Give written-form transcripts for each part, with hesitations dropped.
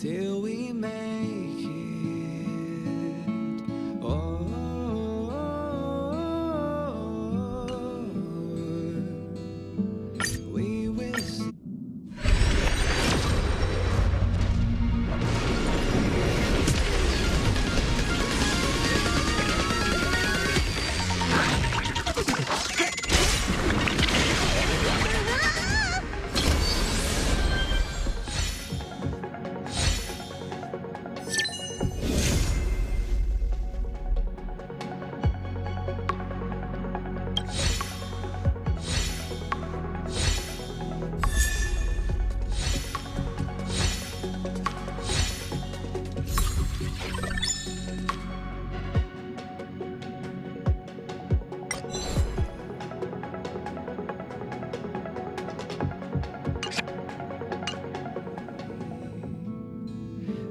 till we make it. Oh, we will see.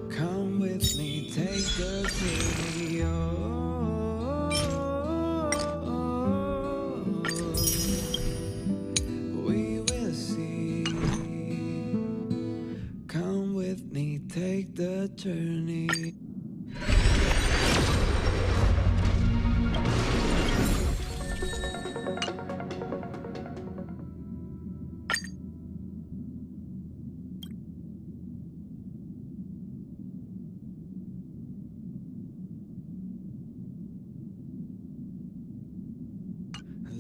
Come with me, take the key. Oh, we will see. Come with me, take the journey.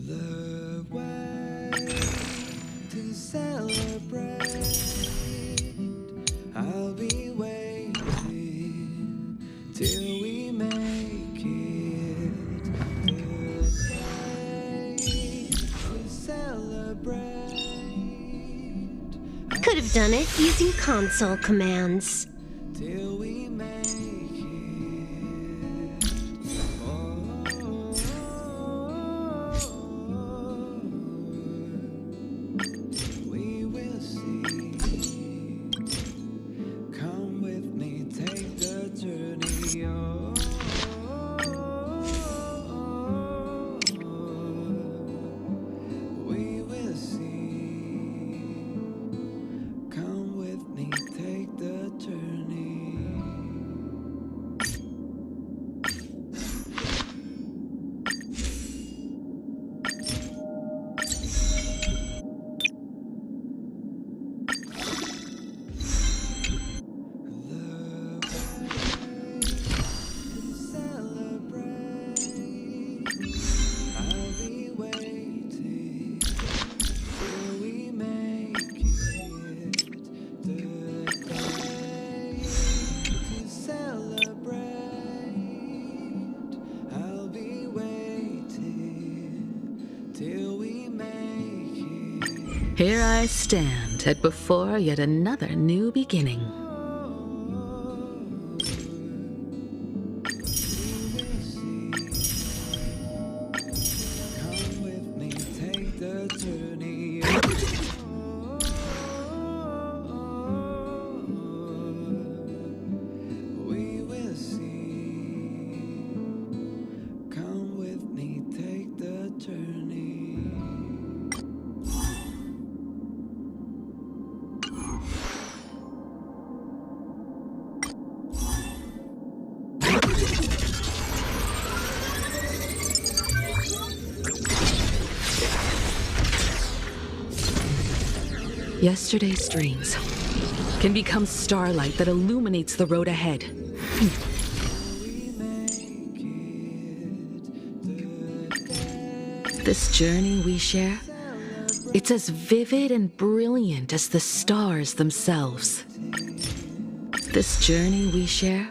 The way to celebrate. I'll be waiting till we make it. The day to celebrate. Could have done it using console commands. Till we make it. We will see. Come with me, take the journey. Oh, we will see. Come with me, take the journey. I'll be waiting till we make it. The day to celebrate. I'll be waiting till we make it. Here I stand at before yet another new beginning. Come with me, take the journey. We will see. Come with me, take the journey. Yesterday's dreams can become starlight that illuminates the road ahead. This journey we share, it's as vivid and brilliant as the stars themselves. This journey we share,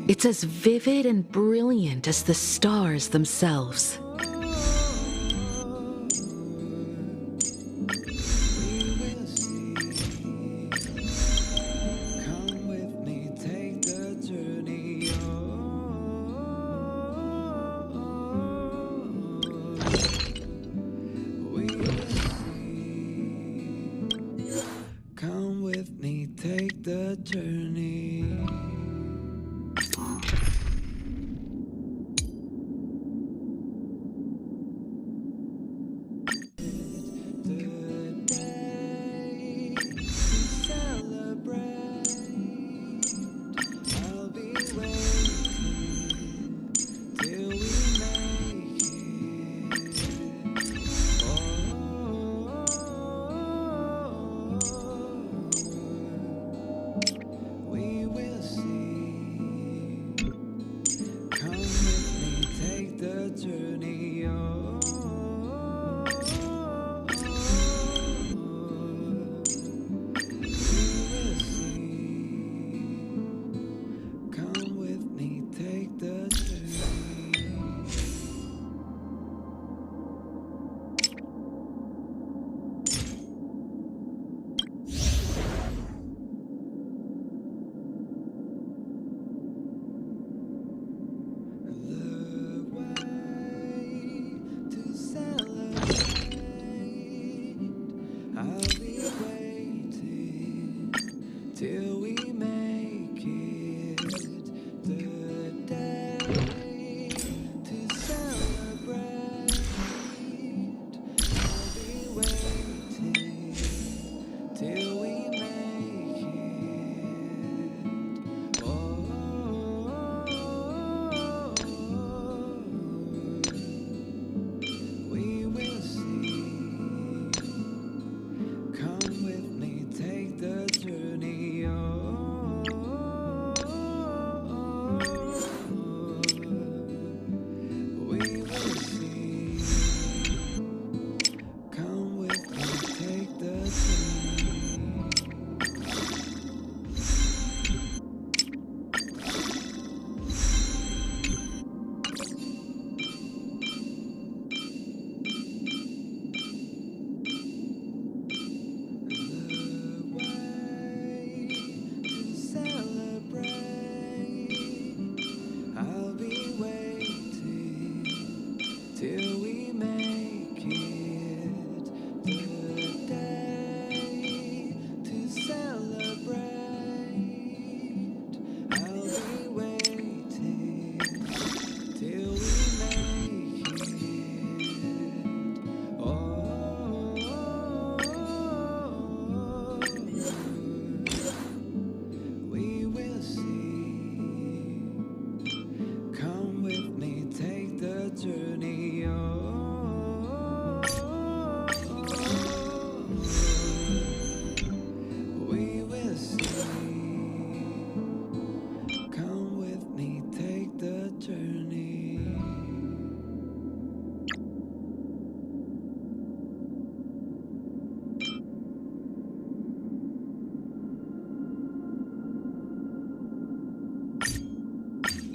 it's as vivid and brilliant as the stars themselves. Come with me, take the journey. We will see. Come with me, take the journey.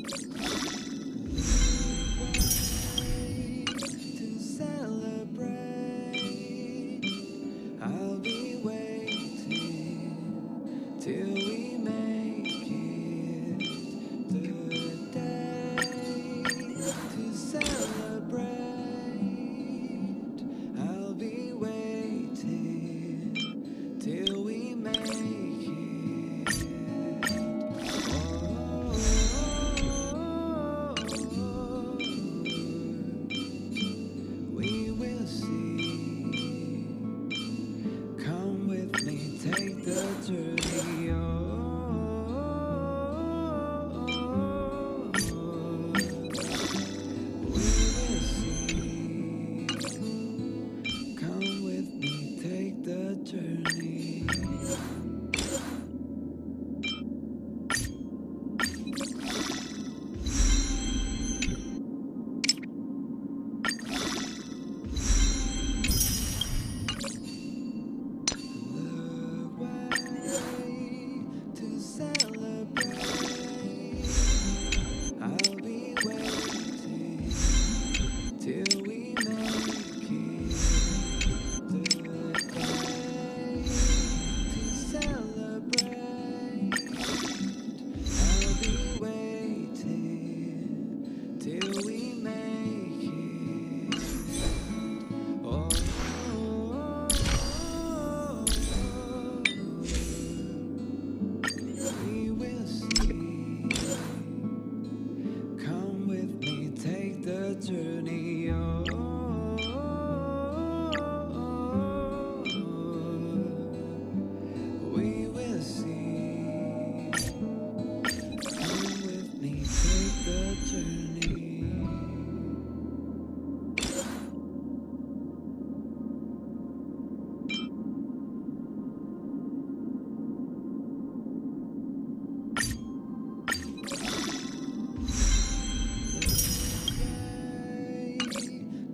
To celebrate, I'll be waiting till we make it the day to celebrate. I'll be waiting till we make it. We will see. Come with me, take the journey. We will see. Come with me, take the journey. To celebrate, I'll be waiting till we make it the day to celebrate. I'll be waiting till we make it. Oh. We will see. Come with me, take the journey. We will see. Come with me, take the journey.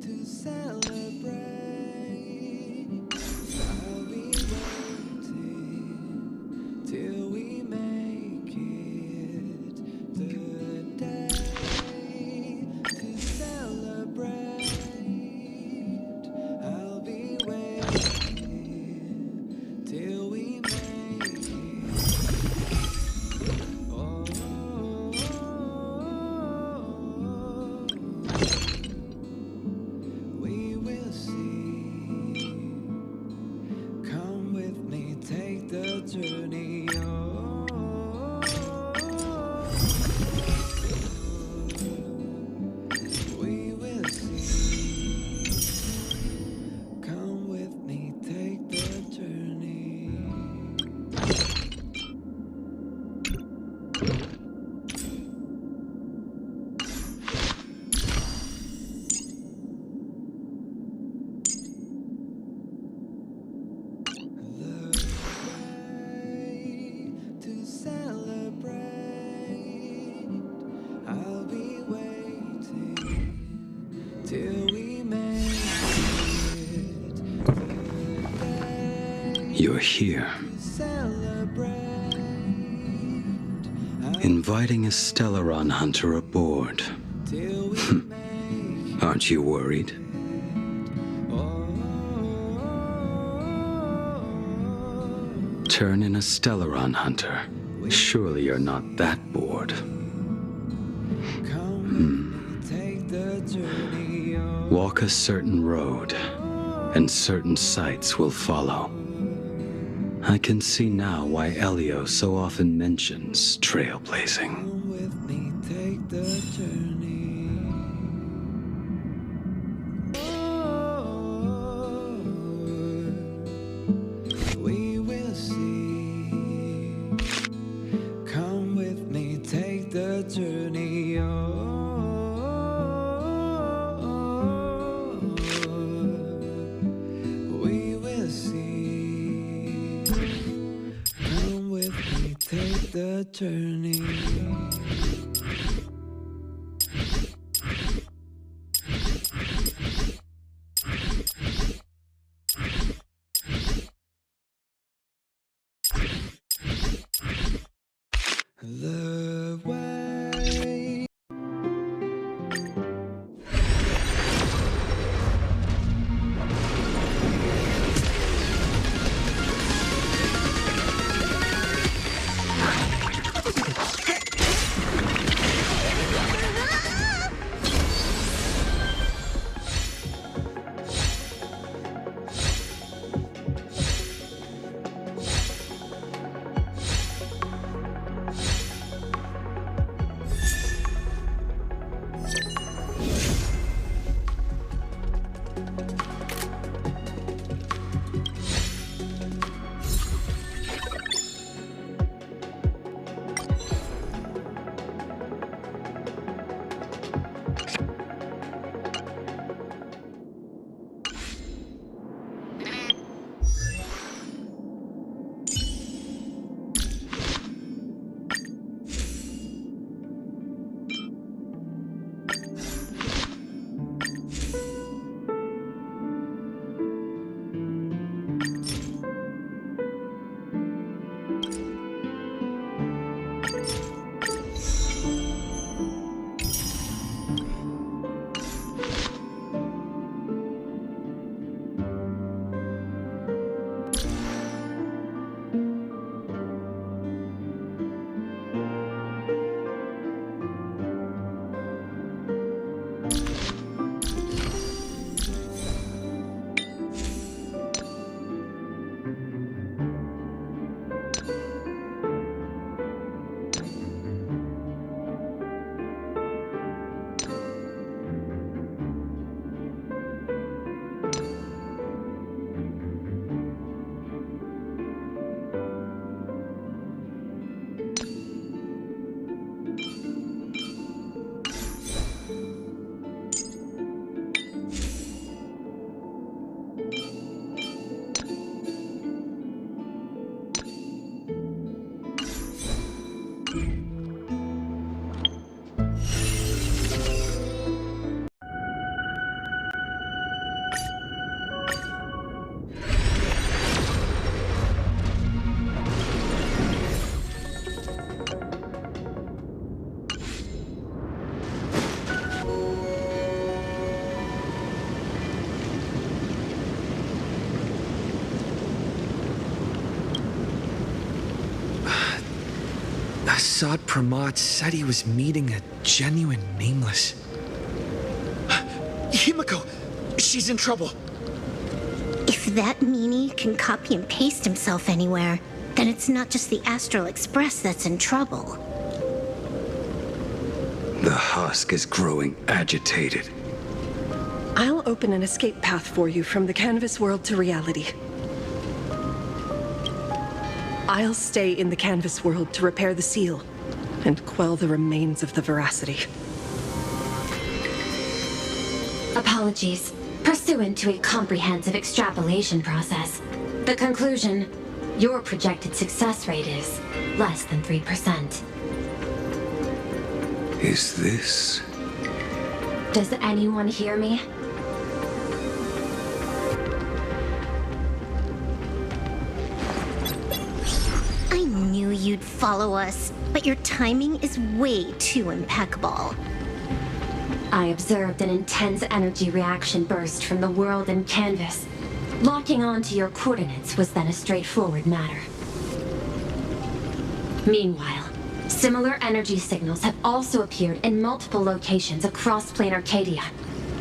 To celebrate, I'll be waiting till we make it the day to celebrate. I'll be waiting till we make it. Oh. We will see. Come with me, take the journey. We will see. Come with me, take the journey. To celebrate, I'll be waiting till we make it the day You're here, to celebrate. inviting a Stellaron hunter aboard. Till we make Aren't you worried? Turn in a Stellaron hunter. Surely you're not that bored. Come with me, take the journey. Walk a certain road, and certain sights will follow. I can see now why Elio so often mentions trailblazing. Come with me, take the journey. We will see. Come with me, take the journey. We will see. Come with me, take the journey. Assad Pramod said he was meeting a genuine nameless. Himiko! She's in trouble! If that meanie can copy and paste himself anywhere, then it's not just the Astral Express that's in trouble. The husk is growing agitated. I'll open an escape path for you from the canvas world to reality. I'll stay in the canvas world to repair the seal and quell the remains of the veracity. Apologies. Pursuant to a comprehensive extrapolation process, the conclusion, your projected success rate is less than 3%. Is this... Does anyone hear me? I knew you'd follow us, but your timing is way too impeccable. I observed an intense energy reaction burst from the world in canvas. Locking onto your coordinates was then a straightforward matter. Meanwhile, similar energy signals have also appeared in multiple locations across Plane Arcadia.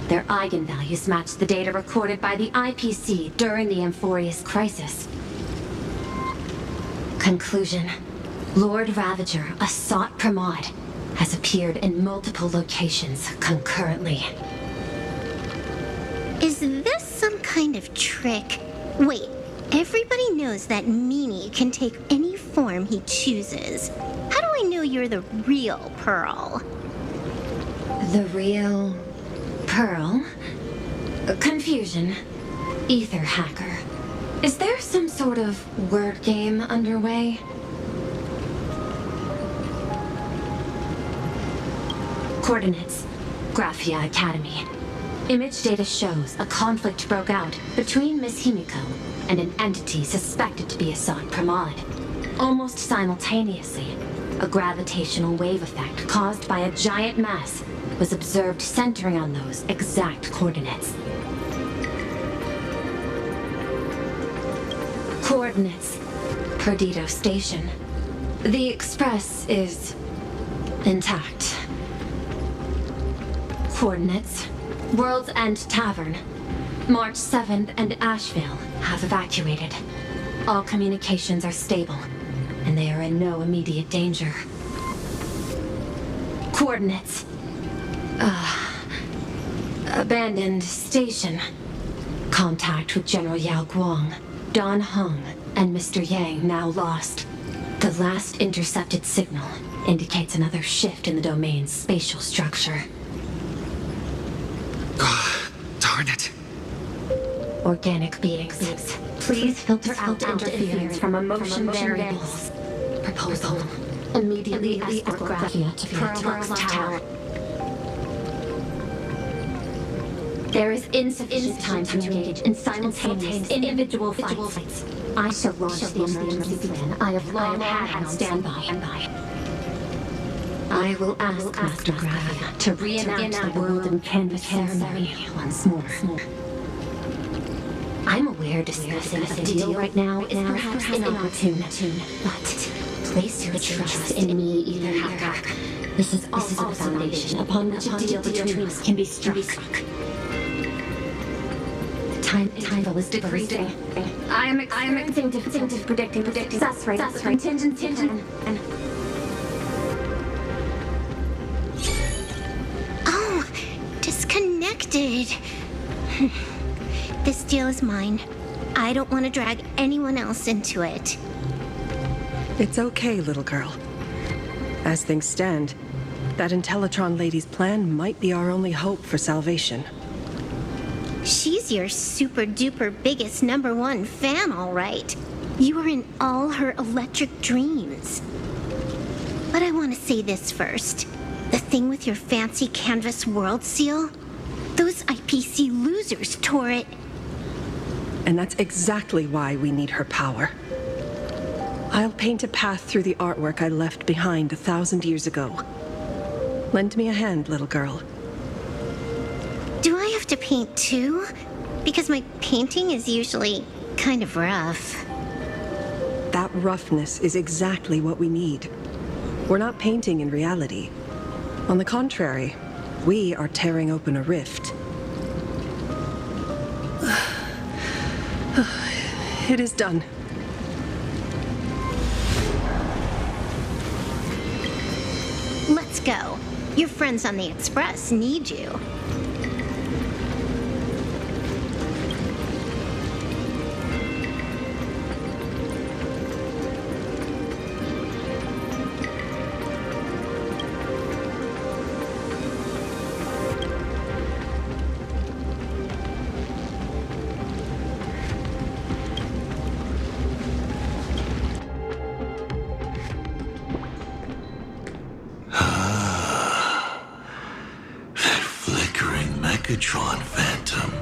Their eigenvalues match the data recorded by the IPC during the Amphorius crisis. Conclusion. Lord Ravager, Assad Pramod, has appeared in multiple locations concurrently. Is this some kind of trick? Wait, everybody knows that meanie can take any form he chooses. How do I know you're the real Pearl? The real... Pearl? Confusion. Ether hacker. Is there some sort of word game underway? Coordinates. Graphia Academy. Image data shows a conflict broke out between Miss Himiko and an entity suspected to be Assad Pramod. Almost simultaneously, a gravitational wave effect caused by a giant mass was observed centering on those exact coordinates. Coordinates. Perdido Station. The Express is intact. Coordinates. World's End Tavern. March 7th and Asheville have evacuated. All communications are stable, and they are in no immediate danger. Coordinates. Abandoned station. Contact with General Yao Guang, Don Hung, and Mr. Yang now lost. The last intercepted signal indicates another shift in the domain's spatial structure. Darn it. Organic beings. Please filter out interference from emotion variables. Proposal. Immediately escort Graphia to Pearl's Tower. There is insufficient time to engage in simultaneous individual fights. I shall launch the emergency plan I have long had on standby. I will ask Master Graphia to reenact the world in canvas ceremony once more. I'm aware discussing a deal right now is perhaps inopportune, but place your trust in me, Ether Hacker. This is also the foundation upon which a deal between us can be struck. Time interval is decreasing. I am experiencing difficulty predicting success rates of the contingency plan. Oh, disconnected. This deal is mine. I don't want to drag anyone else into it. It's okay, little girl. As things stand, that Intellitron lady's plan might be our only hope for salvation. She's your super-duper biggest #1 fan, all right. You are in all her electric dreams. But I want to say this first. The thing with your fancy canvas world seal? Those IPC losers tore it. And that's exactly why we need her power. I'll paint a path through the artwork I left behind 1,000 years ago. Lend me a hand, little girl. Do I have to paint too? Because my painting is usually kind of rough. That roughness is exactly what we need. We're not painting in reality. On the contrary, we are tearing open a rift. It is done. Let's go. Your friends on the Express need you. Phantom.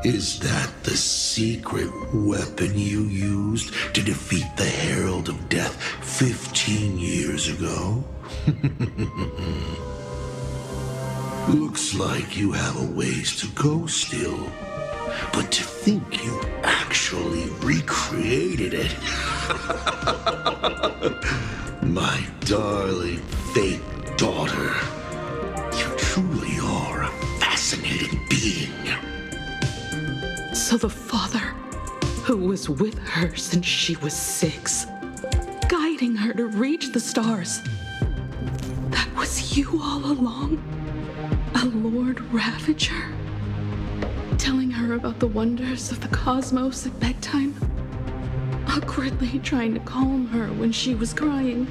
Is that the secret weapon you used to defeat the Herald of Death 15 years ago? Looks like you have a ways to go still. But to think you actually recreated it. My darling fake daughter. You truly are a fascinating being. So the father, who was with her since she was 6, guiding her to reach the stars, that was you all along? A Lord Ravager? Telling her about the wonders of the cosmos at bedtime? Awkwardly trying to calm her when she was crying?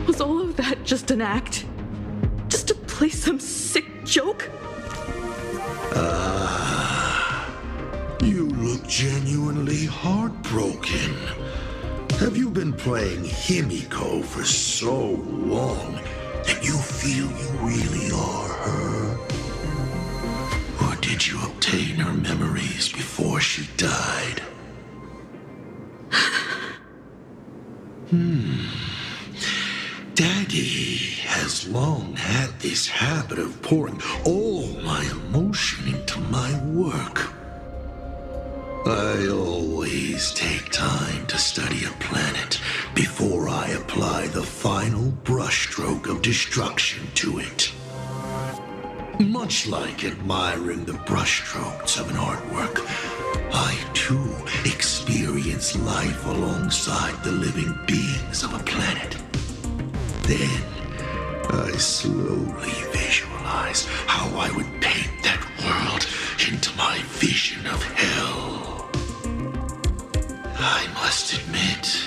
Was all of that just an act? Just to play some sick joke? You look genuinely heartbroken. Have you been playing Himiko for so long that you feel you really are her? Or did you obtain her memories before she died? Daddy has long had this habit of pouring all my emotion into my work. I always take time to study a planet before I apply the final brushstroke of destruction to it. Much like admiring the brushstrokes of an artwork, I too experience life alongside the living beings of a planet. Then, I slowly visualize how I would paint that world into my vision of hell. I must admit,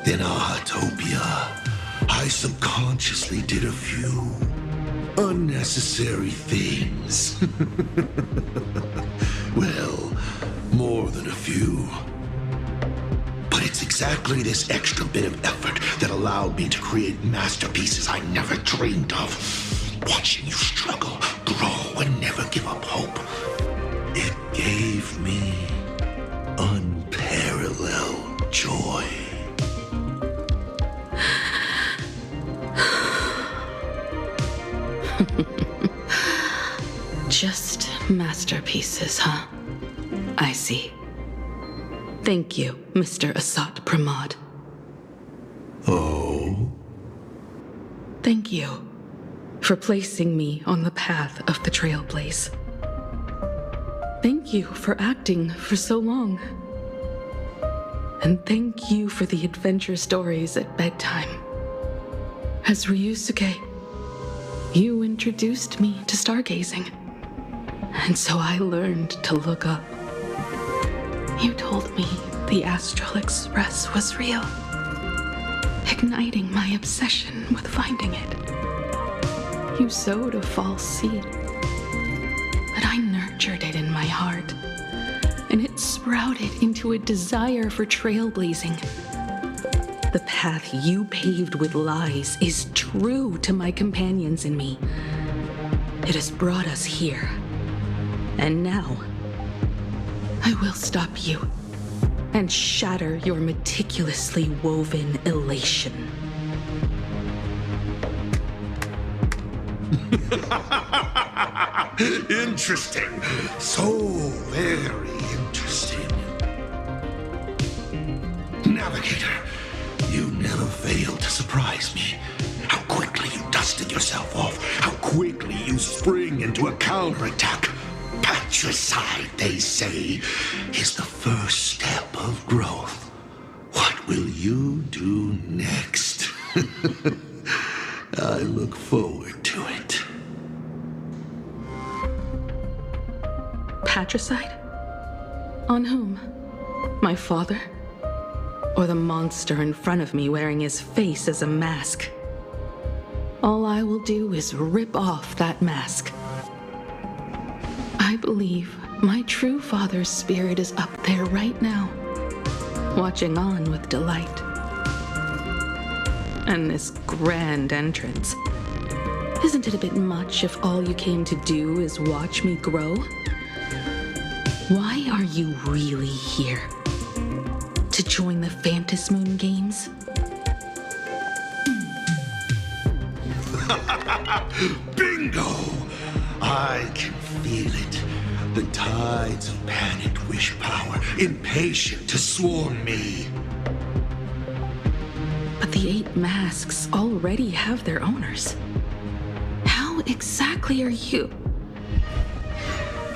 in Ahatopia, I subconsciously did a few unnecessary things. Well, more than a few. But it's exactly this extra bit of effort that allowed me to create masterpieces I never dreamed of. Watching you struggle, grow, and never give up hope. It gave me unparalleled joy. Just masterpieces, huh? I see. Thank you, Mr. Asat Pramod. Oh? Thank you for placing me on the path of the Trailblaze. Thank you for acting for so long. And thank you for the adventure stories at bedtime. As Ryusuke, you introduced me to stargazing. And so I learned to look up. You told me the Astral Express was real, igniting my obsession with finding it. You sowed a false seed, but I nurtured it in my heart, and it sprouted into a desire for trailblazing. The path you paved with lies is true to my companions and me. It has brought us here, and now I will stop you and shatter your meticulously woven elation. Interesting. So very interesting. Navigator, you never never failed to surprise me. How quickly you dusted yourself off. How quickly you spring into a counterattack. Patricide, they say, is the first step of growth. What will you do next? I look forward to it. Patricide? On whom? My father? Or the monster in front of me wearing his face as a mask? All I will do is rip off that mask. I believe my true father's spirit is up there right now, watching on with delight. And this grand entrance. Isn't it a bit much if all you came to do is watch me grow? Why are you really here? To join the Phantasmoon games? Bingo! I can feel it. The tides of panicked wish power, impatient to swarm me. But the 8 masks already have their owners. How exactly are you?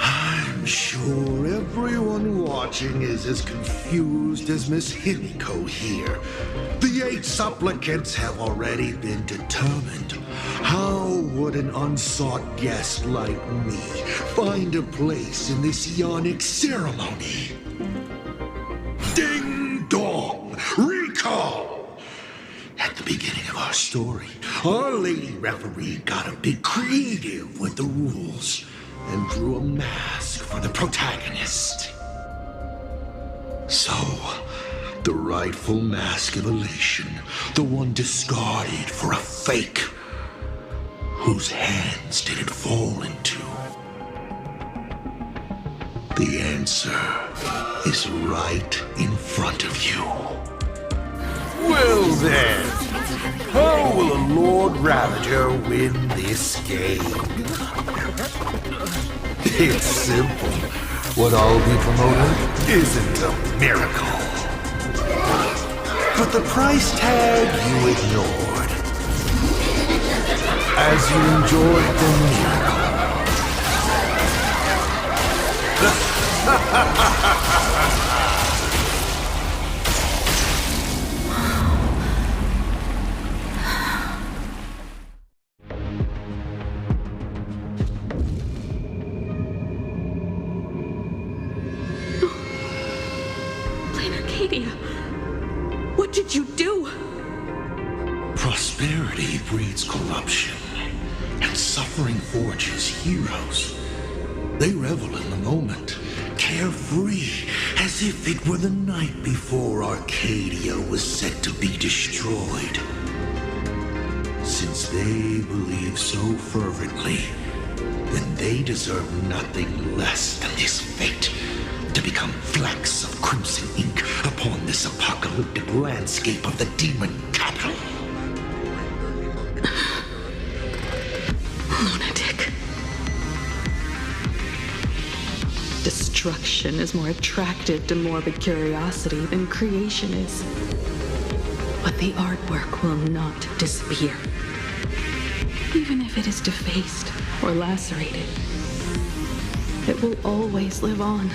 I'm sure everyone watching is as confused as Miss Himiko here. The 8 supplicants have already been determined. How would an unsought guest like me find a place in this yonic ceremony? Ding dong! Recall! At the beginning of our story, our lady referee got a bit creative with the rules and drew a mask for the protagonist. So, the rightful mask of elation, the one discarded for a fake. Whose hands did it fall into? The answer is right in front of you. Well then, how will a Lord Ravager win this game? It's simple. What I'll be promoting isn't a miracle. But the price tag you ignored. As you enjoyed the miracle. What did you do? Prosperity breeds corruption, and suffering forges heroes. They revel in the moment, carefree, as if it were the night before Arcadia was set to be destroyed. Since they believe so fervently, then they deserve nothing less than this fate, to become flecks of crimson ink upon this apocalyptic landscape of the demon capital. Lunatic. Destruction is more attractive to morbid curiosity than creation is. But the artwork will not disappear. Even if it is defaced or lacerated, it will always live on,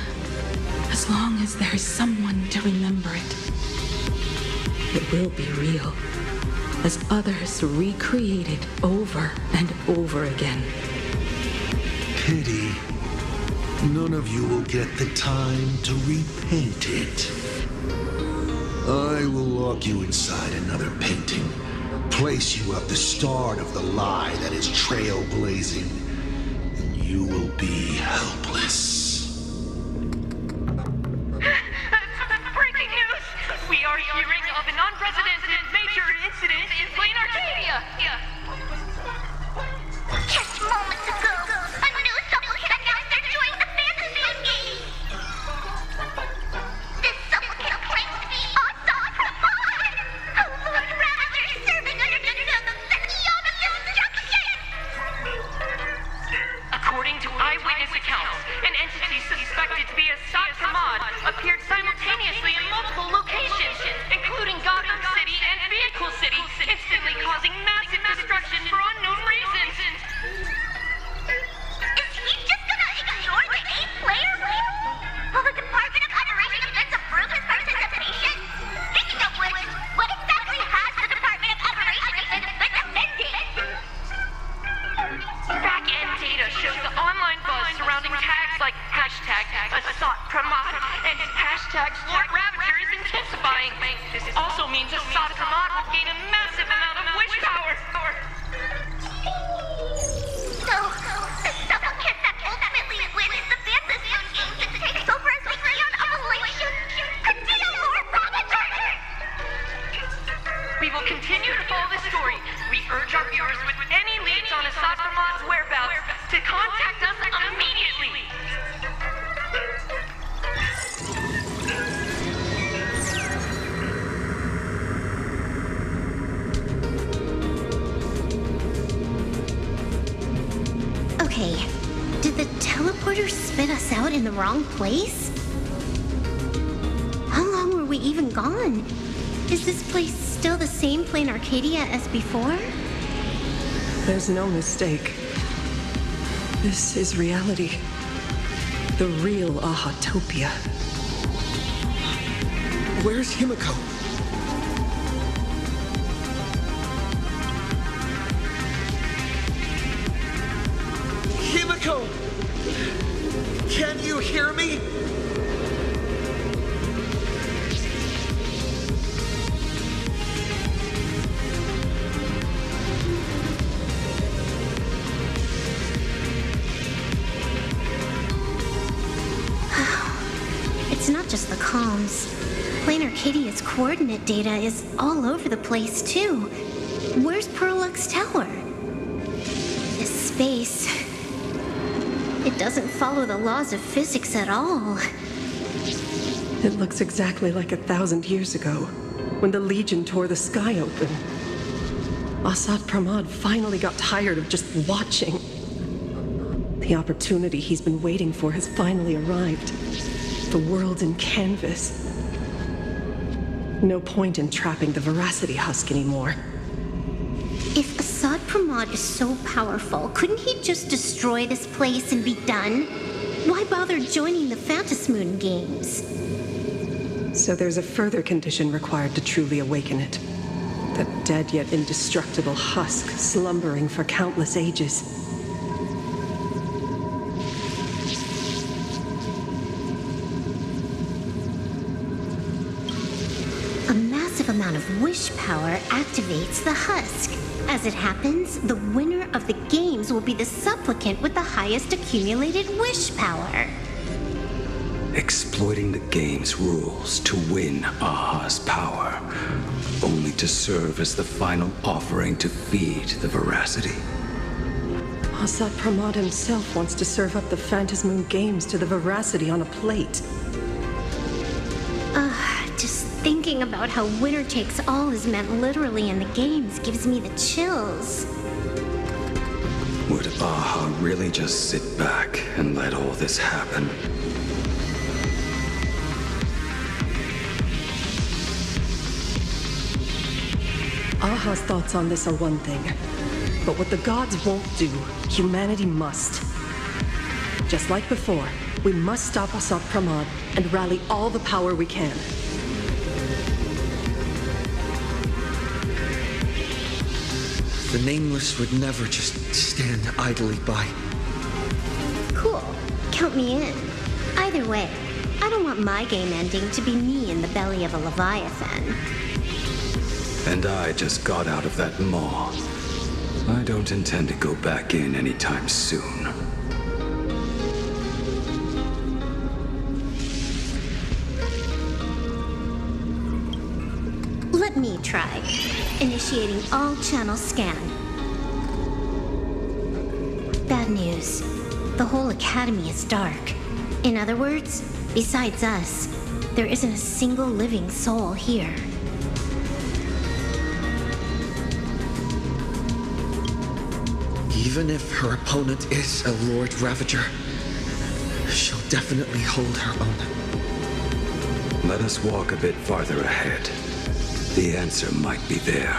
as long as there is someone to remember it. It will be real, as others recreate it over and over again. Pity. None of you will get the time to repaint it. I will lock you inside another painting, place you at the start of the lie that is trailblazing, and you will be helpless. Breaking news! We are hearing of an unprecedented major incident in Plain Arcadia! Just moments ago, a new supplicant announced they're joining the Phantasmoon game. This supplicant claims to be Asad Rahman, a Lord Ravager serving under the nose that Yama's instruction. According to eyewitness accounts, an We urge our viewers with any leads on Assad Ramad's whereabouts to contact us immediately. Okay, did the teleporter spit us out in the wrong place? How long were we even gone? Is this place still the same plain Arcadia as before? There's no mistake. This is reality. The real Ahatopia. Where's Himiko? Himiko! Can you hear me? It's not just the comms. Plain Arcadia's coordinate data is all over the place, too. Where's Perlux Tower? This space... it doesn't follow the laws of physics at all. It looks exactly like 1,000 years ago, when the Legion tore the sky open. Assad Pramad finally got tired of just watching. The opportunity he's been waiting for has finally arrived. The world in canvas. No point in trapping the Veracity Husk anymore. If Assad Pramad is so powerful, couldn't he just destroy this place and be done? Why bother joining the Phantasmoon games? So there's a further condition required to truly awaken it. That dead yet indestructible husk slumbering for countless ages. A massive amount of wish power activates the husk. As it happens, the winner of the games will be the supplicant with the highest accumulated wish power. Exploiting the game's rules to win Aha's power, only to serve as the final offering to feed the Veracity. Assad Pramad himself wants to serve up the Phantasmoon games to the Veracity on a plate. Just thinking about how winner takes all is meant literally in the games gives me the chills. Would Aha really just sit back and let all this happen? Aha's thoughts on this are one thing, but what the gods won't do, humanity must. Just like before, we must stop Assad Pramad and rally all the power we can. The Nameless would never just stand idly by. Cool. Count me in. Either way, I don't want my game ending to be me in the belly of a Leviathan. And I just got out of that maw. I don't intend to go back in anytime soon. Let me try. Initiating all channel scan. Bad news. The whole academy is dark. In other words, besides us, there isn't a single living soul here. Even if her opponent is a Lord Ravager, she'll definitely hold her own. Let us walk a bit farther ahead. The answer might be there.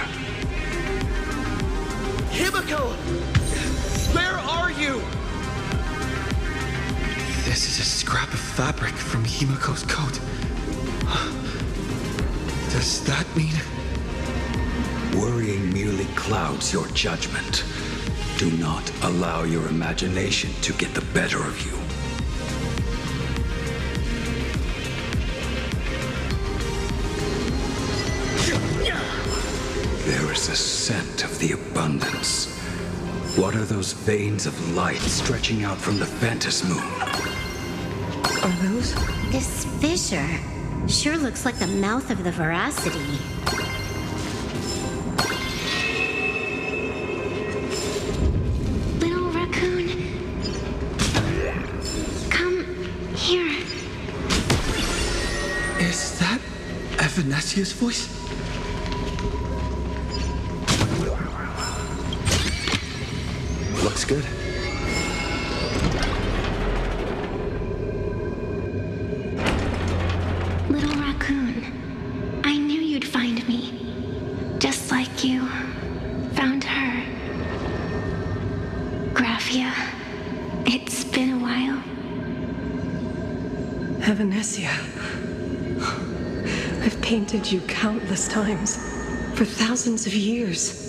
Himiko! Where are you? This is a scrap of fabric from Himiko's coat. Does that mean... Worrying merely clouds your judgment. Do not allow your imagination to get the better of you. There is a scent of the abundance. What are those veins of light stretching out from the Phantasmoon? Are those? This fissure sure looks like the mouth of the Veracity. Nessia's voice? Looks good. Little raccoon, I knew you'd find me. Just like you found her. Graphia, it's been a while. Evanescia. I've painted you countless times, for thousands of years.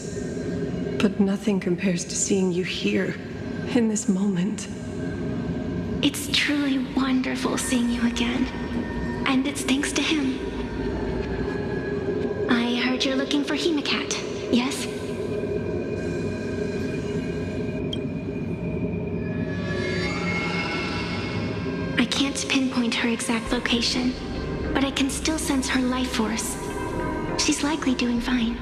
But nothing compares to seeing you here, in this moment. It's truly wonderful seeing you again. And it's thanks to him. I heard you're looking for Hemacat, yes? I can't pinpoint her exact location, but I can still sense her life force. She's likely doing fine.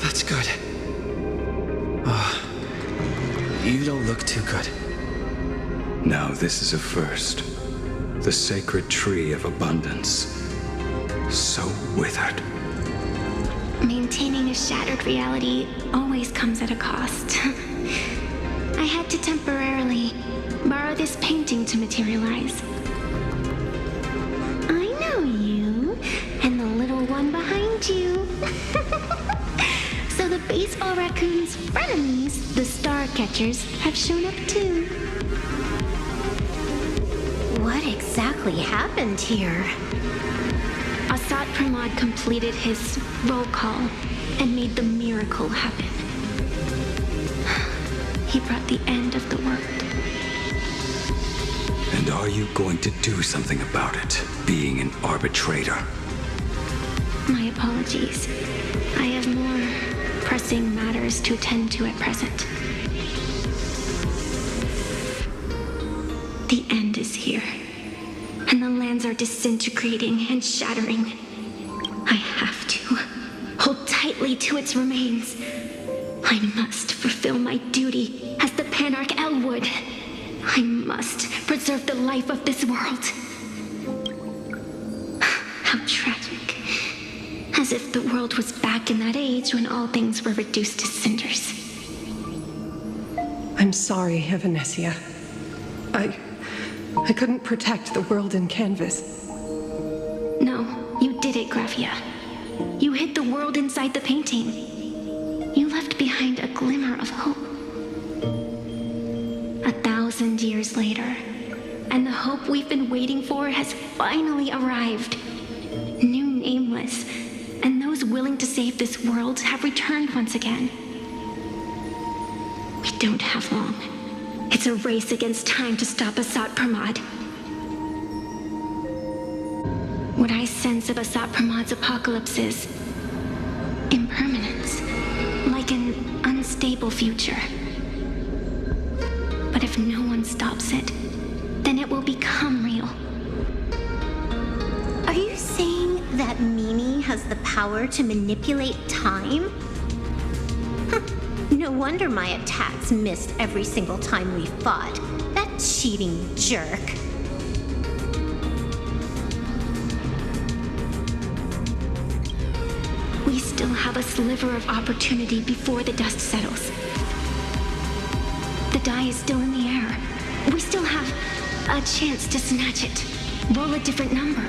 That's good. You don't look too good. Now this is a first. The sacred tree of abundance. So withered. Maintaining a shattered reality always comes at a cost. I had to temporarily borrow this painting to materialize. I know you, and the little one behind you. So the baseball raccoon's frenemies, the star catchers, have shown up too. What exactly happened here? Assad Pramod completed his roll call and made the miracle happen. He brought the end of the world. And are you going to do something about it, being an arbitrator? My apologies. I have more pressing matters to attend to at present. The end is here, and the lands are disintegrating and shattering. I have to hold tightly to its remains. I must fulfill my duty as the Panarch Elwood. I must preserve the life of this world. How tragic. As if the world was back in that age when all things were reduced to cinders. I'm sorry, Evanescia. I couldn't protect the world in canvas. No, you did it, Graphia. You hid the world inside the painting. You left behind a glimmer of hope. 1,000 years later, and the hope we've been waiting for has finally arrived. New Nameless, and those willing to save this world have returned once again. We don't have long. It's a race against time to stop Assad Pramod. What I sense of Assad Pramod's apocalypse is impermanence, like an unstable future. But if no one stops it, then it will become real. Are you saying that Mimi has the power to manipulate time? No wonder my attacks missed every single time we fought. That cheating jerk. We still have a sliver of opportunity before the dust settles. The die is still in the air. We still have a chance to snatch it, roll a different number,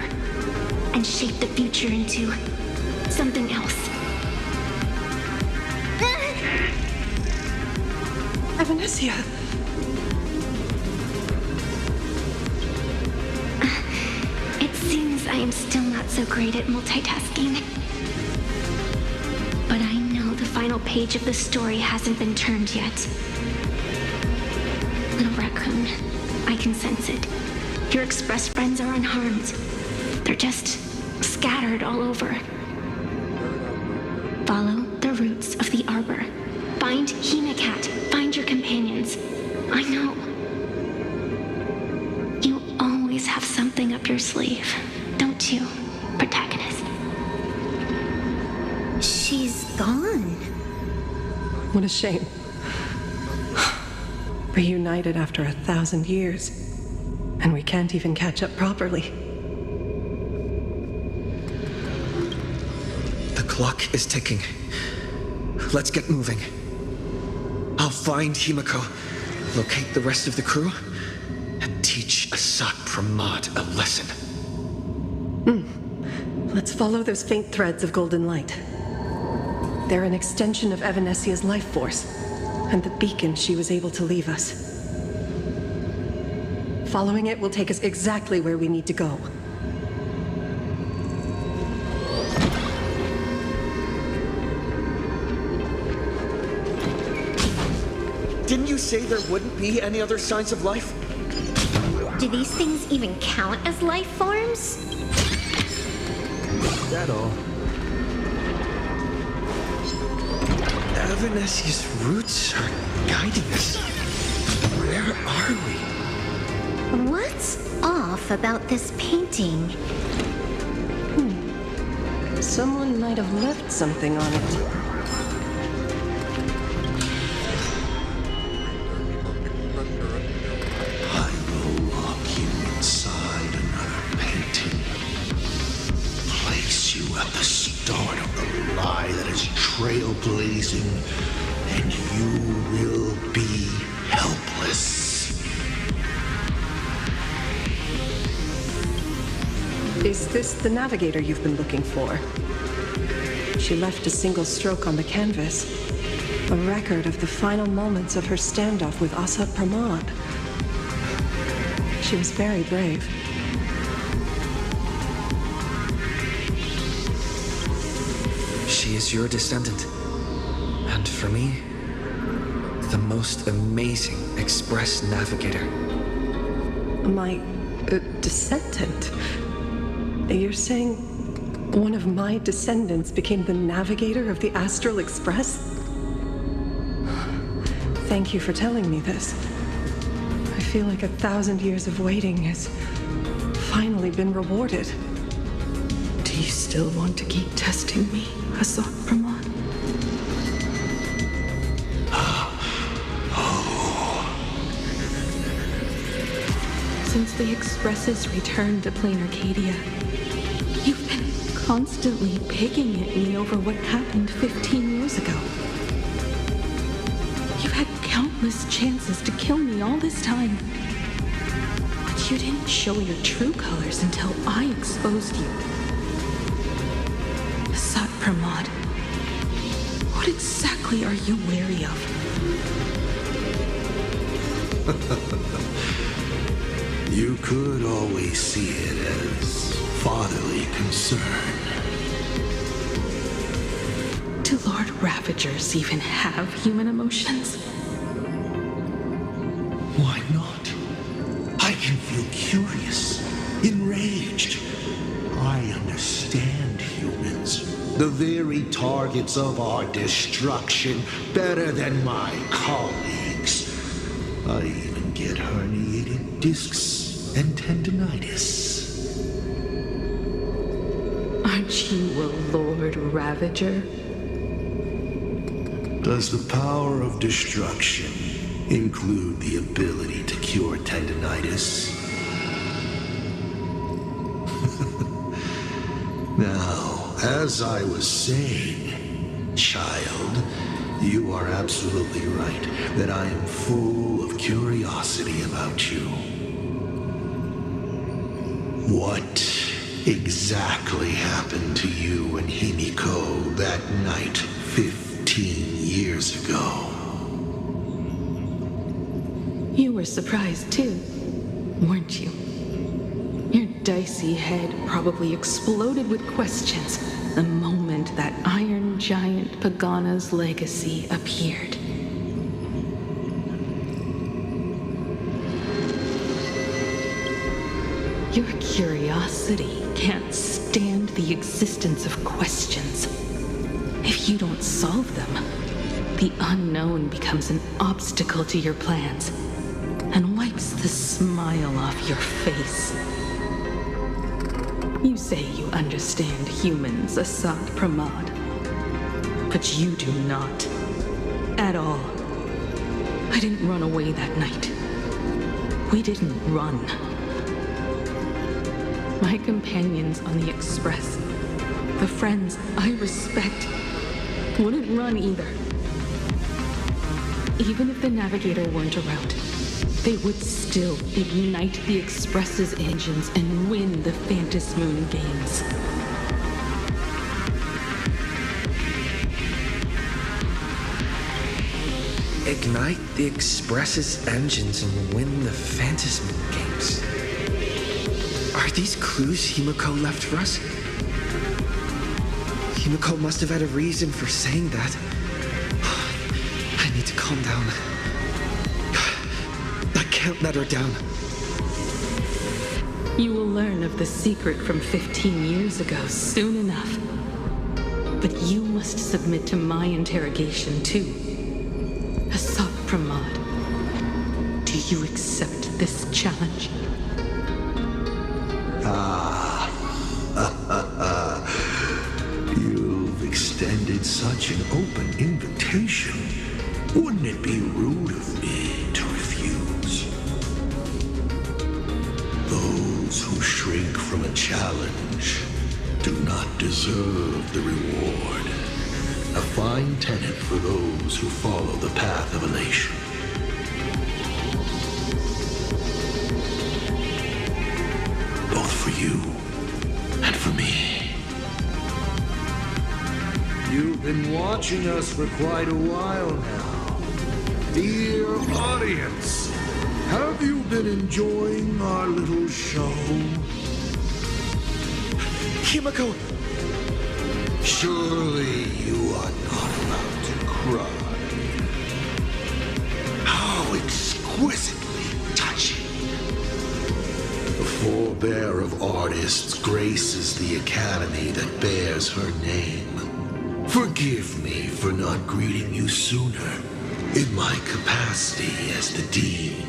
and shape the future into something else. Evanescia! It seems I am still not so great at multitasking. But I know the final page of the story hasn't been turned yet. Little raccoon, I can sense it. Your express friends are unharmed. They're just scattered all over. Follow the roots of the arbor. Find Hemacat. Find your companions. I know. You always have something up your sleeve, don't you, protagonist? She's gone. What a shame. Reunited after 1,000 years. And we can't even catch up properly. The clock is ticking. Let's get moving. I'll find Himiko, locate the rest of the crew, and teach Asat Pramod a lesson. Let's follow those faint threads of golden light. They're an extension of Evanesia's life force, and the beacon she was able to leave us. Following it will take us exactly where we need to go. Didn't you say there wouldn't be any other signs of life? Do these things even count as life forms? That all. Evanesia's roots are guiding us. Where are we? What's off about this painting? Someone might have left something on it. I will lock you inside another painting. Place you at the start of the lie that is trailblazing, and you will be helpless. Is this the navigator you've been looking for? She left a single stroke on the canvas. A record of the final moments of her standoff with Asat Pramod. She was very brave. She is your descendant. And for me, the most amazing express navigator. My descendant? You're saying one of my descendants became the navigator of the Astral Express? Thank you for telling me this. I feel like 1,000 years of waiting has finally been rewarded. Do you still want to keep testing me, Asat Pramod? Since the Expresses returned to Plain Arcadia, you've been constantly picking at me over what happened 15 years ago. You've had countless chances to kill me all this time, but you didn't show your true colors until I exposed you. Asat Pramod, what exactly are you wary of? You could always see it as fatherly concern. Do Lord Ravagers even have human emotions? Why not? I can feel curious, enraged. I understand humans, the very targets of our destruction, better than my colleagues. I even get herniated discs and tendinitis. Aren't you a Lord Ravager? Does the power of destruction include the ability to cure tendinitis? Now, as I was saying, child, you are absolutely right that I am full of curiosity about you. What exactly happened to you and Himiko that night 15 years ago? You were surprised too, weren't you? Your dicey head probably exploded with questions the moment that Iron Giant Pagana's legacy appeared. Your curiosity can't stand the existence of questions. If you don't solve them, the unknown becomes an obstacle to your plans and wipes the smile off your face. You say you understand humans, Asat Pramod, but you do not. At all. I didn't run away that night. We didn't run. My companions on the Express, the friends I respect, wouldn't run either. Even if the Navigator weren't around, they would still ignite the Express's engines and win the Phantom Moon games. Ignite the Express's engines and win the Phantom Moon games. Are these clues Himiko left for us? Himiko must have had a reason for saying that. I need to calm down. I can't let her down. You will learn of the secret from 15 years ago soon enough. But you must submit to my interrogation too. Asat Pramod, do you accept this challenge? You've extended such an open invitation. Wouldn't it be rude of me to refuse? Those who shrink from a challenge do not deserve the reward. A fine tenet for those who follow the path of elation. Both for you and for me. You've been watching us for quite a while now. Dear audience, have you been enjoying our little show? Himiko! Surely you are not about to cry. How exquisitely touching. The forebear of artists graces the academy that bears her name. Forgive me for not greeting you sooner in my capacity as the Dean.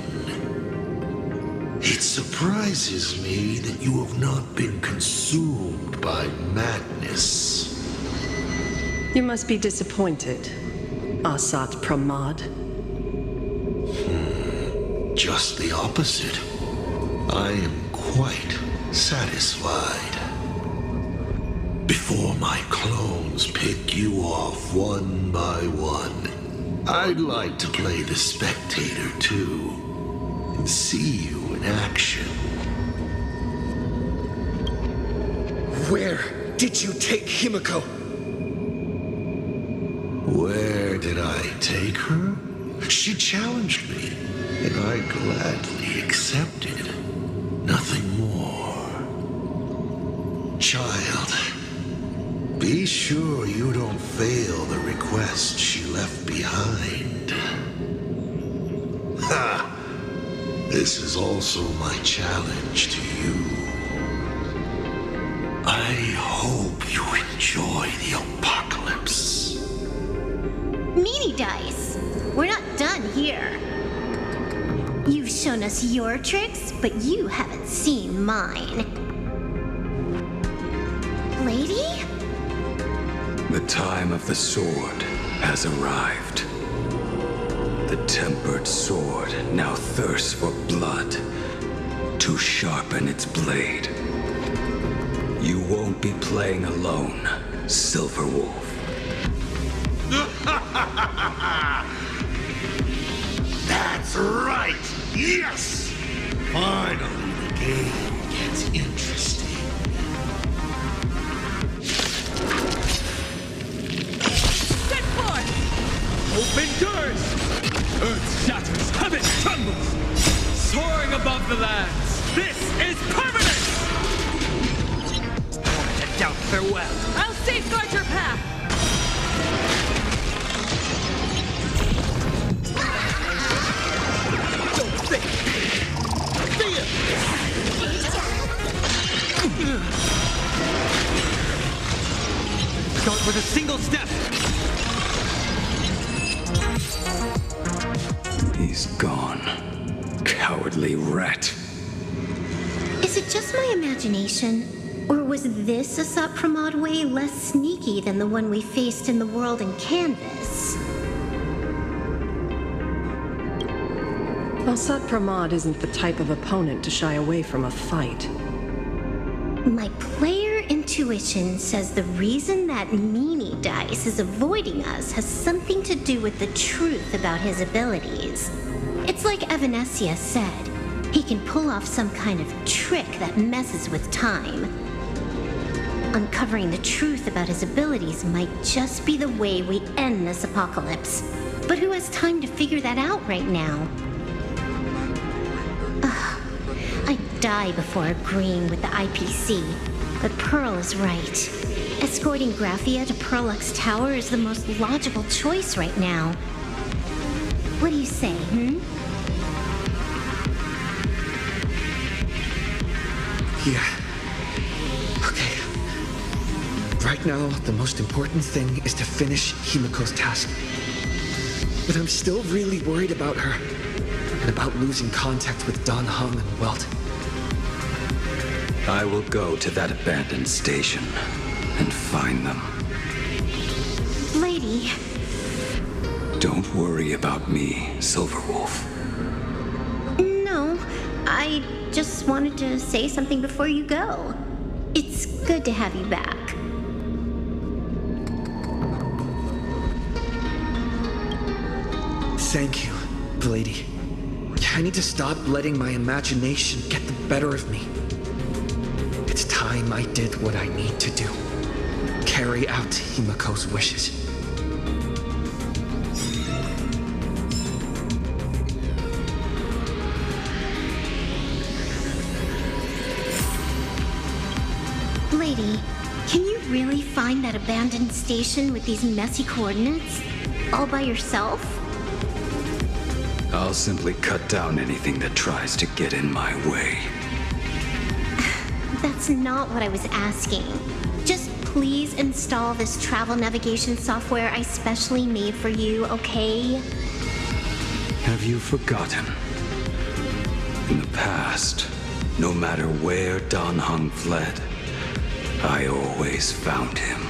It surprises me that you have not been consumed by madness. You must be disappointed, Asat Pramod. Just the opposite. I am quite satisfied. Before my clones pick you off one by one, I'd like to play the spectator too, and see you in action. Where did you take Himiko? Where did I take her? She challenged me, and I gladly accepted. Nothing more. Child, be sure you don't fail the request she left behind. Ha! This is also my challenge to you. I hope you enjoy the apocalypse. Meanie Dice, we're not done here. You've shown us your tricks, but you haven't seen mine. Lady? The time of the sword has arrived. The tempered sword now thirsts for blood to sharpen its blade. You won't be playing alone, Silver Wolf. That's right! Yes! Finally, the game gets interesting. Set forth! Open doors! Earth shatters, heaven trembles! Soaring above the lands, this is permanent! Moment to doubt farewell. I'll safeguard your path! Don't think! Fear! Start with a single step! He's gone. Cowardly rat. Is it just my imagination? Or was this Asat Pramod way less sneaky than the one we faced in the world in Canvas? Asat Pramod isn't the type of opponent to shy away from a fight. My player intuition says the reason that Meanie Dice is avoiding us has something to do with the truth about his abilities. It's like Evanescia said, he can pull off some kind of trick that messes with time. Uncovering the truth about his abilities might just be the way we end this apocalypse. But who has time to figure that out right now? I'd die before agreeing with the IPC, but Pearl is right. Escorting Graphia to Perlux Tower is the most logical choice right now. What do you say, Yeah. Okay. Right now, the most important thing is to finish Himiko's task. But I'm still really worried about her, and about losing contact with Dan Heng and Welt. I will go to that abandoned station and find them. Lady? Don't worry about me, Silverwolf. No, I just wanted to say something before you go. It's good to have you back. Thank you, Lady. I need to stop letting my imagination get the better of me. It's time I did what I need to do. Carry out Himiko's wishes. Lady, can you really find that abandoned station with these messy coordinates? All by yourself? I'll simply cut down anything that tries to get in my way. That's not what I was asking. Just please install this travel navigation software I specially made for you, okay? Have you forgotten? In the past, no matter where Dan Heng fled, I always found him.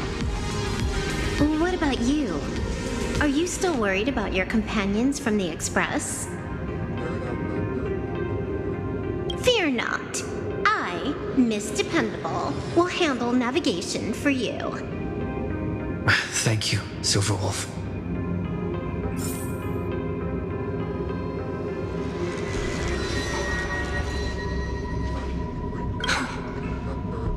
What about you? Are you still worried about your companions from the Express? Fear not. I, Miss Dependable, will handle navigation for you. Thank you, Silverwolf.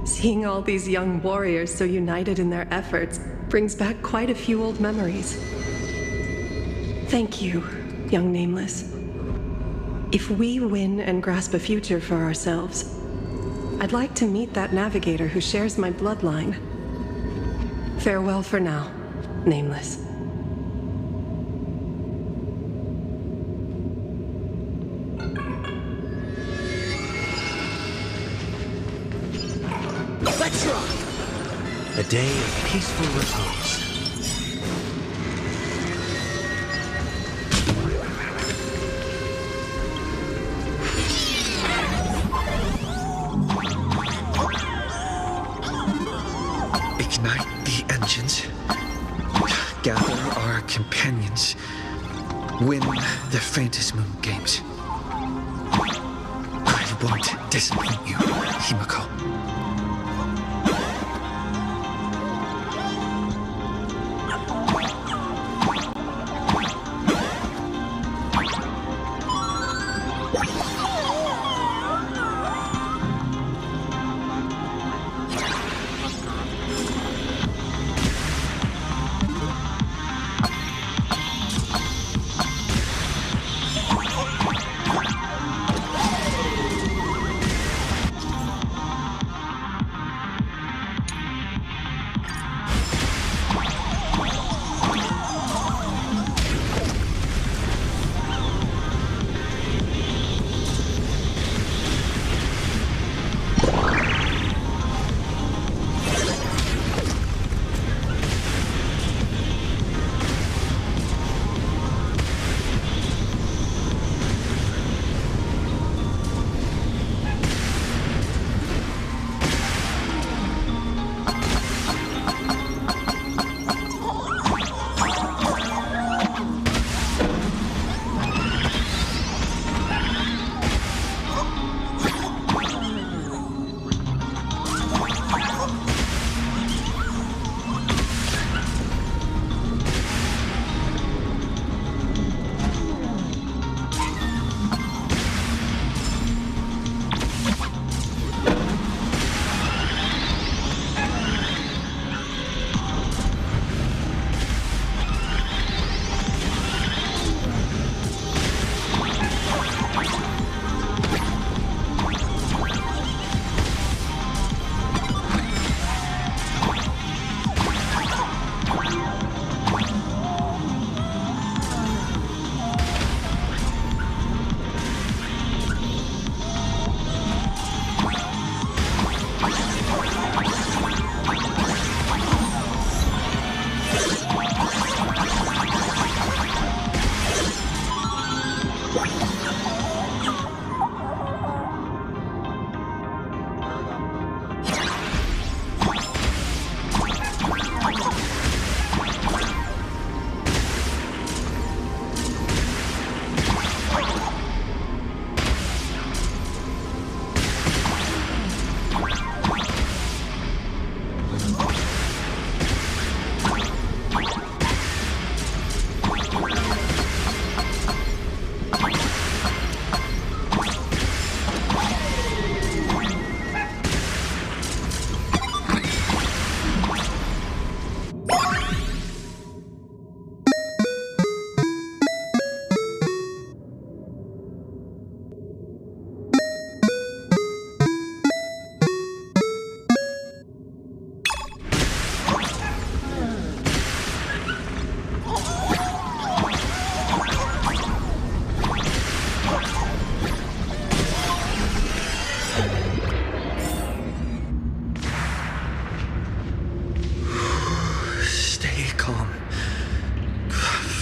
Seeing all these young warriors so united in their efforts brings back quite a few old memories. Thank you, young Nameless. If we win and grasp a future for ourselves, I'd like to meet that navigator who shares my bloodline. Farewell for now, Nameless. Let's rock! A day of peaceful repose. Ignite the engines. Gather our companions. Win the Phantasmoon games. I won't disappoint you, Himiko.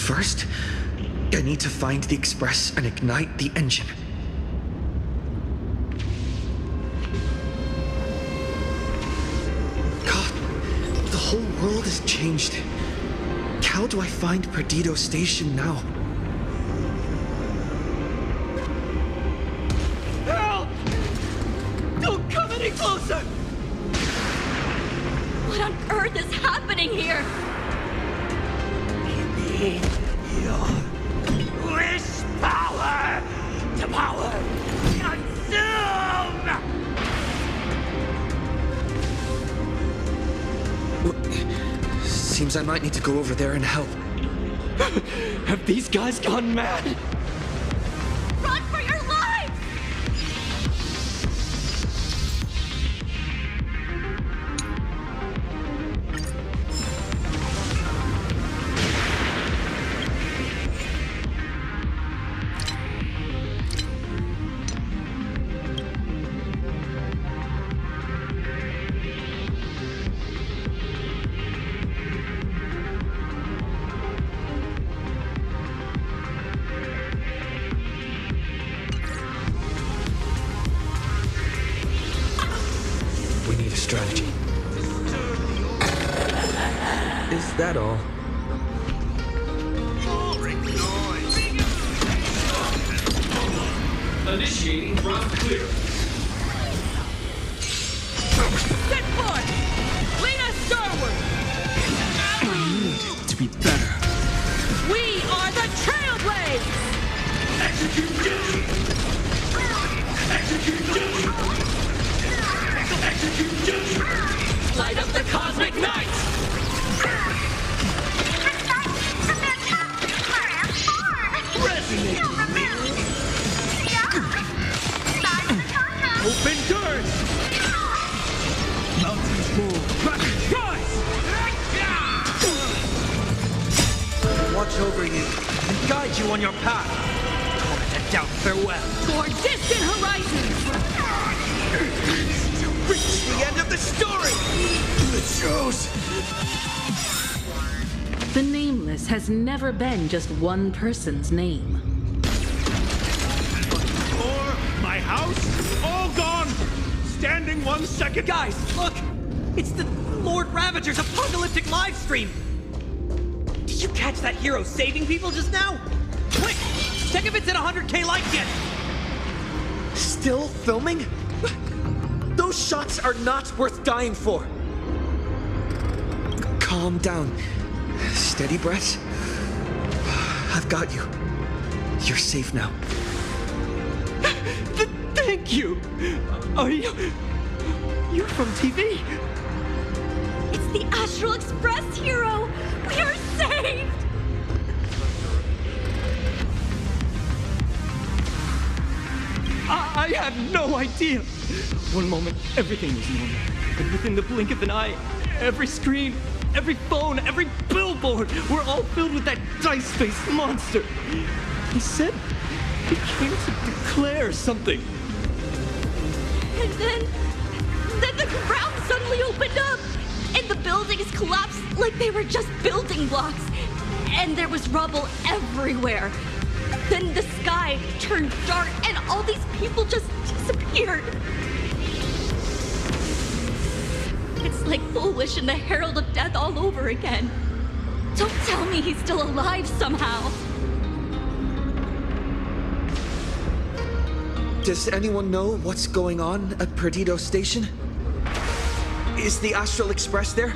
First, I need to find the express and ignite the engine. God, the whole world has changed. How do I find Perdido Station now? Help! Don't come any closer! What on earth is happening here? Wish power to power! Consume! Seems I might need to go over there and help. Have these guys gone mad? Run for your lives! We need a strategy. Is that all? Initiating route clear. Set forth! Lead us starward! I need to be better. We are the Trailblades! Execute duty! Execute duty! Execute duty! Light up the cosmic night! Resonate with me! Open doors! Mountains move! Rise! Watch over you and guide you on your path. Call it a doubt farewell. For distant horizons! Reach the end of the story! The shows! The Nameless has never been just one person's name. Or my house, all gone! Standing 1 second. Guys, look! It's the Lord Ravager's apocalyptic live stream! Did you catch that hero saving people just now? Quick! Check if it's at 100K likes yet! Still filming? Those shots are not worth dying for! Calm down. Steady breaths. I've got you. You're safe now. Thank you! Are you... You're from TV? It's the Astral Express hero! We are saved! I had no idea! One moment, everything was normal. And within the blink of an eye, every screen, every phone, every billboard were all filled with that dice-faced monster. He said he came to declare something. And then the ground suddenly opened up, and the buildings collapsed like they were just building blocks. And there was rubble everywhere. Then the sky turned dark, and all these people just disappeared. It's like Foolish and the Herald of Death all over again. Don't tell me he's still alive somehow. Does anyone know what's going on at Perdido Station? Is the Astral Express there?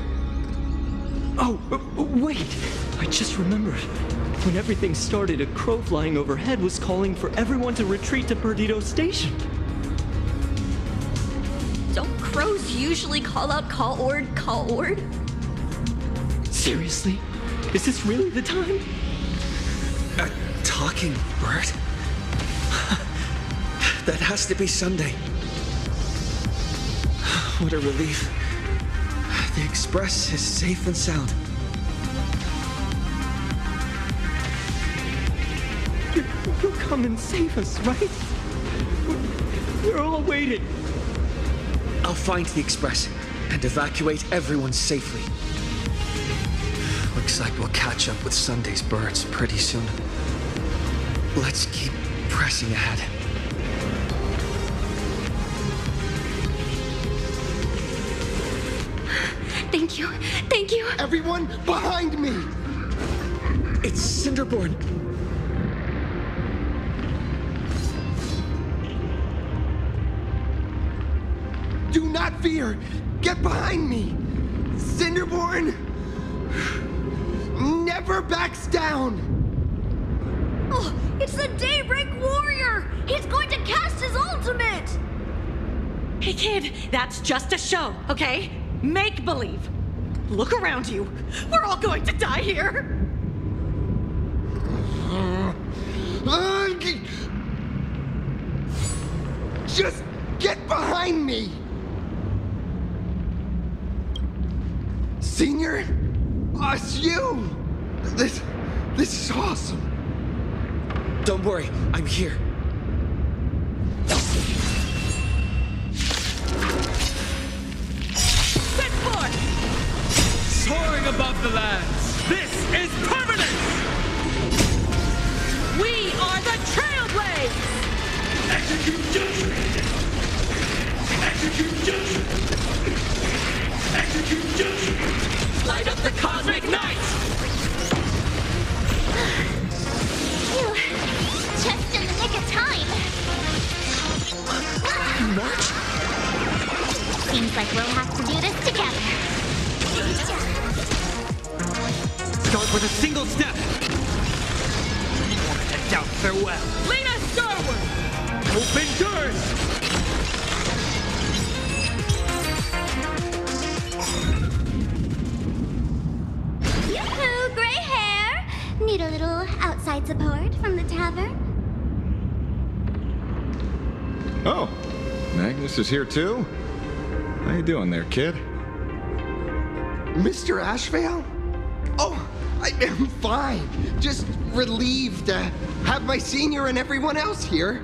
Oh, wait! I just remembered. When everything started, a crow flying overhead was calling for everyone to retreat to Perdido Station. Don't crows usually call out call ord? Seriously? Is this really the time? A talking bird? That has to be Sunday. What a relief. The Express is safe and sound. You'll come and save us, right? We're all waiting. I'll find the Express and evacuate everyone safely. Looks like we'll catch up with Sunday's birds pretty soon. Let's keep pressing ahead. Thank you. Thank you. Everyone behind me! It's Cinderborn. Do not fear! Get behind me! Cinderborn never backs down! Oh, it's the Daybreak Warrior! He's going to cast his ultimate! Hey kid, that's just a show, okay? Make believe. Look around you. We're all going to die here. Just get behind me! Senior? Us, you! This is awesome. Don't worry, I'm here. Set forth! Soaring above the lands, this is permanence! We are the Trailblades! Execute judgment! Execute judgment! Execute judgment! Light up the cosmic night! Phew. Just in the nick of time. Much? Seems like we'll have to do this together. Start with a single step. To doubt farewell. Lead us starward! Open doors! Yoo-hoo, gray hair! Need a little outside support from the tavern? Oh, Magnus is here too? How you doing there, kid? Mr. Ashvale? Oh, I am fine. Just relieved to have my senior and everyone else here.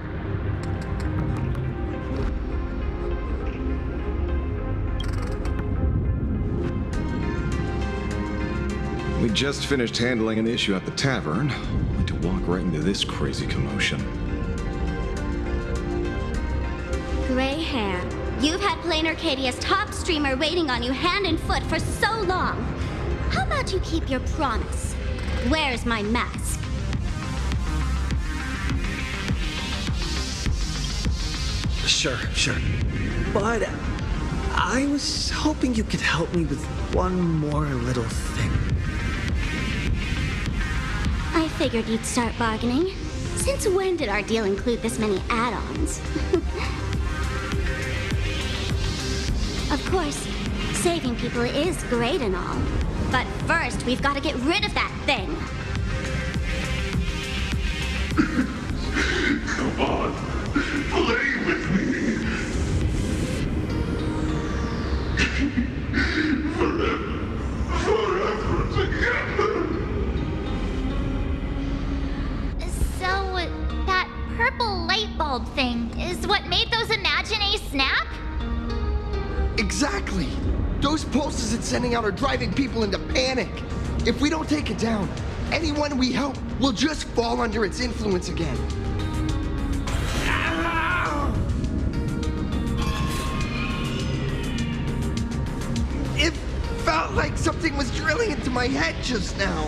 We just finished handling an issue at the tavern, only to walk right into this crazy commotion. Gray hair. You've had Plain Arcadia's top streamer waiting on you hand and foot for so long. How about you keep your promise? Where's my mask? Sure. But I was hoping you could help me with one more little thing. I figured you'd start bargaining. Since when did our deal include this many add-ons? Of course, saving people is great and all. But first, we've got to get rid of that thing. Come on, play with me. Forever together. So, that purple light bulb thing is what made those Imagines snap? Exactly. Those pulses it's sending out are driving people into panic. If we don't take it down, anyone we help will just fall under its influence again. It felt like something was drilling into my head just now.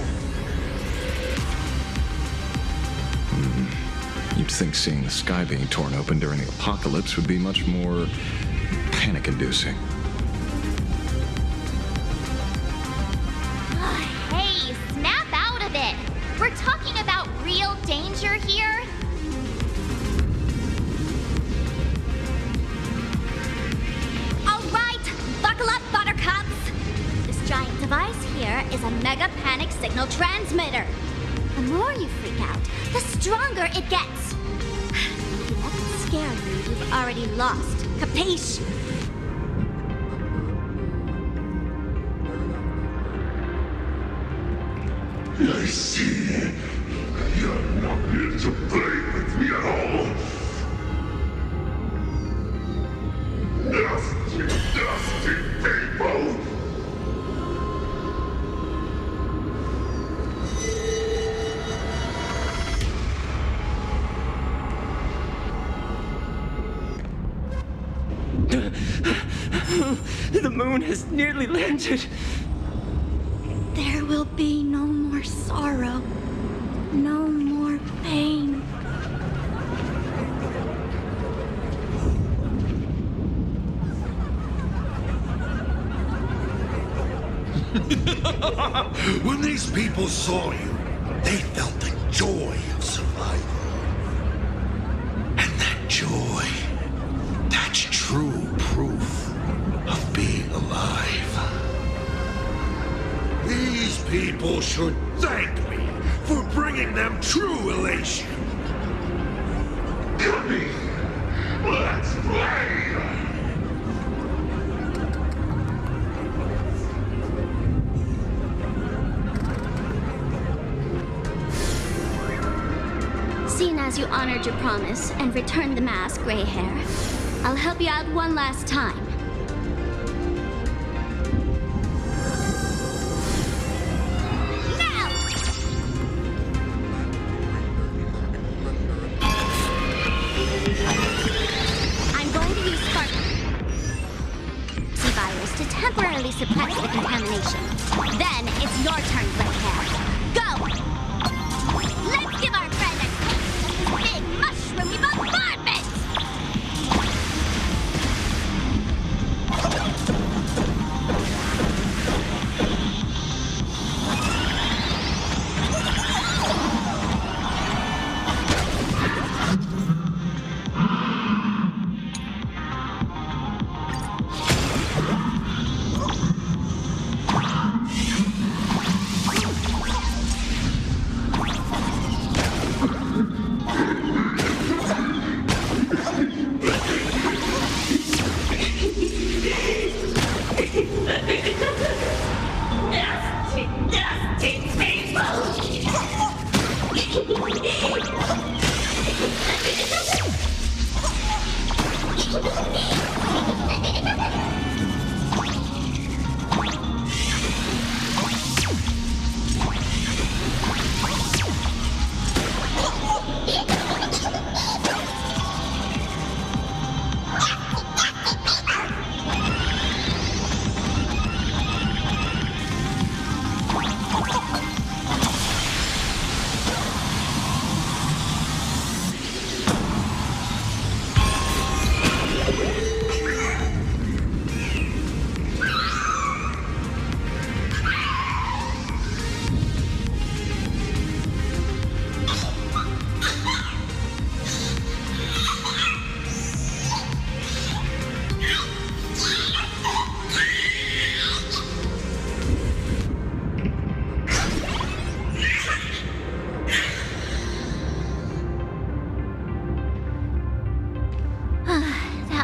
You'd think seeing the sky being torn open during the apocalypse would be much more panic-inducing. Hey, snap out of it! We're talking about real danger here. All right, buckle up, buttercups. This giant device here is a mega panic signal transmitter. The more you freak out, the stronger it gets. If you let it scare you, you've already lost. Capiche? I see. You're not here to play with me at all. Nasty people! moon has nearly landed. There will be no more sorrow, no more pain. When these people saw you, they felt the joy of survival. And that joy, that's true proof of being alive. These people should thank me for bringing them true elation. Come here, let's play! Seeing as you honored your promise and returned the mask, Gray Hair, I'll help you out one last time. Now! I'm going to use Spark virus to temporarily suppress the contamination. Then it's your turn, Gray Hair. Go! Let's give our friend a big mushroomy bombardment!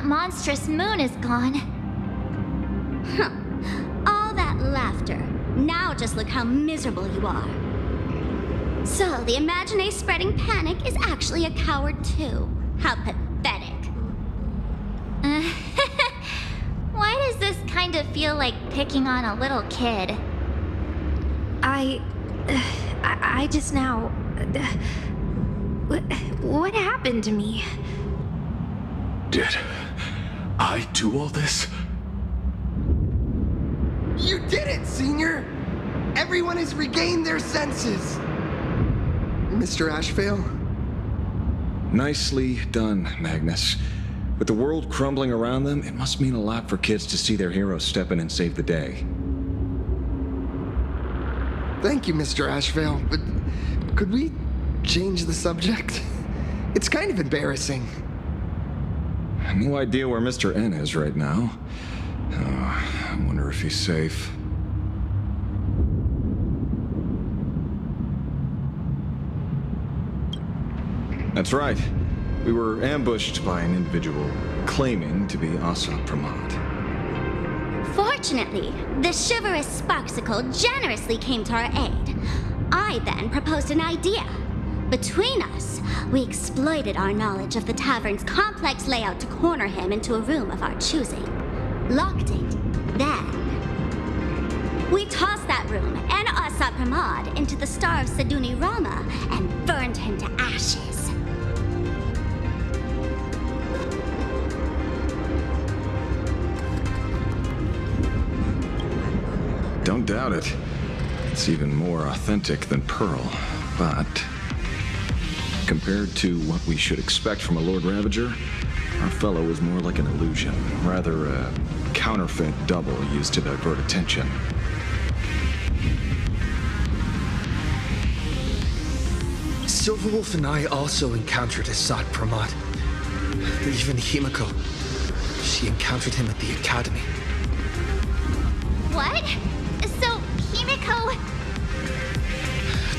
Monstrous moon is gone. Huh. All that laughter. Now just look how miserable you are. So, the Imaginé spreading panic is actually a coward too. How pathetic. Why does this kind of feel like picking on a little kid? I just now... What happened to me? Did I do all this? You did it, Senior! Everyone has regained their senses! Mr. Ashvale? Nicely done, Magnus. With the world crumbling around them, it must mean a lot for kids to see their heroes step in and save the day. Thank you, Mr. Ashvale, but could we change the subject? It's kind of embarrassing. No idea where Mr. N is right now. I wonder if he's safe. That's right. We were ambushed by an individual claiming to be Asa Pramod. Fortunately, the chivalrous Sparksicle generously came to our aid. I then proposed an idea. Between us, we exploited our knowledge of the tavern's complex layout to corner him into a room of our choosing. Locked it. Then, we tossed that room and Asa Pramod into the star of Seduni Rama and burned him to ashes. Don't doubt it. It's even more authentic than Pearl, but compared to what we should expect from a Lord Ravager, our fellow was more like an illusion, rather a counterfeit double used to divert attention. Silverwolf and I also encountered Assad Pramod. Even Himiko. She encountered him at the academy. What? So, Himiko...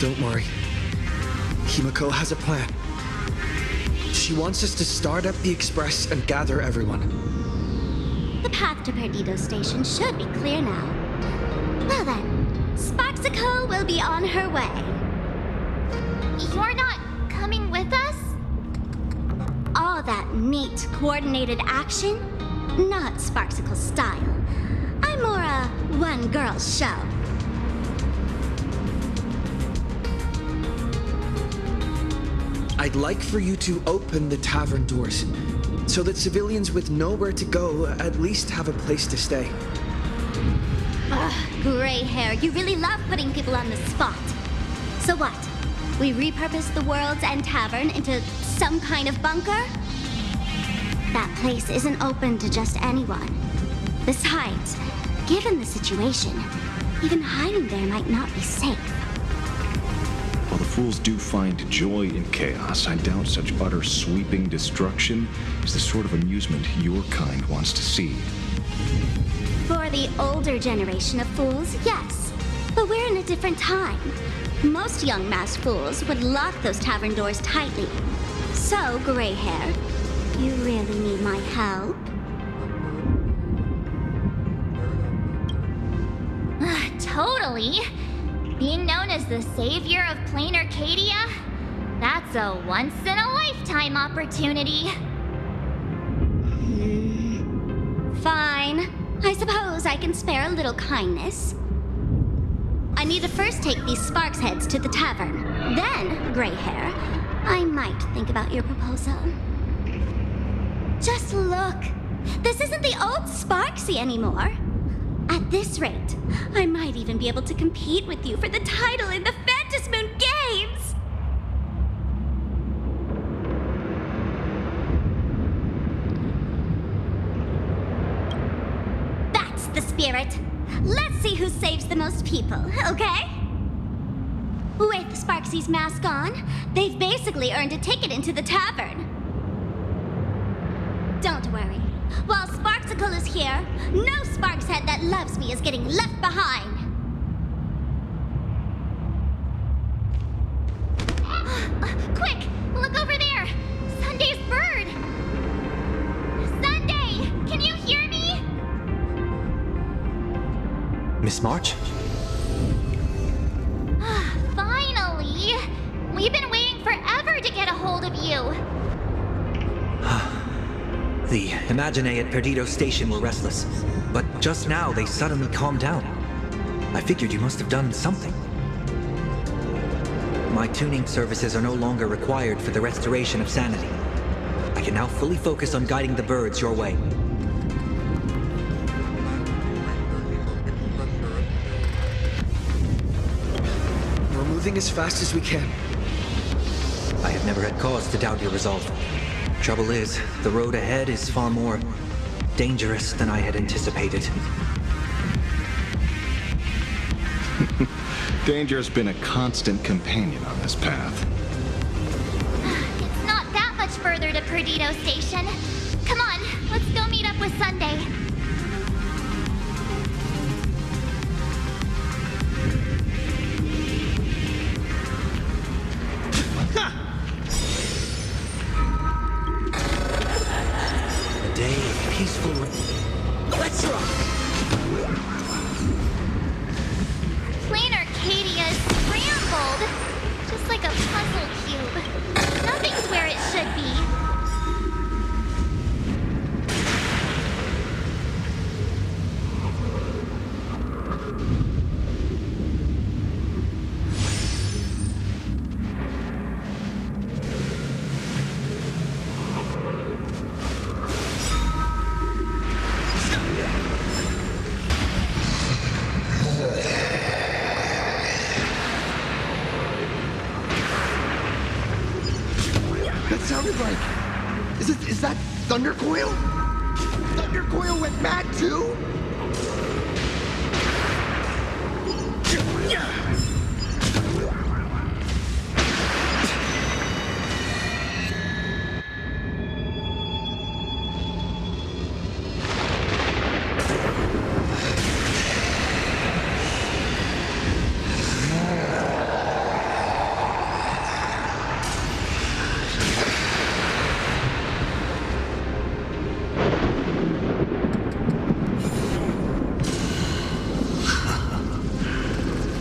Don't worry. Himiko has a plan. She wants us to start up the Express and gather everyone. The path to Perdido Station should be clear now. Well then, Sparksicle will be on her way. You're not coming with us? All that neat, coordinated action? Not Sparksicle style. I'm more a one-girl show. I'd like for you to open the tavern doors, so that civilians with nowhere to go at least have a place to stay. Ugh, gray hair, you really love putting people on the spot. So what? We repurpose the World's End Tavern into some kind of bunker? That place isn't open to just anyone. Besides, given the situation, even hiding there might not be safe. While the fools do find joy in chaos, I doubt such utter sweeping destruction is the sort of amusement your kind wants to see. For the older generation of fools, yes. But we're in a different time. Most young masked fools would lock those tavern doors tightly. So, gray hair, you really need my help? Totally. Being known as the savior of plain Arcadia, that's a once-in-a-lifetime opportunity. Fine. I suppose I can spare a little kindness. I need to first take these Sparks heads to the tavern. Then, gray hair, I might think about your proposal. Just look. This isn't the old Sparksy anymore. At this rate, I might even be able to compete with you for the title in the Phantasmoon Games! That's the spirit. Let's see who saves the most people, okay? With Sparksy's mask on, they've basically earned a ticket into the tavern. Don't worry. While Sparksicle is here, no Sparks head that loves me is getting left behind. Quick! Look over there! Sunday's bird! Sunday! Can you hear me? Miss March? Finally! We've been waiting forever to get a hold of you. The Imaginae at Perdido Station were restless, but just now they suddenly calmed down. I figured you must have done something. My tuning services are no longer required for the restoration of sanity. I can now fully focus on guiding the birds your way. We're moving as fast as we can. I have never had cause to doubt your resolve. Trouble is, the road ahead is far more dangerous than I had anticipated. Danger's been a constant companion on this path. It's not that much further to Perdido Station. Come on, let's go meet up with Sunday. Peaceful. Let's rock! Plain Arcadia is scrambled, just like a puzzle cube. Nothing's where it should be. that sounded like? Is that Thundercoil? Thundercoil went mad too?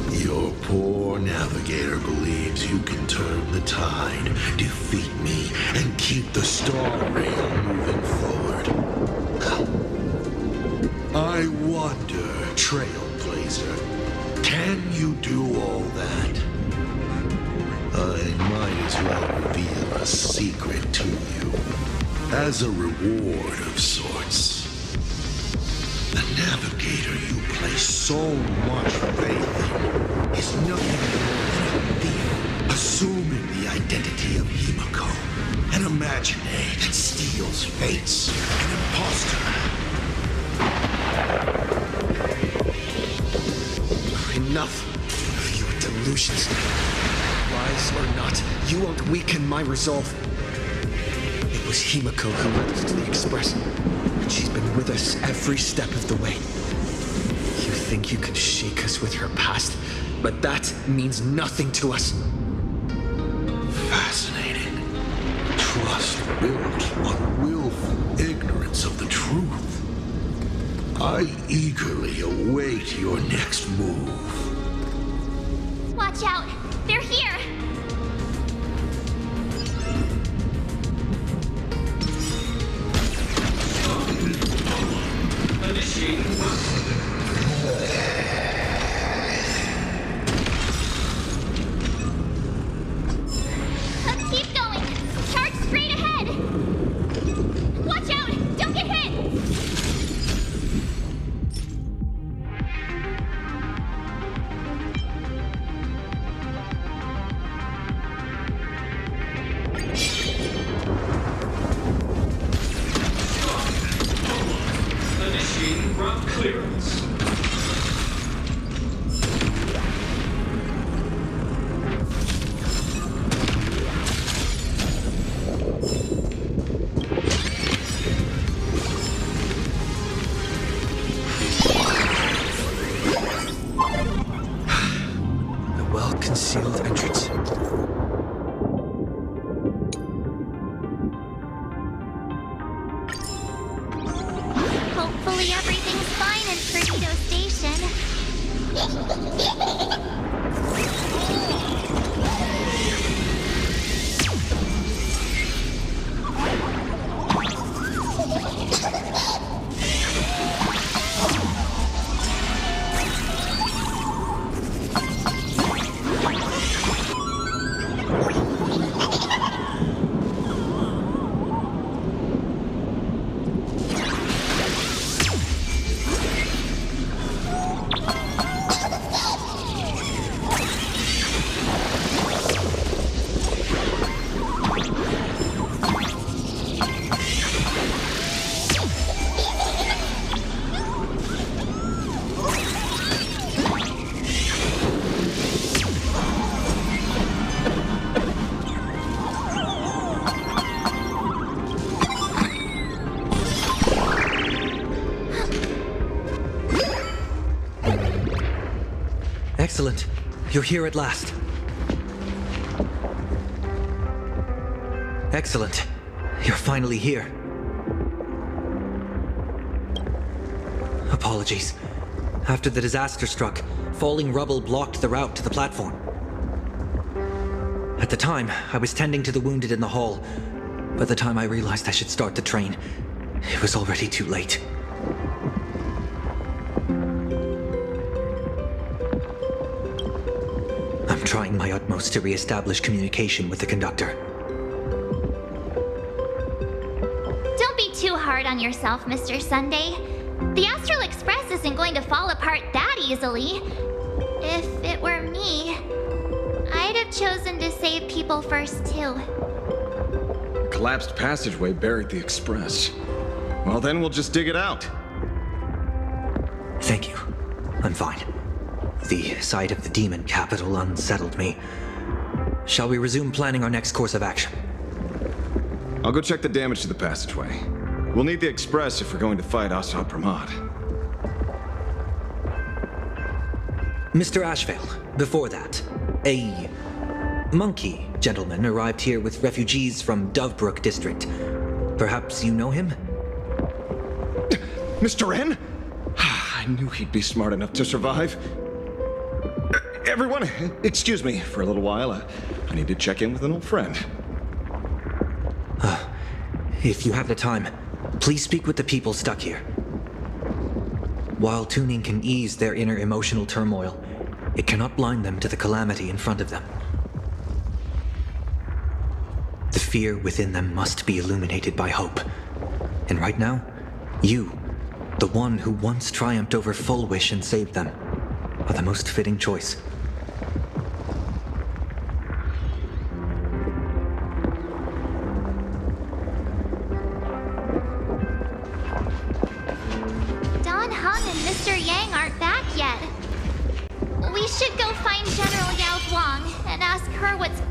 Your poor navigator believes you can turn the tide, defeat me, and keep the star rail moving forward. I wonder, Trailblazer, can you do all that? I might as well reveal a secret to you, as a reward of sorts. The navigator you place so much faith in is nothing more than a thief, assuming the identity of Himiko, an imaginary that steals fates, an imposter. Enough of your delusions. Lies or not, you won't weaken my resolve. It was Himiko who led us to the Express, and she's been with us every step of the way. You think you can shake us with her past, but that means nothing to us. Fascinating. Trust built on willful ignorance of the truth. I eagerly await your next move. Watch out! They're here! Keep going! Charge straight ahead! Watch out! Don't get hit! Initiating ground clearance. A well-concealed entrance. Hopefully everything's fine in Perdido Station. Excellent. You're here at last. Excellent. You're finally here. Apologies. After the disaster struck, falling rubble blocked the route to the platform. At the time, I was tending to the wounded in the hall. By the time I realized I should start the train, it was already too late. I'm trying my utmost to re-establish communication with the conductor. Don't be too hard on yourself, Mr. Sunday. The Astral Express isn't going to fall apart that easily. If it were me, I'd have chosen to save people first, too. A collapsed passageway buried the express. Well, then we'll just dig it out. Thank you. I'm fine. The sight of the demon capital unsettled me. Shall we resume planning our next course of action? I'll go check the damage to the passageway. We'll need the express if we're going to fight Assad Pramod. Mr. Ashvale, before that, a monkey gentleman arrived here with refugees from Dovebrook District. Perhaps you know him? Mr. N? I knew he'd be smart enough to survive. Everyone, excuse me for a little while. I need to check in with an old friend. If you have the time, please speak with the people stuck here. While tuning can ease their inner emotional turmoil, it cannot blind them to the calamity in front of them. The fear within them must be illuminated by hope. And right now, you, the one who once triumphed over Full Wish and saved them, are the most fitting choice. Don Hung and Mr. Yang aren't back yet. We should go find General Yao Guang and ask her what's...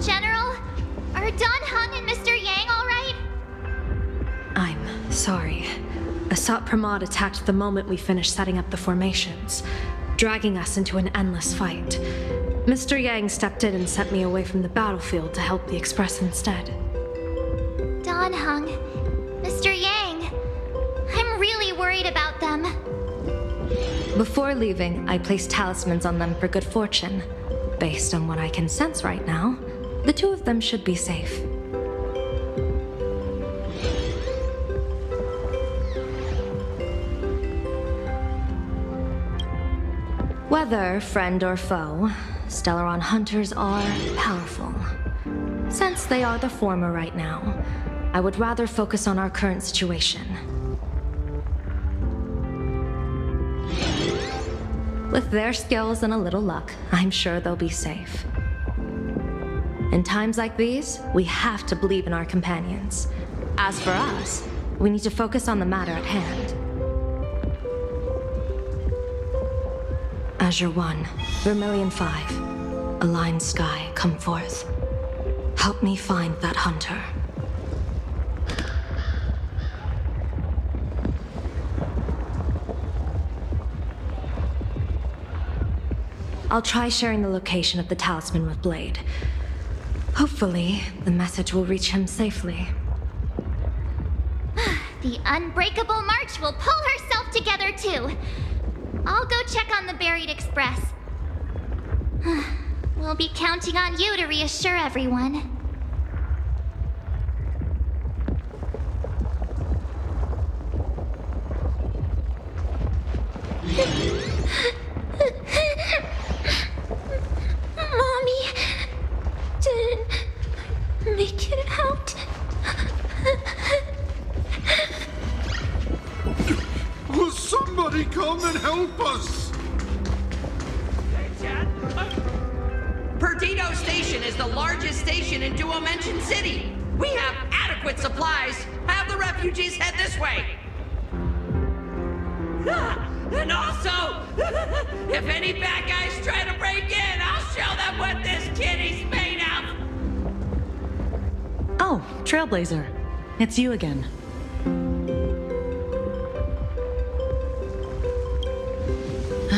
General? Are Don Hung and Mr. Yang all right? I'm sorry. Assad Pramod attacked the moment we finished setting up the formations, dragging us into an endless fight. Mr. Yang stepped in and sent me away from the battlefield to help the Express instead. Don Hung, Mr. Yang, I'm really worried about them. Before leaving, I placed talismans on them for good fortune. Based on what I can sense right now, the two of them should be safe. Whether friend or foe, Stellaron hunters are powerful. Since they are the former right now, I would rather focus on our current situation. With their skills and a little luck, I'm sure they'll be safe. In times like these, we have to believe in our companions. As for us, we need to focus on the matter at hand. Azure 1, Vermilion 5, Aligned Sky, come forth. Help me find that hunter. I'll try sharing the location of the talisman with Blade. Hopefully, the message will reach him safely. The Unbreakable March will pull herself together too. I'll go check on the buried express. We'll be counting on you to reassure everyone. Mommy didn't make it out. Will somebody come and help us? Perdido Station is the largest station in Duo-Mention City. We have adequate supplies. Have the refugees head this way. And also, if any bad guys try to break in, I'll show them what this kitty's made of. Oh, Trailblazer. It's you again.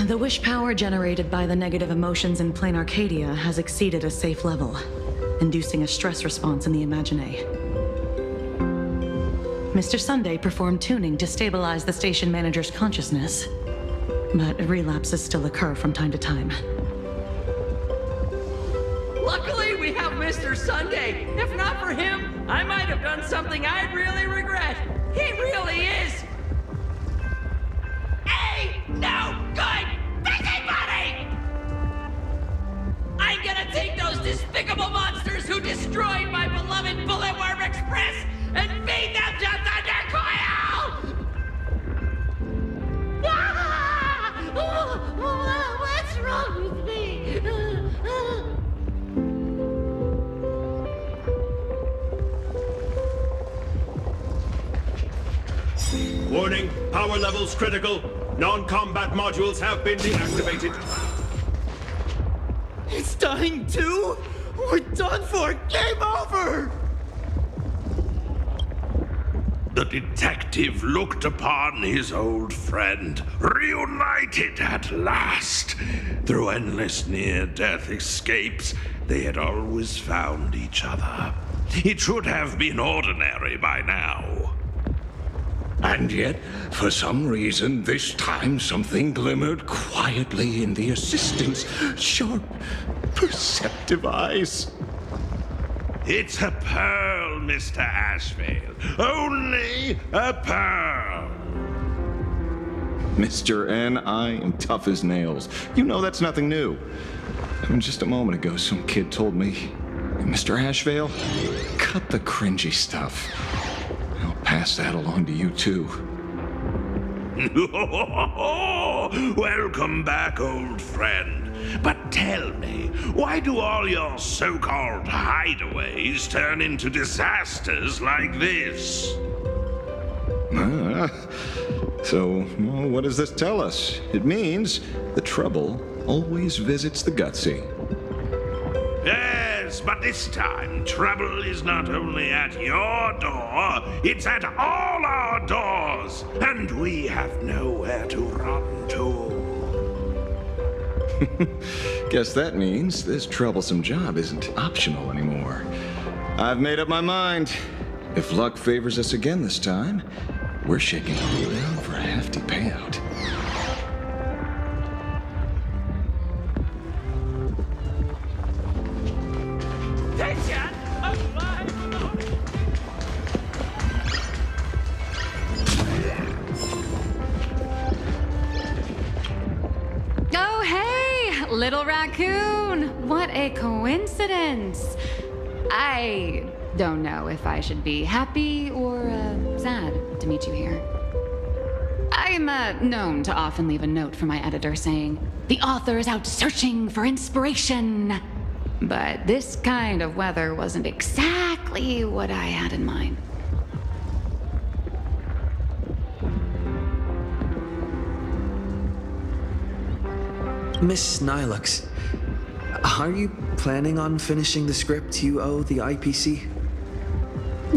The wish power generated by the negative emotions in Plain Arcadia has exceeded a safe level, inducing a stress response in the Imagine. Mr. Sunday performed tuning to stabilize the station manager's consciousness, but relapses still occur from time to time. Luckily, we have Mr. Sunday. If not for him, I might have done something I'd really regret. He really is a no good busybody! I'm gonna take those despicable monsters who destroyed my beloved Bulletworm Express and feed them to Thundercoil! Ah! What's wrong with me? Warning, power levels critical. Non-combat modules have been deactivated. It's dying too? We're done for! Game over! The detective looked upon his old friend, reunited at last. Through endless near-death escapes, they had always found each other. It should have been ordinary by now. And yet, for some reason, this time something glimmered quietly in the assistant's sharp, perceptive eyes. It's a pearl, Mr. Ashvale. Only a pearl. Mr. N, I am tough as nails. You know that's nothing new. And just a moment ago, some kid told me, Mr. Ashvale, cut the cringy stuff. I'll pass that along to you, too. Welcome back, old friend. But tell me, why do all your so-called hideaways turn into disasters like this? So, well, what does this tell us? It means the trouble always visits the gutsy. Yes, but this time, trouble is not only at your door, it's at all our doors, and we have nowhere to run to. Guess that means this troublesome job isn't optional anymore. I've made up my mind. If luck favors us again this time, we're shaking Crew down for a hefty payout. Oh, hey, little raccoon. What a coincidence. I don't know if I should be happy or sad to meet you here. I'm known to often leave a note for my editor saying, the author is out searching for inspiration. But this kind of weather wasn't exactly what I had in mind. Miss Nilux, are you planning on finishing the script you owe the IPC?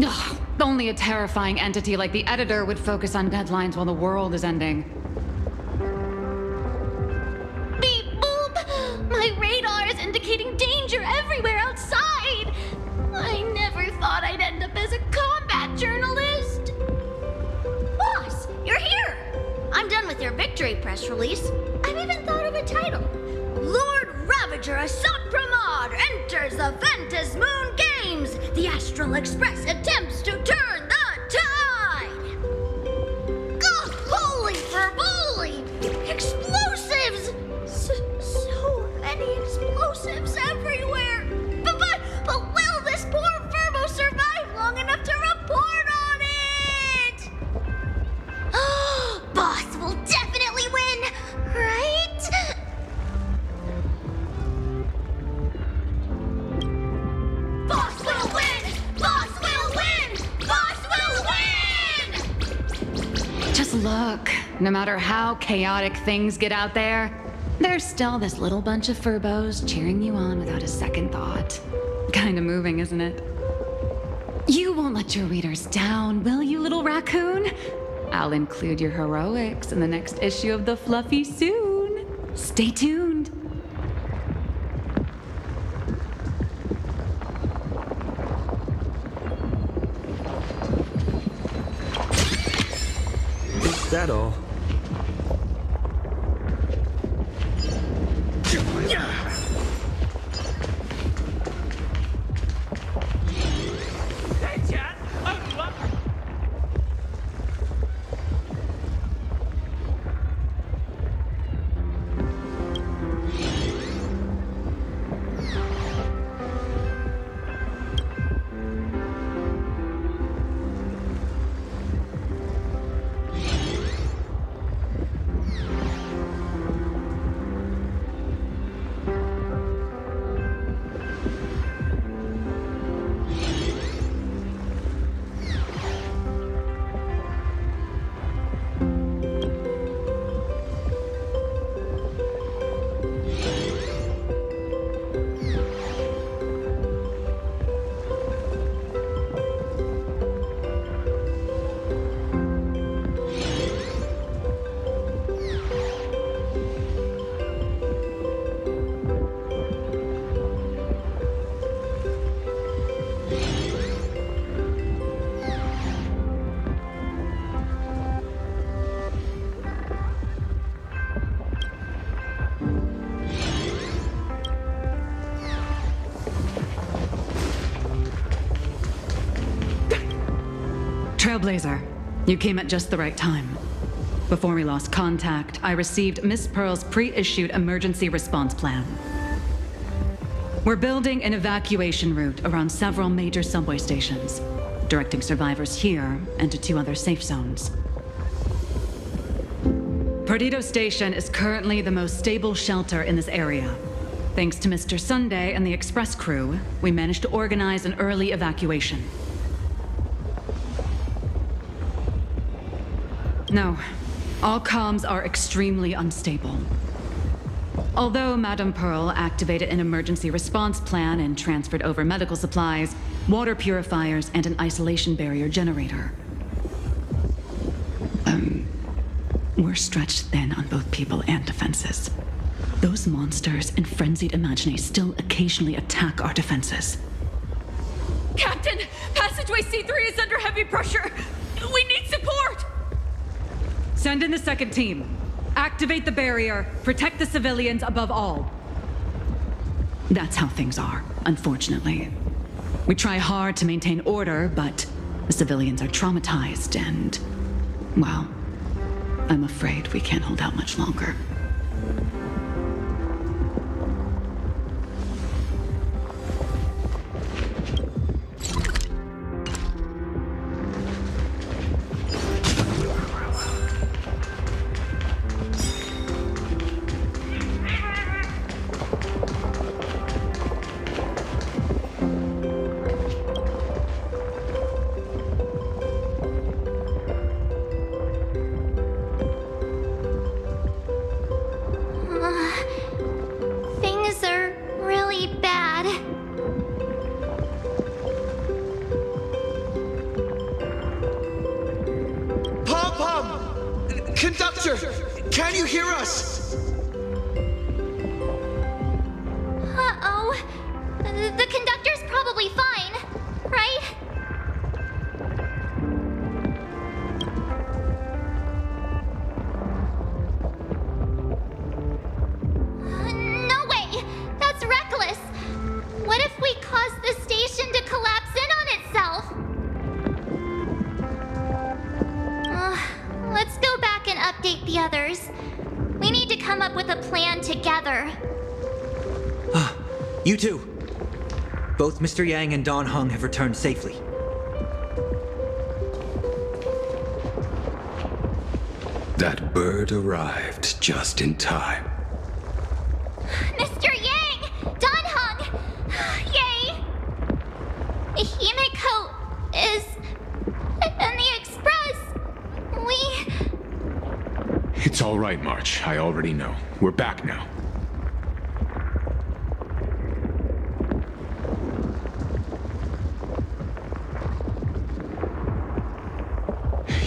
Ugh, only a terrifying entity like the editor would focus on deadlines while the world is ending. Beep boop! My radar is indicating danger everywhere outside! I never thought I'd end up as a combat journalist! Boss, you're here! I'm done with your victory press release. I've even thought of a title. Lord Ravager Assault Pramod enters the Ventus Moon Games! The Astral Express attempts to turn the tide! Ugh, holy fervoli! Explosives! So many explosives everywhere! But will this poor Furbo survive long enough to report on it? Boss will definitely win, right? Boss will win! Boss will win! Boss will win! Just look, no matter how chaotic things get out there, there's still this little bunch of furbos cheering you on without a second thought. Kinda moving, isn't it? You won't let your readers down, will you, little raccoon? I'll include your heroics in the next issue of The Fluffy soon. Stay tuned. Is that all? Trailblazer, you came at just the right time. Before we lost contact, I received Miss Pearl's pre-issued emergency response plan. We're building an evacuation route around several major subway stations, directing survivors here and to 2 other safe zones. Perdido Station is currently the most stable shelter in this area. Thanks to Mr. Sunday and the express crew, we managed to organize an early evacuation. No, all comms are extremely unstable. Although Madame Pearl activated an emergency response plan and transferred over medical supplies, water purifiers, and an isolation barrier generator. We're stretched thin on both people and defenses. Those monsters and frenzied Imagines still occasionally attack our defenses. Captain, passageway C3 is under heavy pressure. We need support. Send in the second team. Activate the barrier. Protect the civilians above all. That's how things are, unfortunately. We try hard to maintain order, but the civilians are traumatized and, well, I'm afraid we can't hold out much longer. Things are really bad. Pom-Pom! Conductor! Can you hear us? Uh-oh. The conductor's probably fine, right? No way! That's reckless! What if we cause the station to collapse in on itself? Let's go back and update the others. We need to come up with a plan together. You too. Both Mr. Yang and Don Hung have returned safely. That bird arrived just in time. Mr. Yang! Don Hung! Yay! Himiko is... in the express! It's all right, March. I already know. We're back now.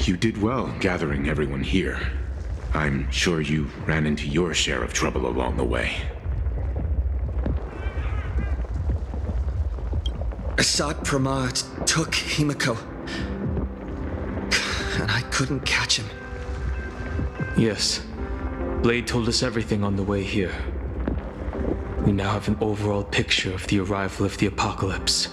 You did well gathering everyone here. I'm sure you ran into your share of trouble along the way. Assad Pramad took Himiko. And I couldn't catch him. Yes. Blade told us everything on the way here. We now have an overall picture of the arrival of the apocalypse.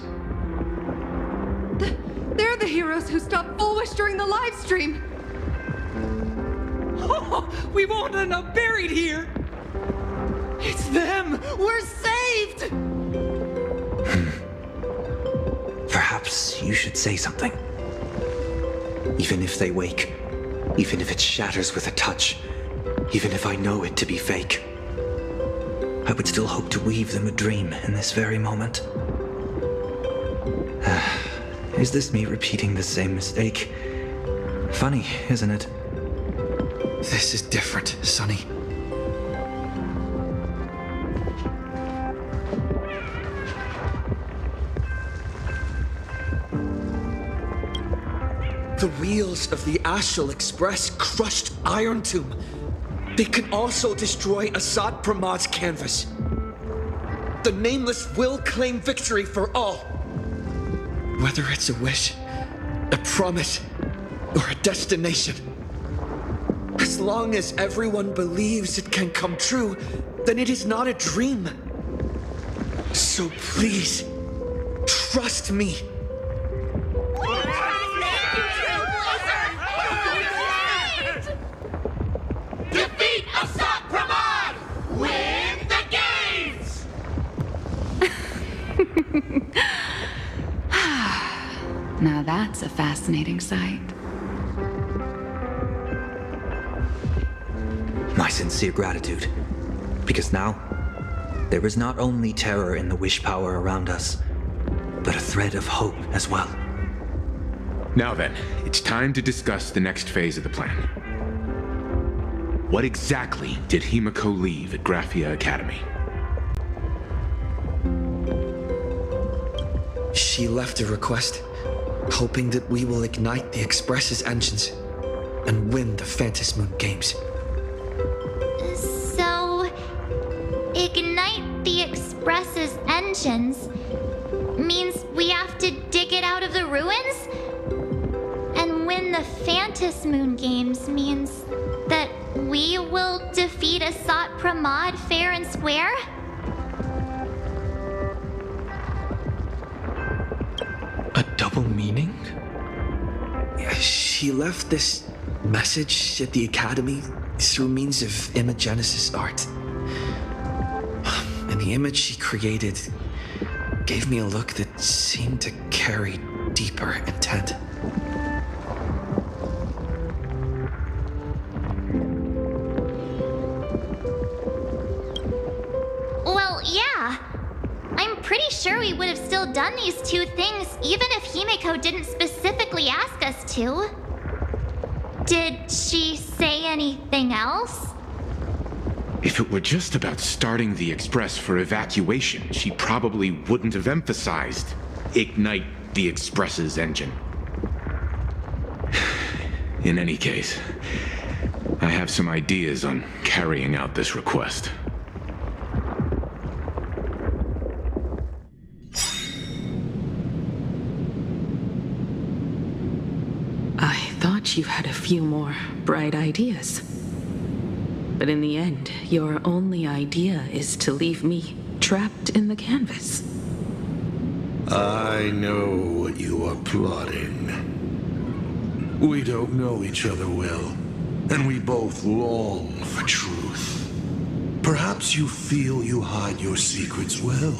They're the heroes who stopped Bulwish during the live stream. Oh, we won't end up buried here. It's them. We're saved. Perhaps you should say something. Even if they wake, even if it shatters with a touch, even if I know it to be fake, I would still hope to weave them a dream in this very moment. Is this me repeating the same mistake? Funny, isn't it? This is different, Sonny. The wheels of the Astral Express crushed Iron Tomb. They can also destroy Assad Pramad's canvas. The Nameless will claim victory for all. Whether it's a wish, a promise, or a destination. As long as everyone believes it can come true, then it is not a dream. So please, trust me. Thank you, Now that's a fascinating sight. My sincere gratitude. Because now, there is not only terror in the wish power around us, but a thread of hope as well. Now then, it's time to discuss the next phase of the plan. What exactly did Himiko leave at Graphia Academy? She left a request, hoping that we will ignite the Express's engines and win the Phantasmoon Games. So, ignite the Express's engines means we have to dig it out of the ruins? And win the Phantasmoon Games means that we will defeat Asat Pramod fair and square? A double meaning? She left this message at the Academy through means of imagenesis art. And the image she created gave me a look that seemed to carry deeper intent. Well, yeah. I'm pretty sure we would have still done these two things even if Himiko didn't specifically ask us to. Did she say anything else? If it were just about starting the Express for evacuation, she probably wouldn't have emphasized ignite the Express's engine. In any case, I have some ideas on carrying out this request. I thought you had a few more bright ideas. But in the end, your only idea is to leave me trapped in the canvas. I know what you are plotting. We don't know each other well, and we both long for truth. Perhaps you feel you hide your secrets well.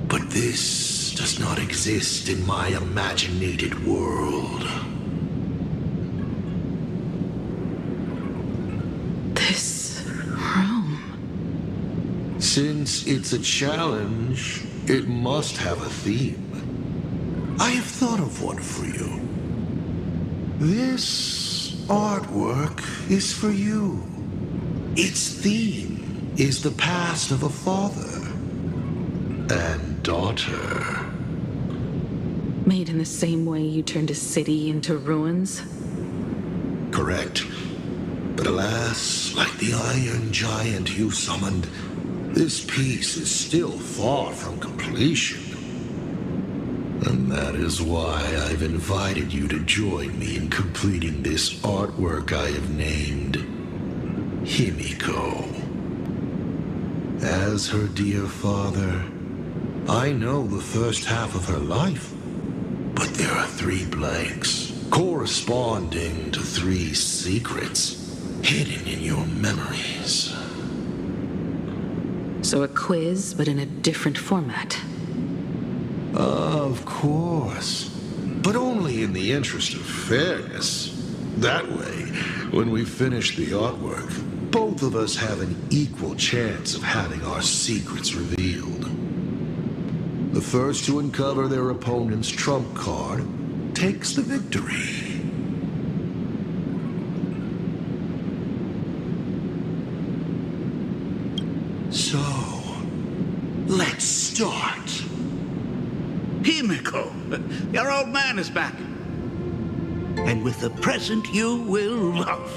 But this does not exist in my imaginated world. This room. Since it's a challenge, it must have a theme. I have thought of one for you. This artwork is for you. Its theme is the past of a father and daughter. Made in the same way you turned a city into ruins? Correct. But alas, like the iron giant you summoned, this piece is still far from completion. And that is why I've invited you to join me in completing this artwork I have named Himiko. As her dear father, I know the first half of her life, but there are 3 blanks corresponding to 3 secrets hidden in your memories. So a quiz, but in a different format. Of course, but only in the interest of fairness. That way, when we finish the artwork, both of us have an equal chance of having our secrets revealed. The first to uncover their opponent's trump card takes the victory. So, let's start. Himiko, your old man is back. And with a present you will love.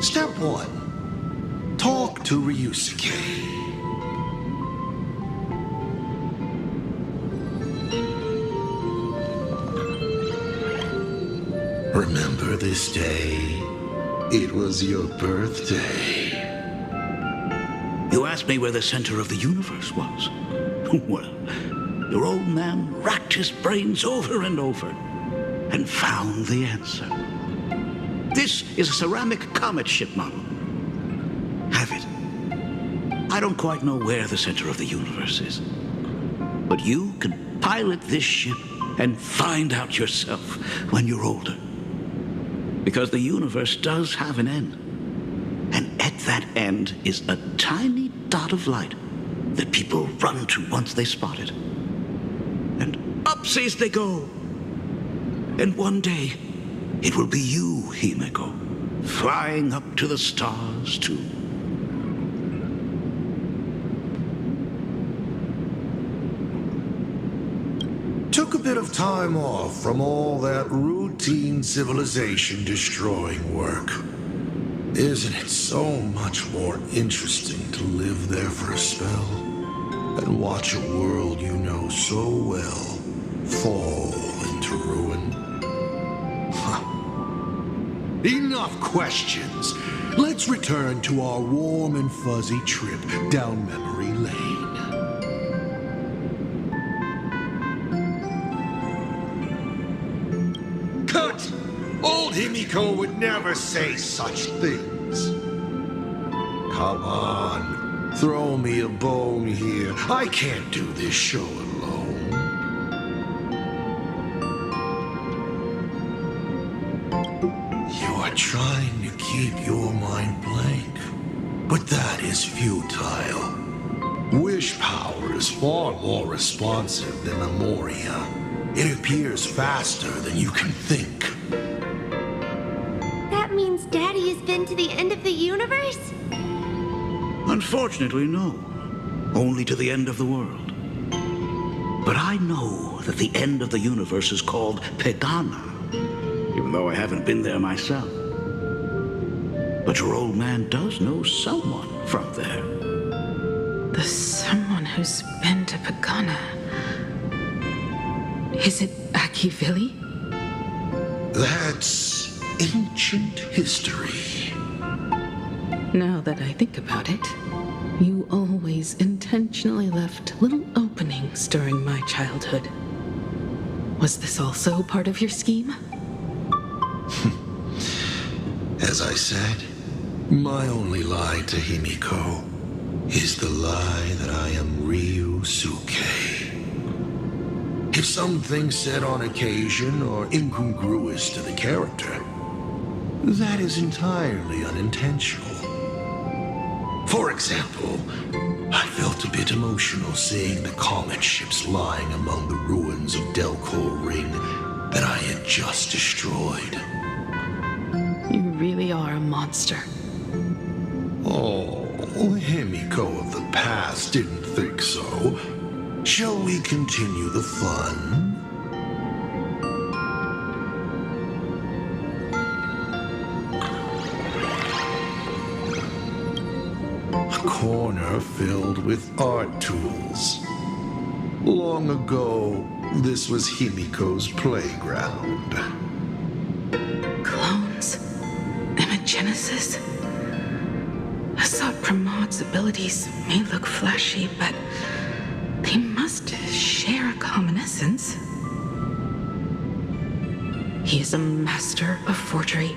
Step 1. Talk to Ryusuke. Remember this day? It was your birthday. You asked me where the center of the universe was. Well, your old man racked his brains over and over and found the answer. This is a ceramic comet ship model. Have it. I don't quite know where the center of the universe is, but you can pilot this ship and find out yourself when you're older. Because the universe does have an end. And at that end is a tiny dot of light that people run to once they spot it. And upsies they go. And one day, it will be you, Himeko, flying up to the stars too. Took a bit of time off from all that routine civilization-destroying work. Isn't it so much more interesting to live there for a spell and watch a world you know so well fall into ruin? Enough questions. Let's return to our warm and fuzzy trip down memory lane. Cut! Old Himiko would never say such things. Come on, throw me a bone here. I can't do this show alone. You're trying to keep your mind blank, but that is futile. Wish power is far more responsive than Memoria. It appears faster than you can think. That means Daddy has been to the end of the universe? Unfortunately, no. Only to the end of the world. But I know that the end of the universe is called Pegana, even though I haven't been there myself. But your old man does know someone from there. The someone who's been to Pagana. Is it Akivili? That's ancient history. Now that I think about it, you always intentionally left little openings during my childhood. Was this also part of your scheme? As I said, my only lie to Himiko is the lie that I am Ryusuke. If something said on occasion or incongruous to the character, that is entirely unintentional. For example, I felt a bit emotional seeing the comet ships lying among the ruins of Delcor Ring that I had just destroyed. You really are a monster. Oh, Himiko of the past didn't think so. Shall we continue the fun? A corner filled with art tools. Long ago, this was Himiko's playground. Clones? Imagenesis? Asad Pramod's abilities may look flashy, but they must share a common essence. He is a master of forgery,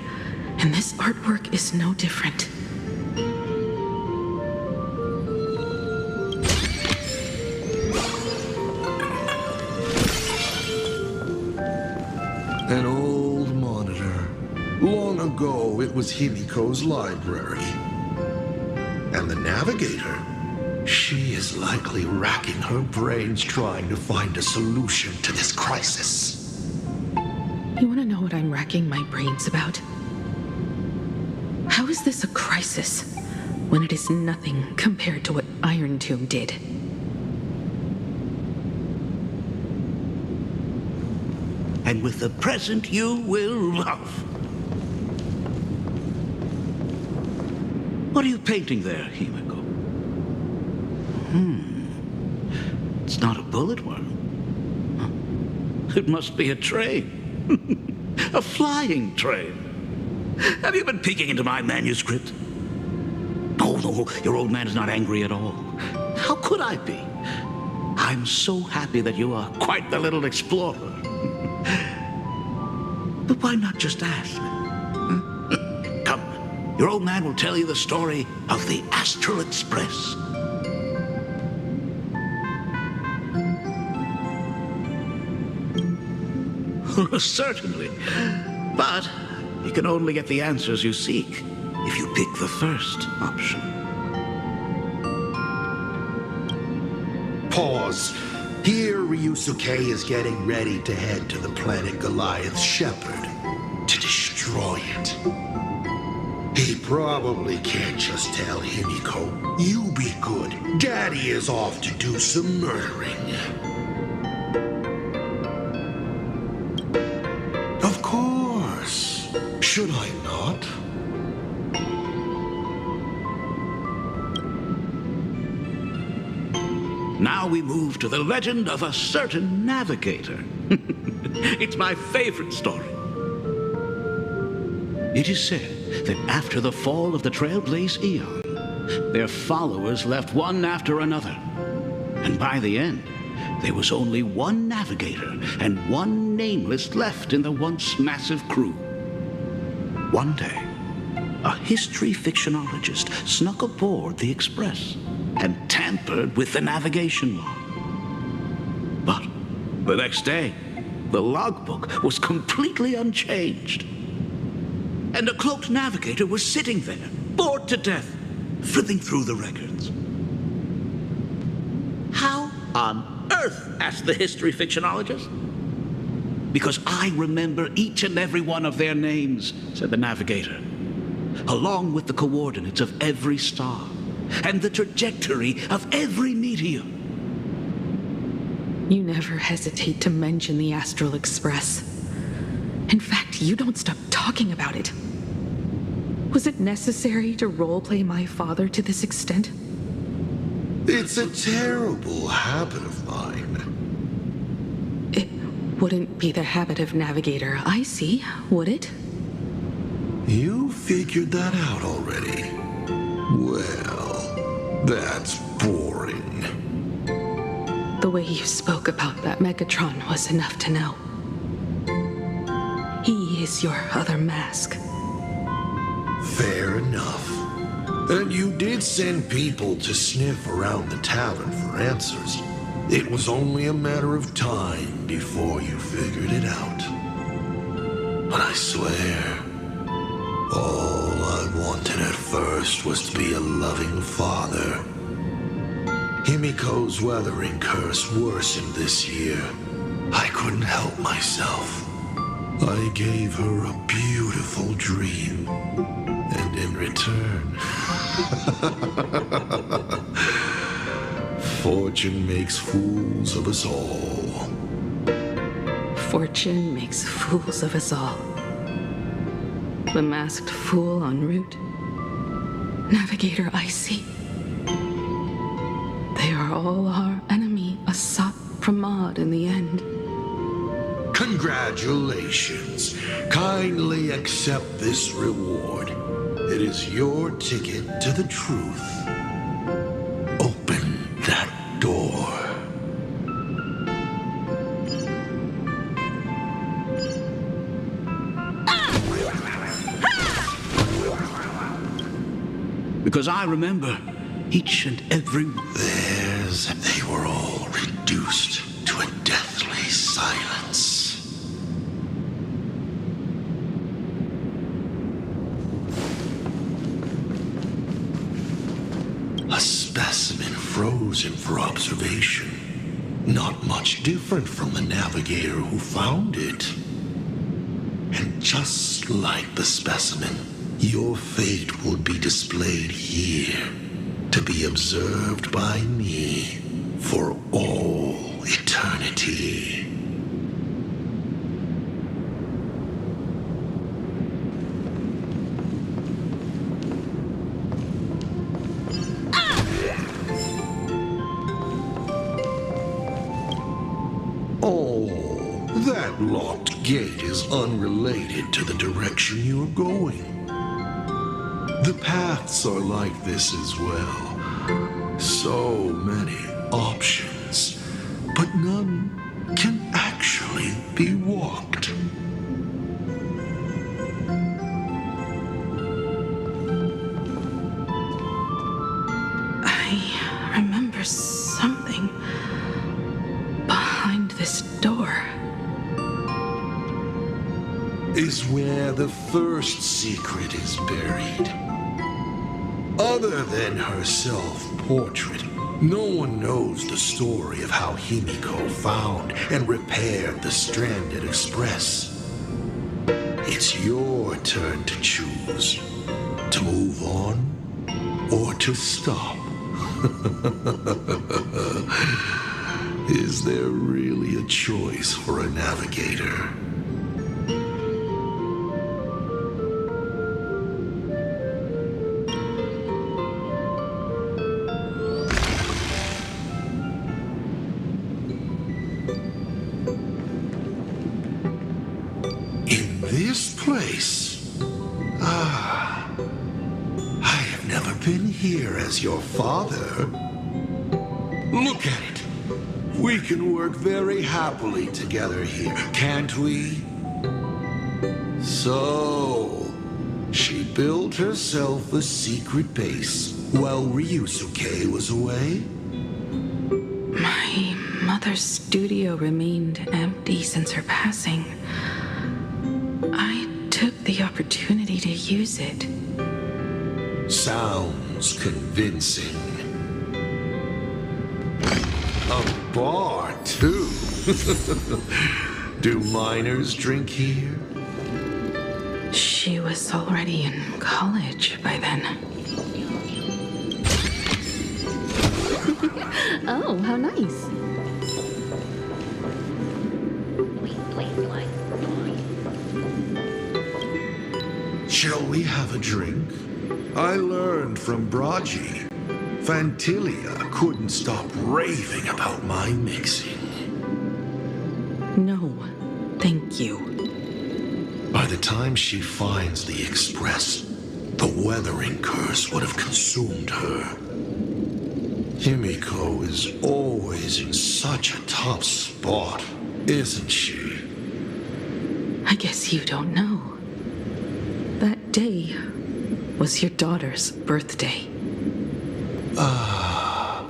and this artwork is no different. An old monitor. Long ago, it was Himiko's library. And the navigator? She is likely racking her brains trying to find a solution to this crisis. You want to know what I'm racking my brains about? How is this a crisis when it is nothing compared to what Iron Tomb did? And with the present you will love. What are you painting there, Himiko? It's not a bullet worm. It must be a train. A flying train. Have you been peeking into my manuscript? Oh, no, your old man is not angry at all. How could I be? I'm so happy that you are quite the little explorer. But why not just ask? Come, your old man will tell you the story of the Astral Express. Certainly. But you can only get the answers you seek if you pick the first option. Pause. Here, Ryusuke is getting ready to head to the planet Goliath's Shepherd to destroy it. He probably can't just tell Himiko, "You be good. Daddy is off to do some murdering." Of course. Should I not? Now we move to the legend of a certain navigator. It's my favorite story. It is said that after the fall of the Trailblaze Eon, their followers left one after another. And by the end, there was only one navigator and one nameless left in the once massive crew. One day, a history fictionologist snuck aboard the Express and tampered with the navigation log. But the next day, the logbook was completely unchanged. And a cloaked navigator was sitting there, bored to death, flipping through the records. How on earth? Asked the history fictionologist. Because I remember each and every one of their names, said the navigator, along with the coordinates of every star and the trajectory of every meteor. You never hesitate to mention the Astral Express. In fact, you don't stop talking about it. Was it necessary to roleplay my father to this extent? It's a terrible habit of mine. It wouldn't be the habit of Navigator Icy, would it? You figured that out already. Well, that's boring. The way you spoke about that Megatron was enough to know. He is your other mask. Fair enough. And you did send people to sniff around the tavern for answers. It was only a matter of time before you figured it out. But I swear, all I wanted at first was to be a loving father. Himiko's weathering curse worsened this year. I couldn't help myself. I gave her a beautiful dream. And in return, fortune makes fools of us all. Fortune makes fools of us all. The masked fool en route. Navigator Icy. They are all our enemy, Asat Pramod in the end. Congratulations. Kindly accept this reward. It is your ticket to the truth. Open that door. Because I remember each and every... They were all reduced to a deathly silence. A specimen frozen for observation. Not much different from the navigator who found it. And just like the specimen, your fate will be displayed here, to be observed by me for all eternity. Oh, that locked gate is unrelated to the direction you're going. The paths are like this as well. So many options, but none can actually be walked. I remember something behind this door. Is where the first secret is buried. Other than her self-portrait, no one knows the story of how Himiko found and repaired the stranded express. It's your turn to choose. To move on or to stop. Is there really a choice for a navigator? This place? I have never been here as your father. Look at it. We can work very happily together here, can't we? So, she built herself a secret base while Ryusuke was away? My mother's studio remained empty since her passing. I took the opportunity to use it. Sounds convincing. A bar, too. Do minors drink here? She was already in college by then. Oh, how nice. Shall we have a drink? I learned from Braji. Fantilia couldn't stop raving about my mixing. No, thank you. By the time she finds the Express, the weathering curse would have consumed her. Himiko is always in such a tough spot, isn't she? I guess you don't know. That day was your daughter's birthday. Ah.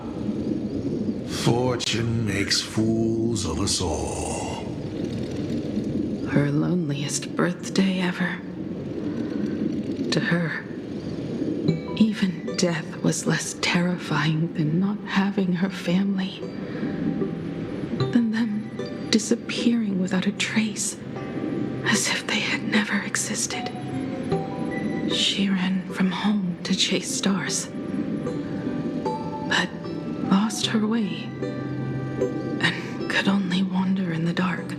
Fortune makes fools of us all. Her loneliest birthday ever. To her, even death was less terrifying than not having her family. Than them disappearing without a trace, as if they had never existed. She ran from home to chase stars, but lost her way and could only wander in the dark.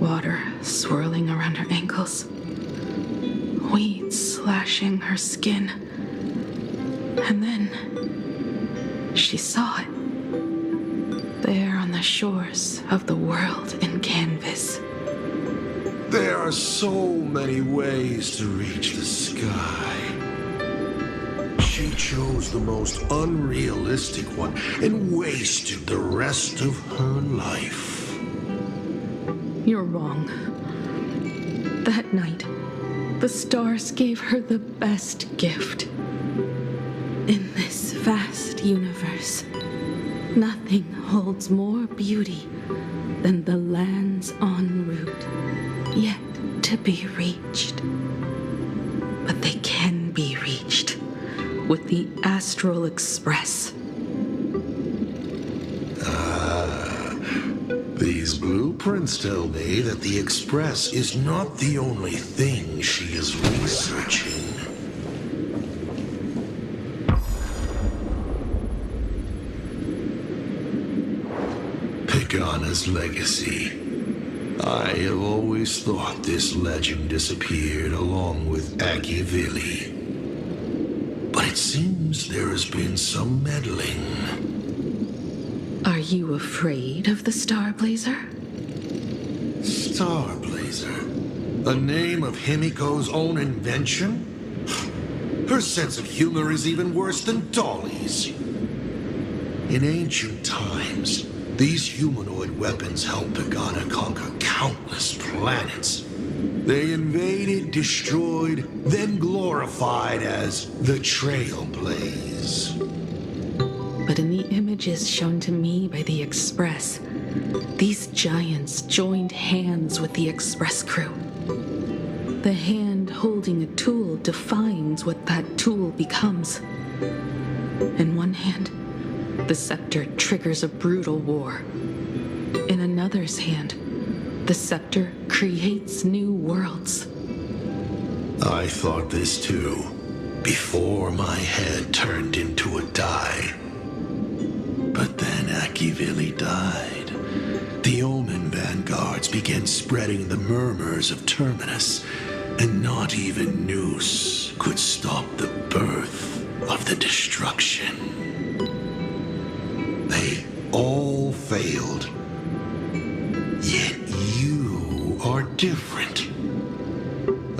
Water swirling around her ankles, weeds slashing her skin, and then she saw it, there on the shores of the world in canvas. There are so many ways to reach the sky. She chose the most unrealistic one and wasted the rest of her life. You're wrong. That night, the stars gave her the best gift. In this vast universe, nothing holds more beauty than the lands en route, yet to be reached. But they can be reached with the Astral Express. These blueprints tell me that the Express is not the only thing she is researching. Pagana's legacy. I have always thought this legend disappeared along with Akivili. But it seems there has been some meddling. Are you afraid of the Starblazer? Starblazer? A name of Himiko's own invention? Her sense of humor is even worse than Dolly's. In ancient times, these humanoid weapons helped Pagana conquer countless planets. They invaded, destroyed, then glorified as the Trailblaze. But in the images shown to me by the Express, these giants joined hands with the Express crew. The hand holding a tool defines what that tool becomes. In one hand, the scepter triggers a brutal war. In another's hand, the scepter creates new worlds. I thought this too, before my head turned into a die. But then Akivili died. The Omen vanguards began spreading the murmurs of Terminus, and not even Noose could stop the birth of the destruction. They all failed. Yet you are different.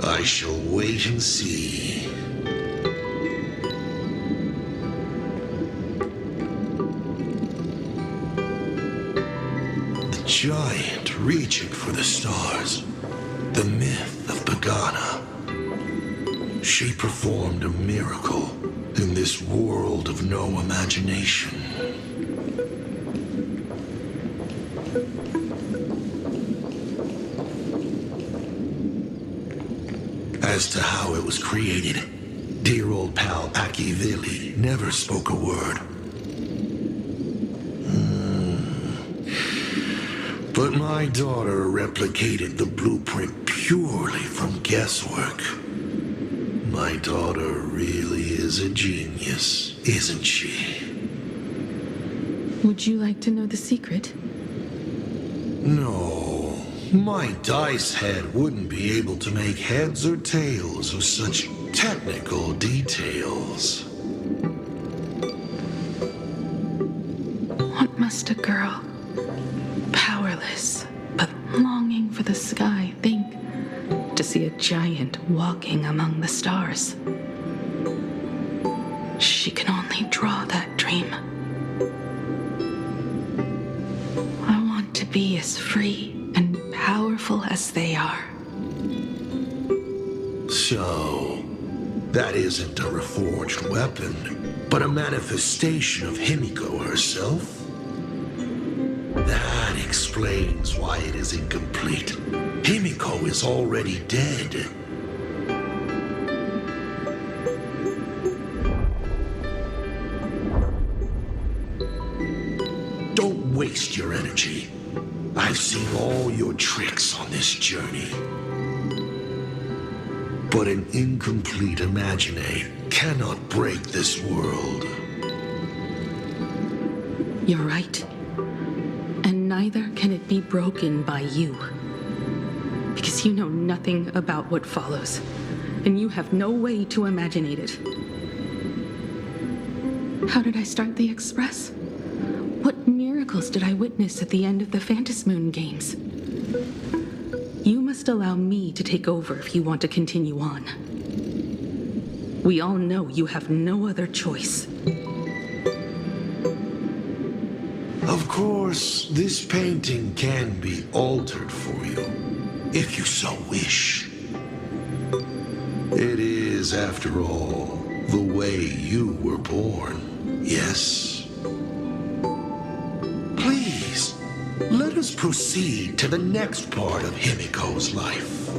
I shall wait and see. The giant reaching for the stars. The myth of Pagana. She performed a miracle in this world of no imagination. As to how it was created, dear old pal Akivili never spoke a word. But my daughter replicated the blueprint purely from guesswork. My daughter really is a genius, isn't she? Would you like to know the secret? No, my dice head wouldn't be able to make heads or tails of such technical details. What must a girl, powerless but longing for the sky, think to see a giant walking among the stars? She can only draw that dream. I want to be as free and powerful as they are. So, that isn't a reforged weapon, but a manifestation of Himiko herself? That explains why it is incomplete. Himiko is already dead. Don't waste your energy. I've seen all your tricks on this journey. But an incomplete Imagine cannot break this world. You're right. And neither can it be broken by you. Because you know nothing about what follows, and you have no way to imagine it. How did I start the Express? What miracles did I witness at the end of the Phantasmoon games? You must allow me to take over if you want to continue on. We all know you have no other choice. Of course, this painting can be altered for you, if you so wish. It is, after all, the way you were born, yes? Please, let us proceed to the next part of Himiko's life.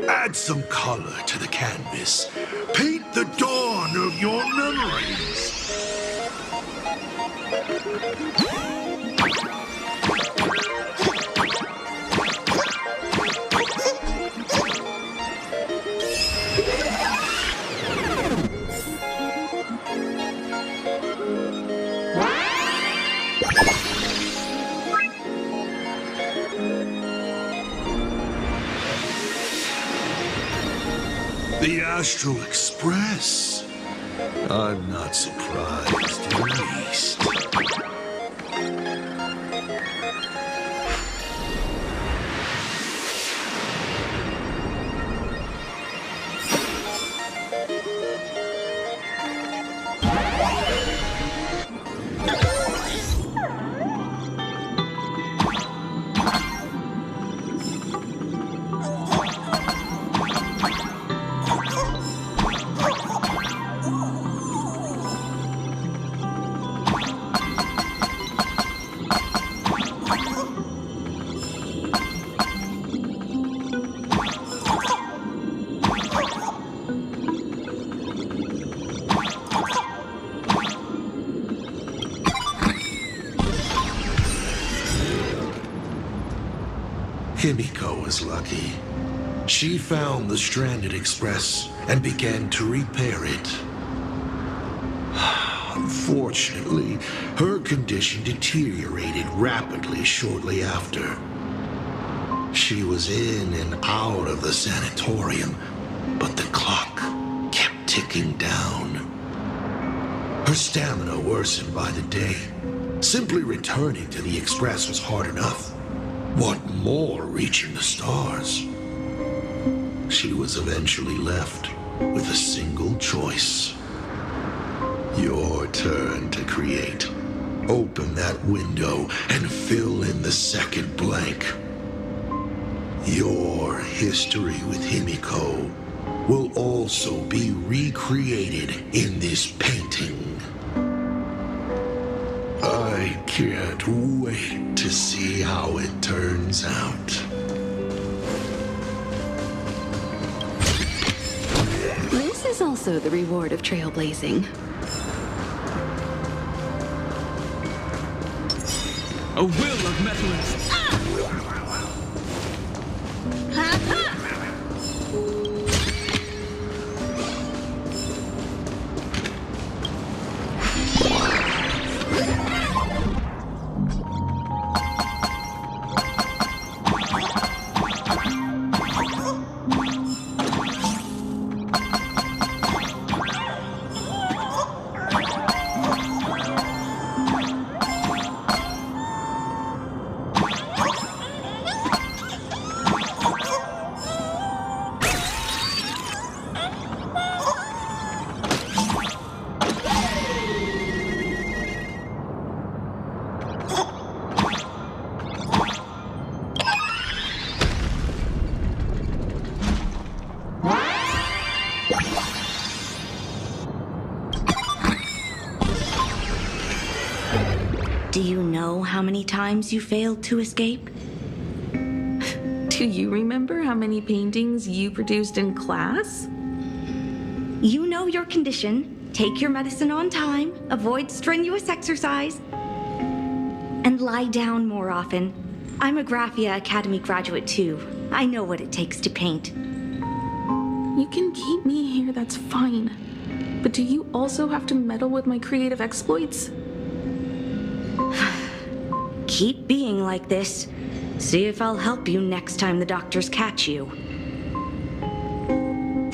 Add some color to the canvas. Paint the dawn of your memories. The Astral Express. I'm not surprised in the least. Himiko was lucky. She found the stranded express and began to repair it. Unfortunately, her condition deteriorated rapidly shortly after. She was in and out of the sanatorium, but the clock kept ticking down. Her stamina worsened by the day. Simply returning to the express was hard enough. What more reaching the stars? She was eventually left with a single choice. Your turn to create. Open that window and fill in the second blank. Your history with Himiko will also be recreated in this painting. I can't wait to see how it turns out. This is also the reward of trailblazing. A will of metallurgy. Do you know how many times you failed to escape? Do you remember how many paintings you produced in class? You know your condition. Take your medicine on time, avoid strenuous exercise, and lie down more often. I'm a Graphia Academy graduate too. I know what it takes to paint. You can keep me here, that's fine. But do you also have to meddle with my creative exploits? Keep being like this. See if I'll help you next time the doctors catch you.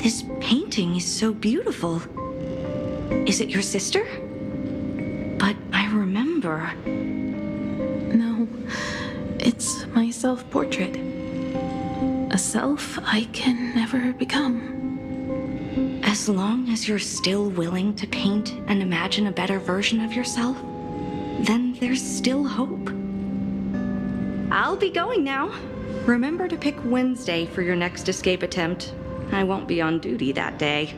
This painting is so beautiful. Is it your sister? But I remember. No, it's my self-portrait. A self I can never become. As long as you're still willing to paint and imagine a better version of yourself, then there's still hope. I'll be going now. Remember to pick Wednesday for your next escape attempt. I won't be on duty that day.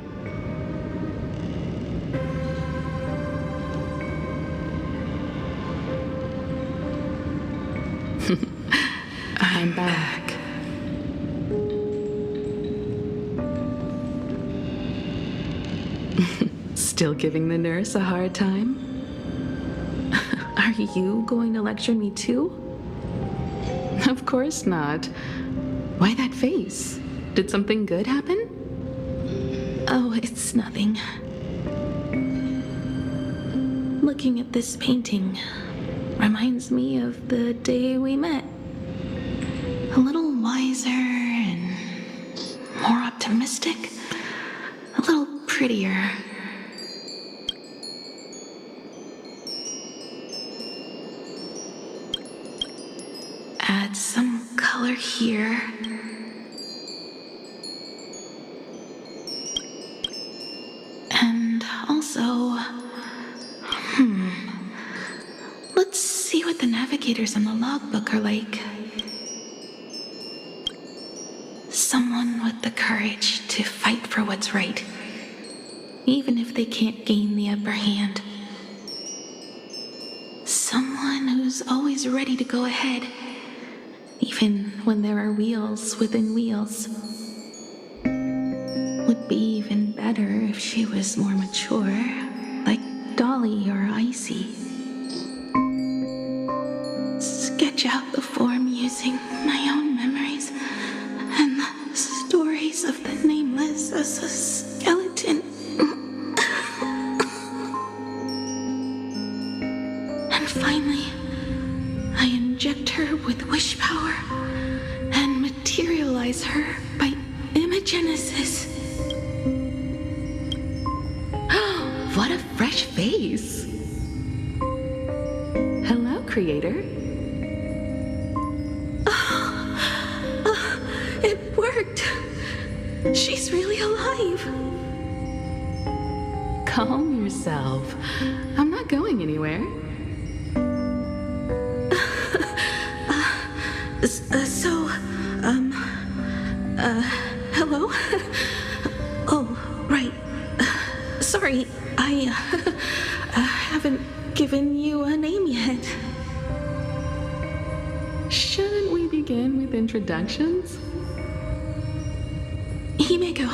I'm back. Still giving the nurse a hard time? Are you going to lecture me too? Of course not. Why that face? Did something good happen? Oh, it's nothing. Looking at this painting reminds me of the day we met. A little wiser and more optimistic. A little prettier. Add some color here. And also, let's see what the navigators on the logbook are like. Someone with the courage to fight for what's right, even if they can't gain the upper hand. Someone who's always ready to go ahead, even when there are wheels within wheels. Would be even better if she was more mature, like Dolly or Icy. Sketch out the form using my own memories and the stories of the nameless as a skeleton. And finally, I inject her with wish power and materialize her by imagenesis. What a fresh face! Hello, creator. It worked! She's really alive! Calm yourself. I'm not going anywhere. Hello? Oh, right. Sorry, I haven't given you a name yet. Shouldn't we begin with introductions? Himeko.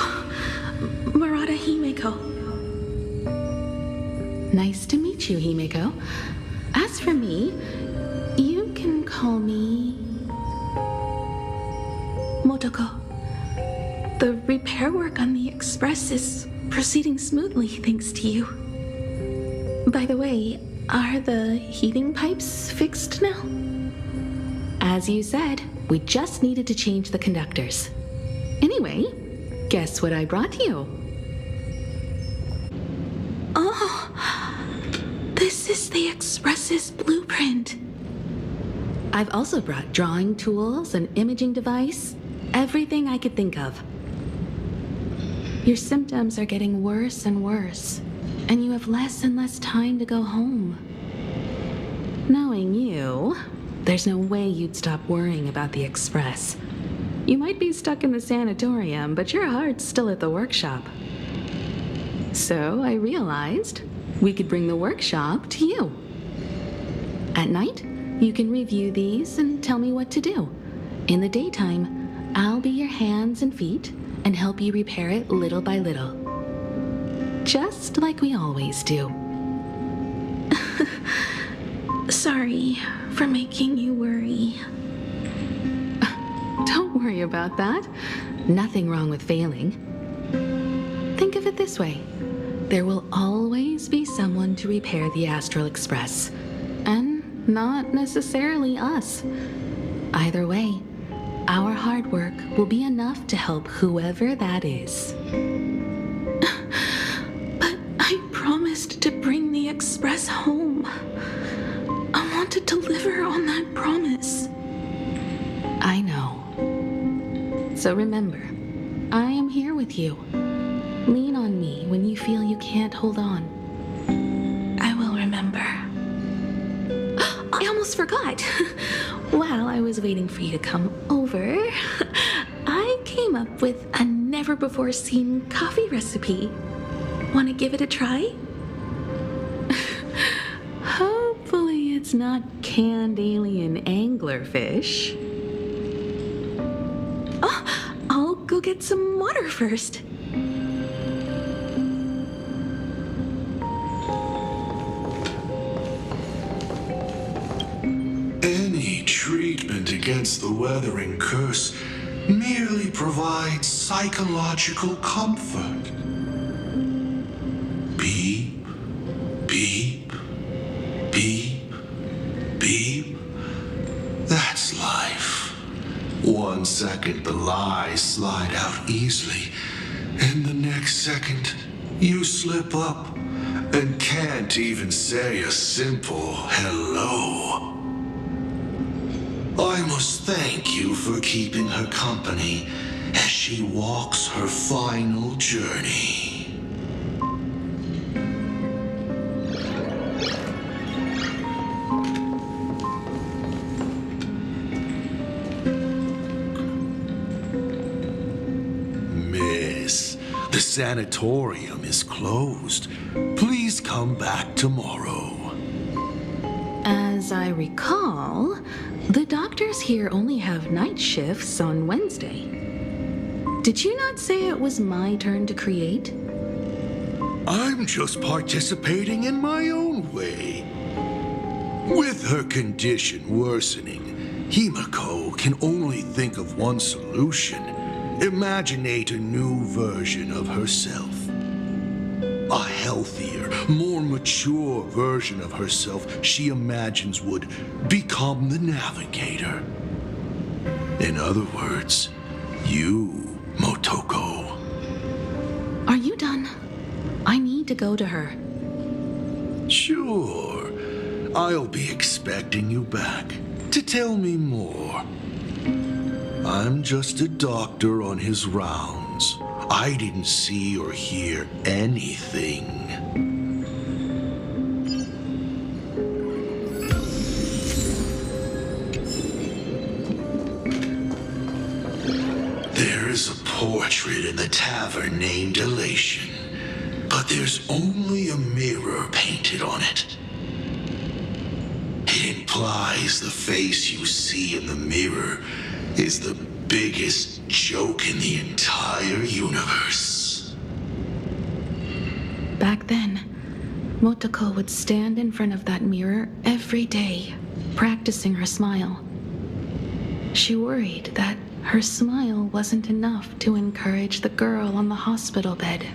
Murata Himeko. Nice to meet you, Himeko. As for me, you can call me Motoko. The repair work on the Express is proceeding smoothly thanks to you. By the way, are the heating pipes fixed now? As you said, we just needed to change the conductors. Anyway, guess what I brought you? Oh, this is the Express's blueprint. I've also brought drawing tools, an imaging device, everything I could think of. Your symptoms are getting worse and worse, and you have less and less time to go home. Knowing you, there's no way you'd stop worrying about the Express. You might be stuck in the sanatorium, but your heart's still at the workshop. So I realized we could bring the workshop to you. At night, you can review these and tell me what to do. In the daytime, I'll be your hands and feet and help you repair it little by little. Just like we always do. Sorry for making you worry. Don't worry about that. Nothing wrong with failing. Think of it this way. There will always be someone to repair the Astral Express. And not necessarily us. Either way, our hard work will be enough to help whoever that is. But I promised to bring the Express home. I want to deliver on that promise. I know. So remember, I am here with you. Lean on me when you feel you can't hold on. I will remember. I almost forgot. While I was waiting for you to come over, I came up with a never-before-seen coffee recipe. Want to give it a try? Hopefully it's not canned alien anglerfish. Oh, I'll go get some water first. Any treatment against the weathering curse merely provides psychological comfort. Beep, beep, beep, beep. That's life. 1 second the lies slide out easily, and the next second you slip up and can't even say a simple hello. I must thank you for keeping her company as she walks her final journey. Miss, the sanatorium is closed. Please come back tomorrow. As I recall, the doctors here only have night shifts on Wednesday. Did you not say it was my turn to create? I'm just participating in my own way. With her condition worsening, Himeko can only think of one solution. Imaginate a new version of herself. A healthier, more mature version of herself she imagines would become the navigator. In other words, you, Motoko. Are you done? I need to go to her. Sure. I'll be expecting you back to tell me more. I'm just a doctor on his rounds. I didn't see or hear anything. There There's a portrait in the tavern named Elation, but there's only a mirror painted on it. It implies the face you see in the mirror is the biggest joke in the entire universe. Back then, Motoko would stand in front of that mirror every day, practicing her smile. She worried that her smile wasn't enough to encourage the girl on the hospital bed.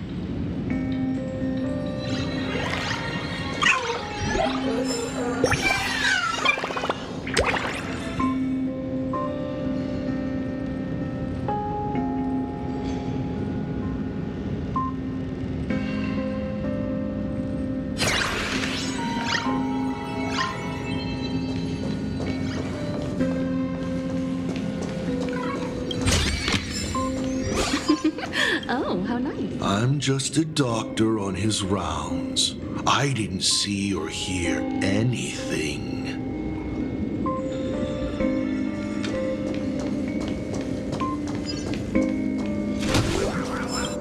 Oh, how nice. I'm just a doctor on his rounds. I didn't see or hear anything.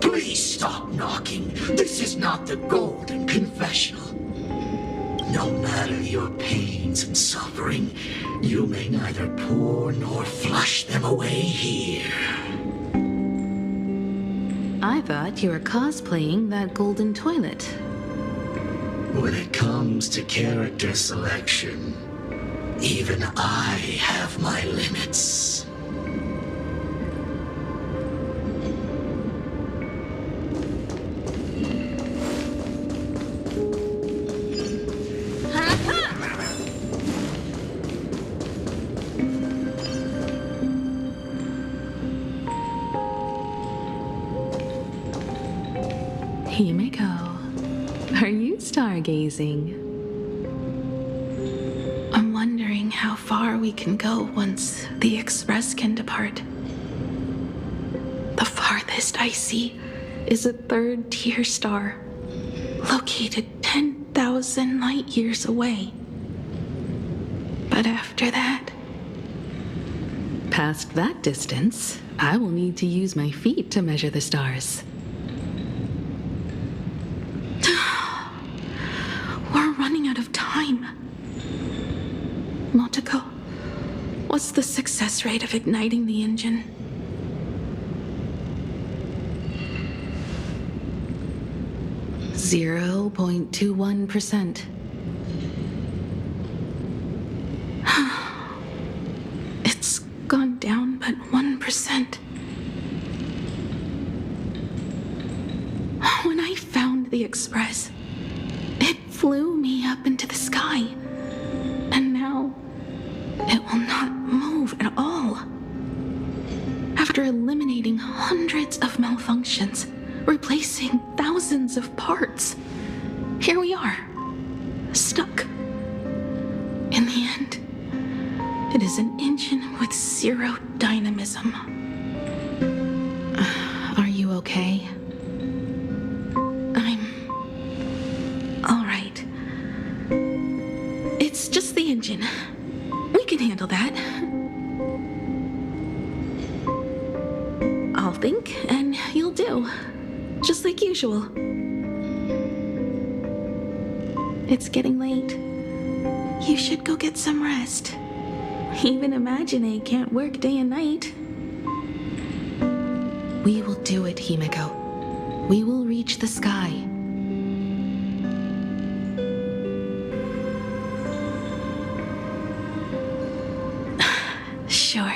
Please stop knocking. This is not the Golden Confessional. No matter your pains and suffering, you may neither pour nor flush them away here. I thought you were cosplaying that golden toilet. When it comes to character selection, even I have my limits. Himeko, are you stargazing? I'm wondering how far we can go once the Express can depart. The farthest I see is a third-tier star, located 10,000 light years away. But after that, past that distance, I will need to use my feet to measure the stars. We're running out of time. Motoko, what's the success rate of igniting the engine? .21%. It's gone down but 1%. When I found the Express, it flew me up into the sky. And now, it will not move at all. After eliminating hundreds of malfunctions, replacing thousands of parts, here we are, stuck. In the end, it is an engine with zero dynamism. Are you okay? I'm all right. It's just the engine. We can handle that. I'll think, and you'll do. Just like usual. It's getting late. You should go get some rest. Even Imagine can't work day and night. We will do it, Himeko. We will reach the sky. Sure.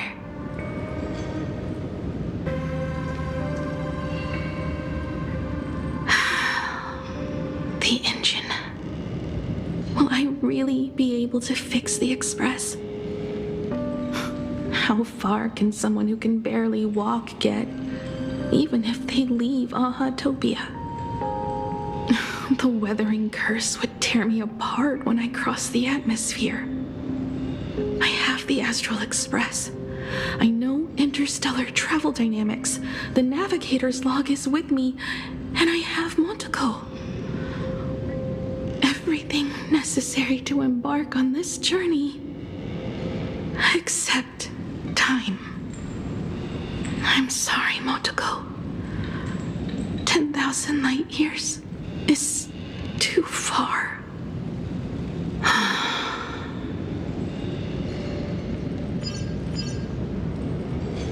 The engine. Will I really be able to fix the Express? How far can someone who can barely walk get, even if they leave Ahatopia? The weathering curse would tear me apart when I cross the atmosphere. I have the Astral Express. I know interstellar travel dynamics. The navigator's log is with me, and I have Motoko. Everything necessary to embark on this journey, except time. I'm sorry, Motoko. 10,000 light years is too far.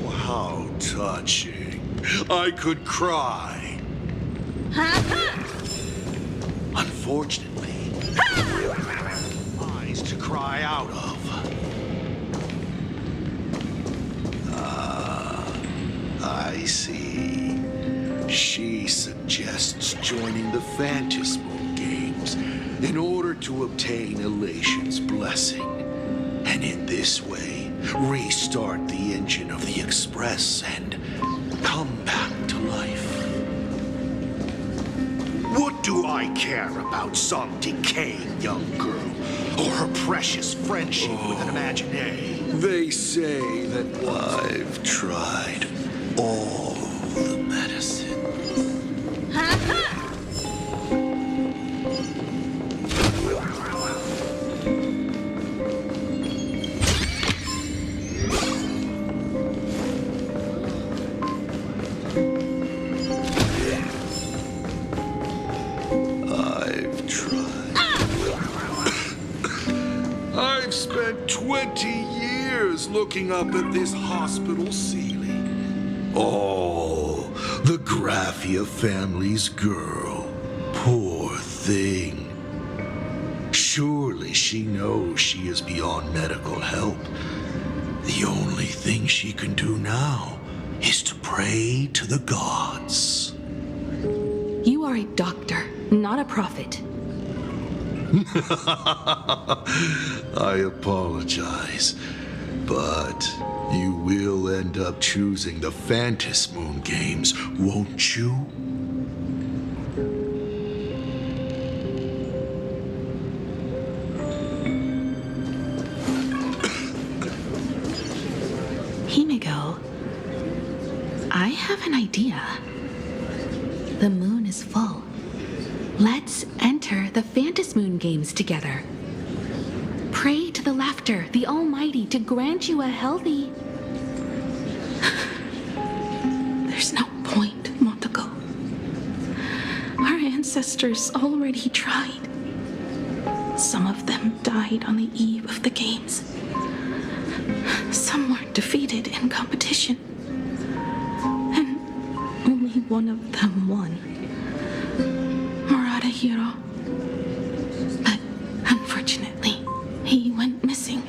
How touching. I could cry. Unfortunately, eyes to cry out of. I see. She suggests joining the Phantasmal Games in order to obtain Elation's blessing, and in this way restart the engine of the Express and come back to life. What do I care about some decaying young girl or her precious friendship with an imaginary? They say that I've tried all the medicine. I've tried. I've spent 20 years looking up at this hospital ceiling. Oh, the Graphia family's girl. Poor thing. Surely she knows she is beyond medical help. The only thing she can do now is to pray to the gods. You are a doctor, not a prophet. I apologize, but you will end up choosing the Phantasmoon Games, won't you? Himiko, I have an idea. The moon is full. Let's enter the Phantasmoon Games together. Pray to the Laughter, the Almighty, to grant you a healthy... There's no point, Motoko. Our ancestors already tried. Some of them died on the eve of the games. Some were defeated in competition. And only one of them won. Hero. But unfortunately, he went missing.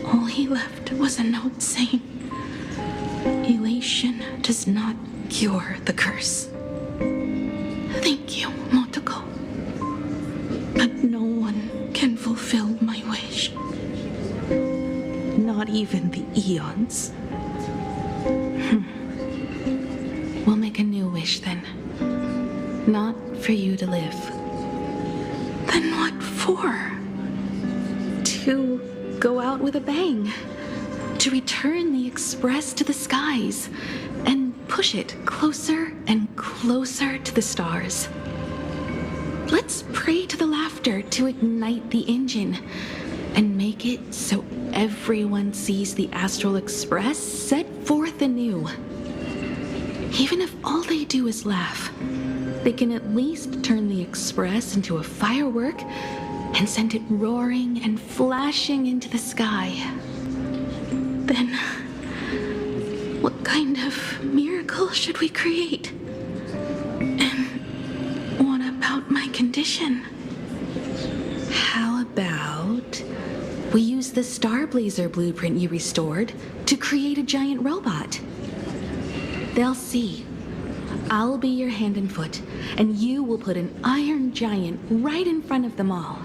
All he left was a note saying, "Elation does not cure the curse." Thank you, Motoko. But no one can fulfill my wish. Not even the eons. We'll make a new wish then. Not for you to live. Then what for? To go out with a bang. To return the Express to the skies and push it closer and closer to the stars. Let's pray to the Laughter to ignite the engine and make it so everyone sees the Astral Express set forth anew. Even if all they do is laugh, they can at least turn the Express into a firework and send it roaring and flashing into the sky. Then, what kind of miracle should we create? And what about my condition? How about we use the Starblazer blueprint you restored to create a giant robot? They'll see. I'll be your hand and foot, and you will put an iron giant right in front of them all.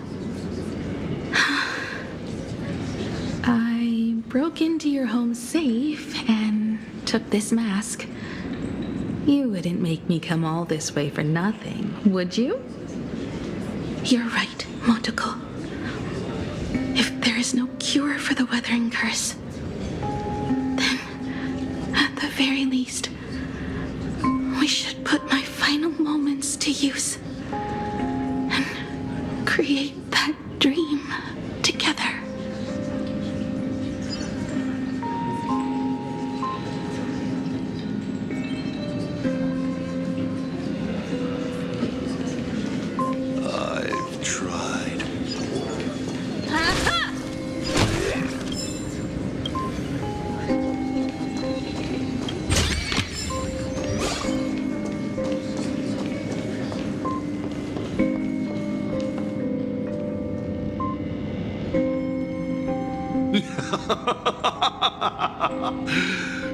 I broke into your home safe and took this mask. You wouldn't make me come all this way for nothing, would you? You're right, Motoko. If there is no cure for the Weathering Curse, then, at the very least, we should put my final moments to use and create that dream together.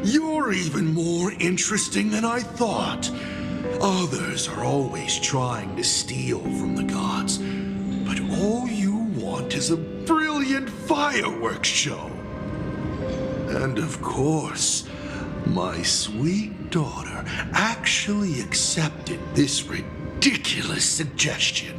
You're even more interesting than I thought. Others are always trying to steal from the gods, but all you want is a brilliant fireworks show. And of course, my sweet daughter actually accepted this ridiculous suggestion.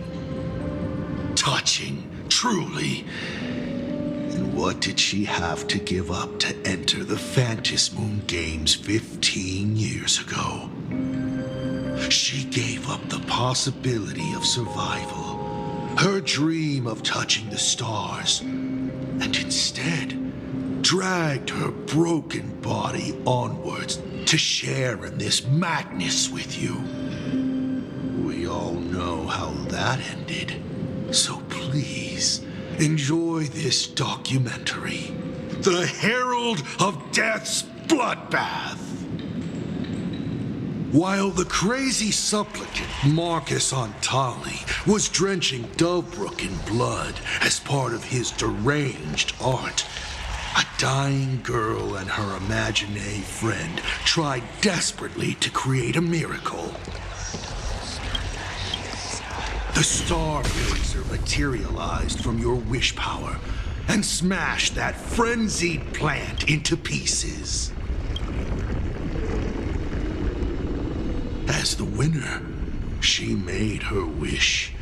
Touching, truly. And what did she have to give up to enter the Phantasmoon Games 15 years ago? She gave up the possibility of survival, her dream of touching the stars, and instead dragged her broken body onwards to share in this madness with you. We all know how that ended, so please enjoy this documentary, The Herald of Death's Bloodbath. While the crazy supplicant Marcus Antali was drenching Dovebrook in blood as part of his deranged art, a dying girl and her imaginary friend tried desperately to create a miracle. The Star Blazer materialized from your wish power and smashed that frenzied plant into pieces. As the winner, she made her wish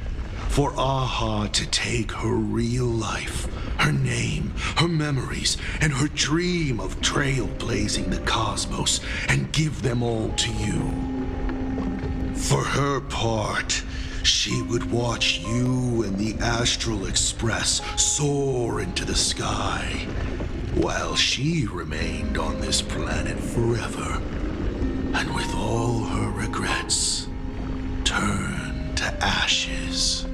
for Aha to take her real life, her name, her memories, and her dream of trailblazing the cosmos and give them all to you. For her part, she would watch you and the Astral Express soar into the sky, while she remained on this planet forever, and with all her regrets, turn to ashes.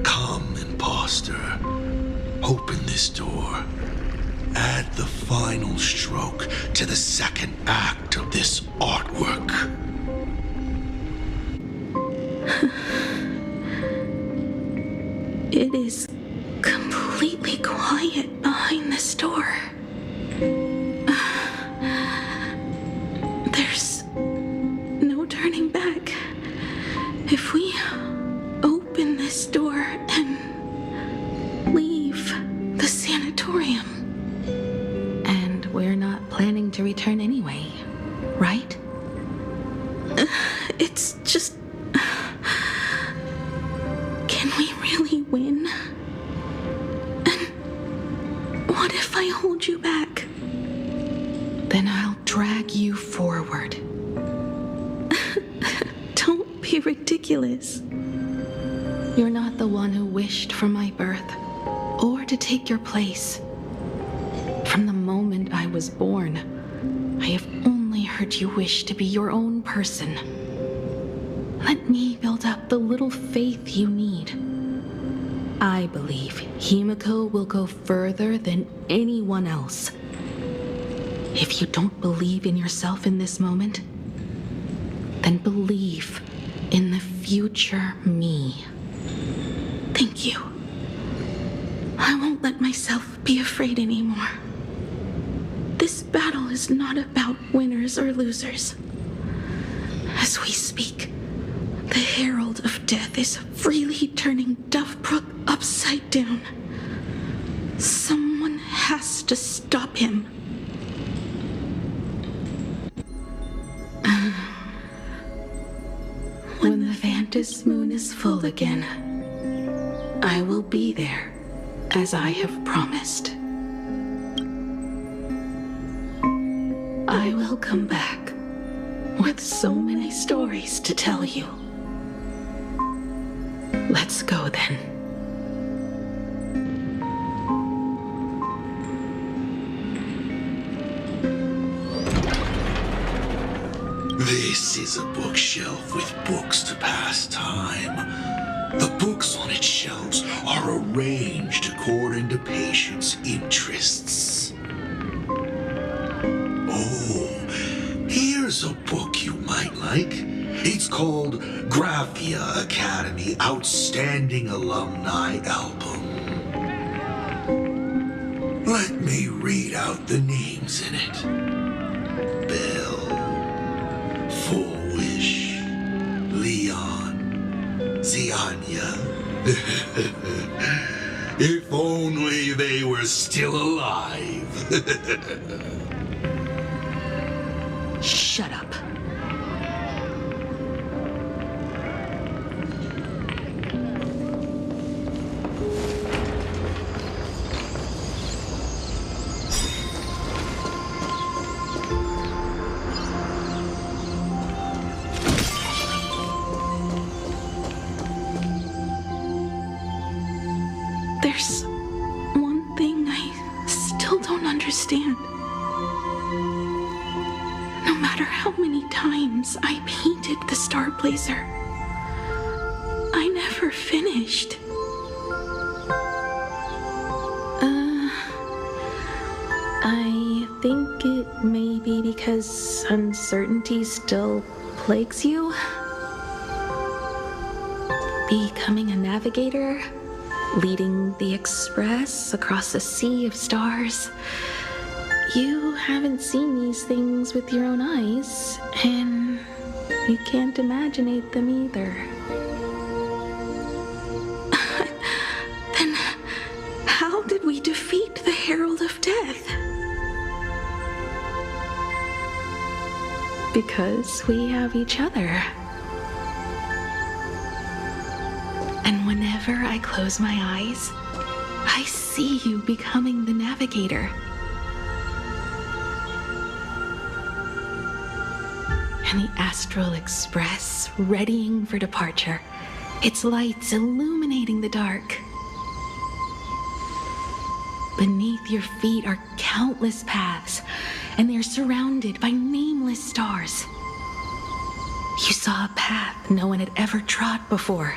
Come, imposter, open this door. Add the final stroke to the second act of this artwork. It is completely quiet behind this door. There's no turning back. If we open this door and leave the sanatorium. And we're not planning to return anyway, right? It's just... Can we really win? And what if I hold you back? Then I'll drag you forward. Don't be ridiculous. You're not the one who wished for my birth, or to take your place. From the moment I was born, I have only heard you wish to be your own person. Let me build up the little faith you need. I believe Himiko will go further than anyone else. If you don't believe in yourself in this moment, then believe in the future me. Thank you. I won't let myself be afraid anymore. This battle is not about winners or losers. As we speak, the Herald of Death is freely turning Dovebrook upside down. Someone has to stop him. When the Phantasmoon is full again, I will be there, as I have promised. I will come back with so many stories to tell you. Let's go then. This is a bookshelf with books to pass time. The books on its shelves are arranged according to patients' interests. Oh, here's a book you might like. It's called Graphia Academy Outstanding Alumni Album. Let out the names in it. Bell, Full Wish, Leon, Zianya. If only they were still alive. Shut up. There's one thing I still don't understand. No matter how many times I painted the Star Blazer, I never finished. I think it may be because uncertainty still plagues you. Becoming a navigator, leading the Express across a sea of stars. You haven't seen these things with your own eyes, and you can't imaginate them either. Then how did we defeat the Herald of Death? Because we have each other. And whenever I close my eyes, I see you becoming the navigator. And the Astral Express readying for departure, its lights illuminating the dark. Beneath your feet are countless paths, and they're surrounded by nameless stars. You saw a path no one had ever trod before.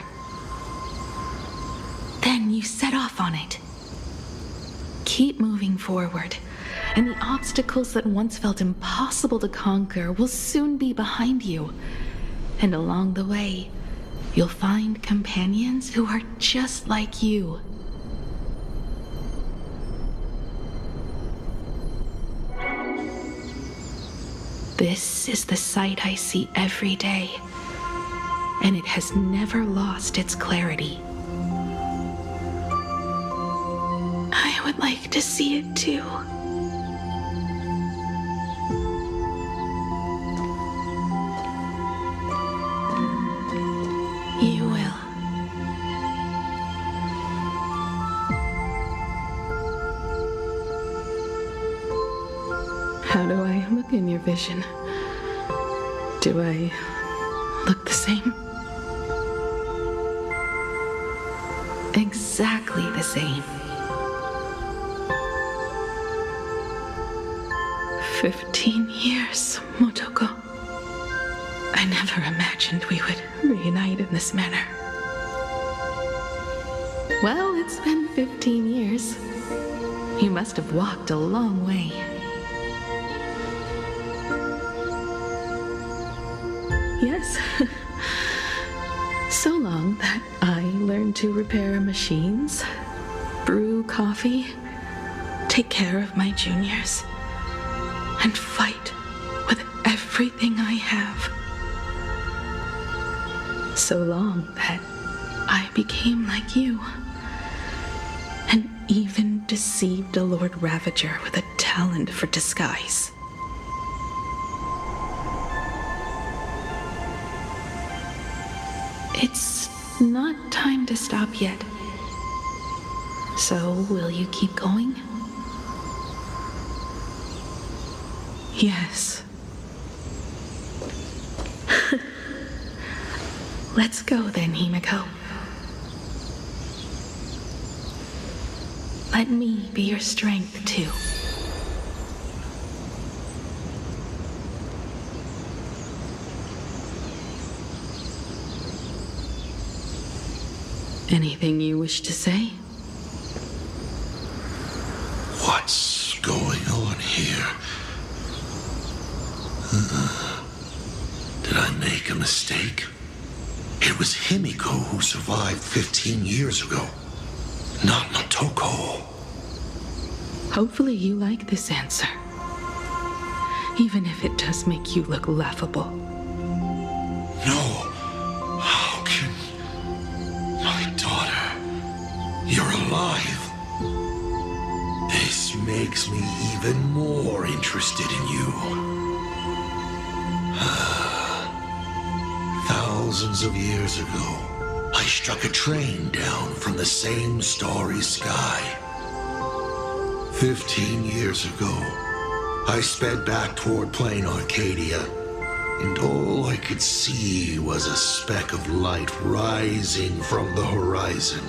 Then you set off on it. Keep moving forward, and the obstacles that once felt impossible to conquer will soon be behind you. And along the way, you'll find companions who are just like you. This is the sight I see every day, and it has never lost its clarity. I would like to see it too. You will. How do I look in your vision? Do I look the same? Exactly the same. 15 years, Motoko. I never imagined we would reunite in this manner. Well, it's been 15 years. You must have walked a long way. Yes. So long that I learned to repair machines, brew coffee, take care of my juniors, and fight with everything I have. So long that I became like you, and even deceived a Lord Ravager with a talent for disguise. It's not time to stop yet. So, will you keep going? Yes. Let's go then, Himiko. Let me be your strength, too. Anything you wish to say? What's going on here? Did I make a mistake? It was Himiko who survived 15 years ago, not Motoko. Hopefully you like this answer. Even if it does make you look laughable. No. How can... My daughter... You're alive. This makes me even more interested in you. Thousands of years ago, I struck a train down from the same starry sky. 15 years ago, I sped back toward plain Arcadia, and all I could see was a speck of light rising from the horizon.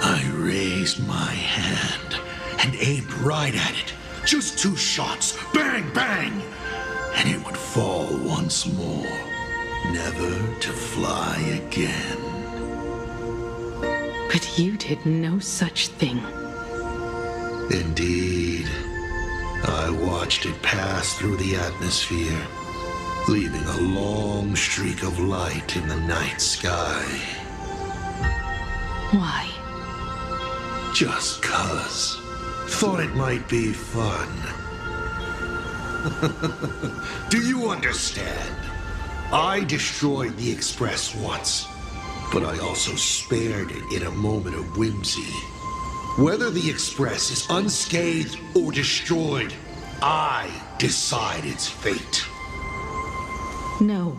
I raised my hand and aimed right at it. Just 2 shots, bang, bang, and it would fall once more, never to fly again. But you did no such thing. Indeed. I watched it pass through the atmosphere, leaving a long streak of light in the night sky. Why? Just 'cause. Thought it might be fun. Do you understand? I destroyed the Express once, but I also spared it in a moment of whimsy. Whether the Express is unscathed or destroyed, I decide its fate. No,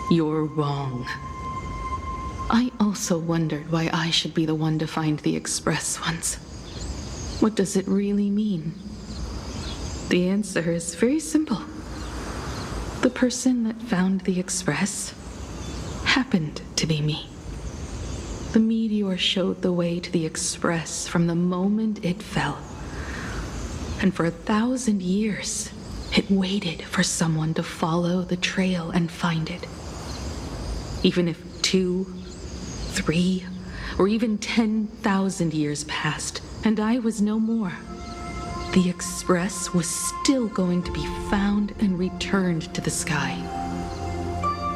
you're wrong. I also wondered why I should be the one to find the Express once. What does it really mean? The answer is very simple. The person that found the Express happened to be me. The meteor showed the way to the Express from the moment it fell. And for 1,000 years, it waited for someone to follow the trail and find it. Even if 2, 3, or even 10,000 years passed, and I was no more, the Express was still going to be found and returned to the sky.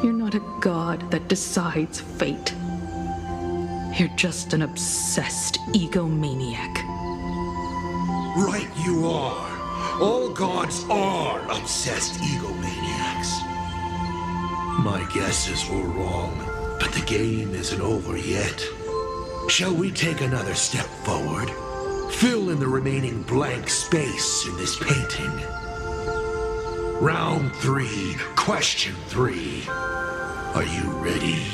You're not a god that decides fate. You're just an obsessed egomaniac. Right you are. All gods are obsessed egomaniacs. My guesses were wrong, but the game isn't over yet. Shall we take another step forward? Fill in the remaining blank space in this painting. Round 3, question 3. Are you ready?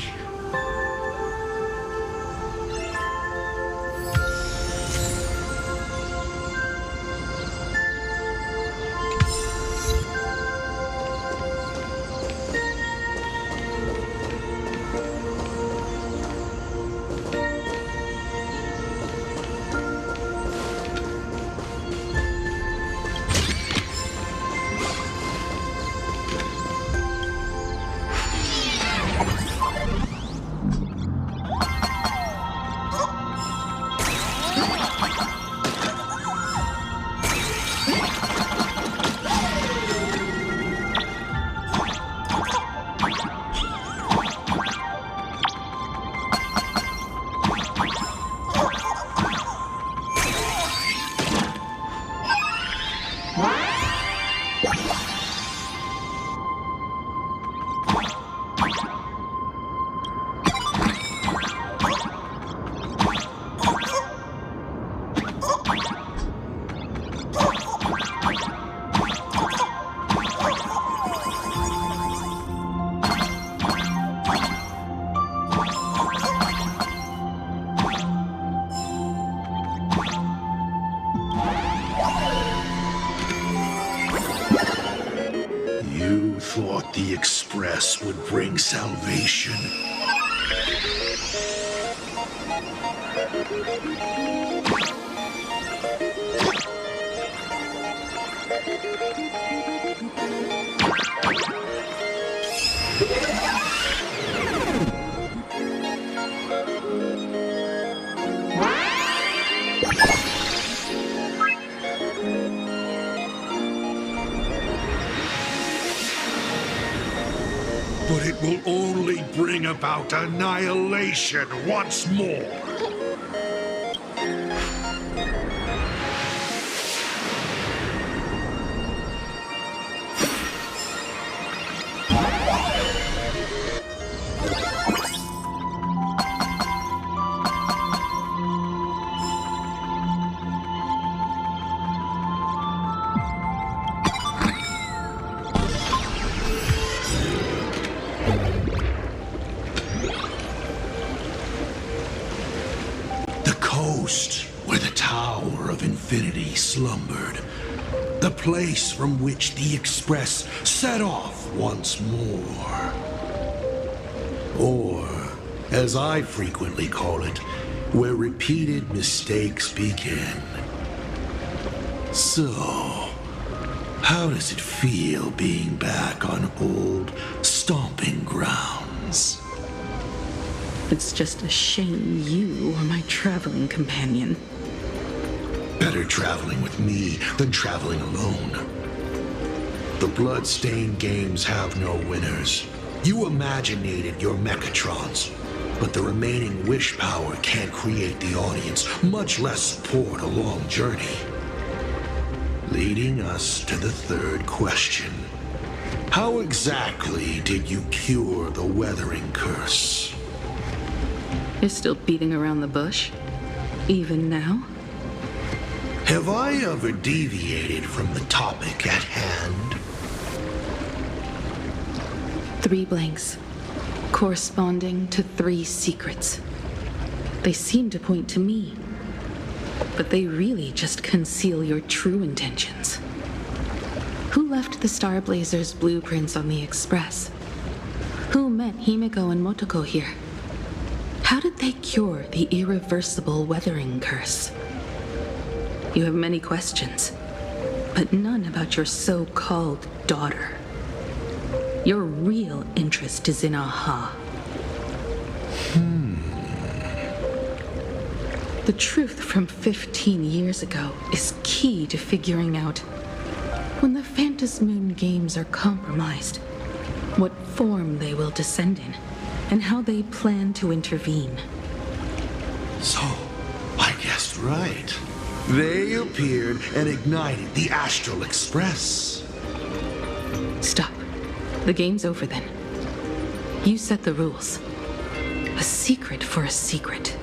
Thought the Express would bring salvation. But it will only bring about annihilation once more. coast where the Tower of Infinity slumbered. The place from which the Express set off once more. Or, as I frequently call it, where repeated mistakes begin. So, how does it feel being back on old stomping grounds? It's just a shame you are my traveling companion. Better traveling with me than traveling alone. The blood-stained games have no winners. You imaginated your Mechatrons, but the remaining wish power can't create the audience, much less support a long journey. Leading us to the third question. How exactly did you cure the weathering curse? You're still beating around the bush? Even now? Have I ever deviated from the topic at hand? 3 blanks, corresponding to 3 secrets. They seem to point to me, but they really just conceal your true intentions. Who left the Starblazer's blueprints on the Express? Who met Himiko and Motoko here? How did they cure the irreversible weathering curse? You have many questions, but none about your so-called daughter. Your real interest is in Aha. The truth from 15 years ago is key to figuring out when the Phantasmoon games are compromised, what form they will descend in, and how they plan to intervene. So, I guessed right. They appeared and ignited the Astral Express. Stop. The game's over then. You set the rules. A secret for a secret.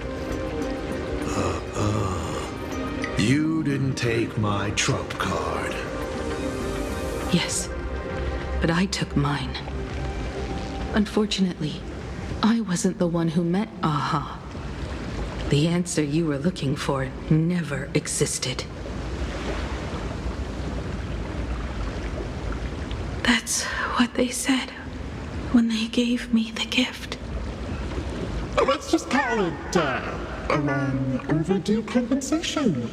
You didn't take my trump card. Yes, but I took mine. Unfortunately, I wasn't the one who met Aha. The answer you were looking for never existed. That's what they said when they gave me the gift. Let's just call it, a long overdue compensation.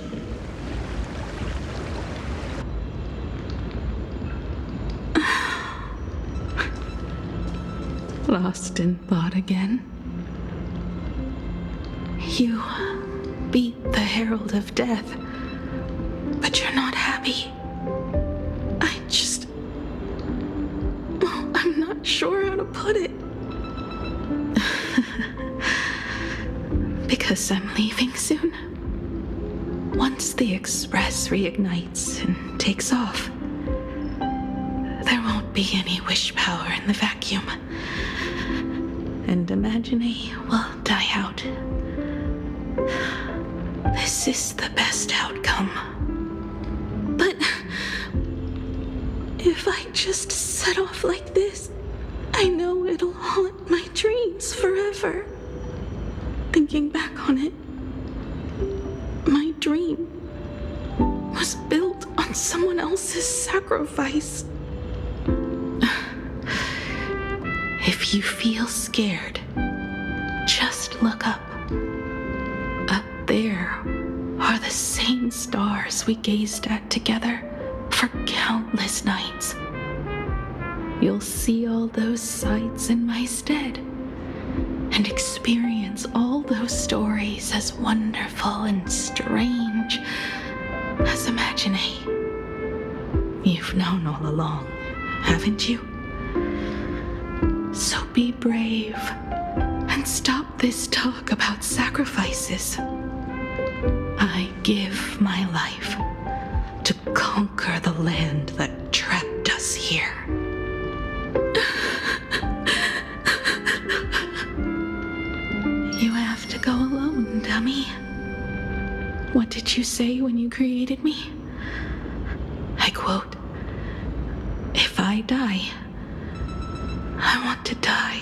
Lost in thought again. You beat the Herald of Death, but you're not happy. I'm not sure how to put it. Because I'm leaving soon. Once the Express reignites and takes off, there won't be any wish power in the vacuum. And Imagine will die out. This is the best outcome. But if I just set off like this, I know it'll haunt my dreams forever. Thinking back on it, my dream was built on someone else's sacrifice. If you feel scared, just look up. Up there are the same stars we gazed at together for countless nights. You'll see all those sights in my stead and experience all those stories as wonderful and strange as Imagine. You've known all along, haven't you? So be brave and stop this talk about sacrifices. I give my life to conquer the land that trapped us here. You have to go alone, dummy. What did you say when you created me? I quote, "If I die, I want to die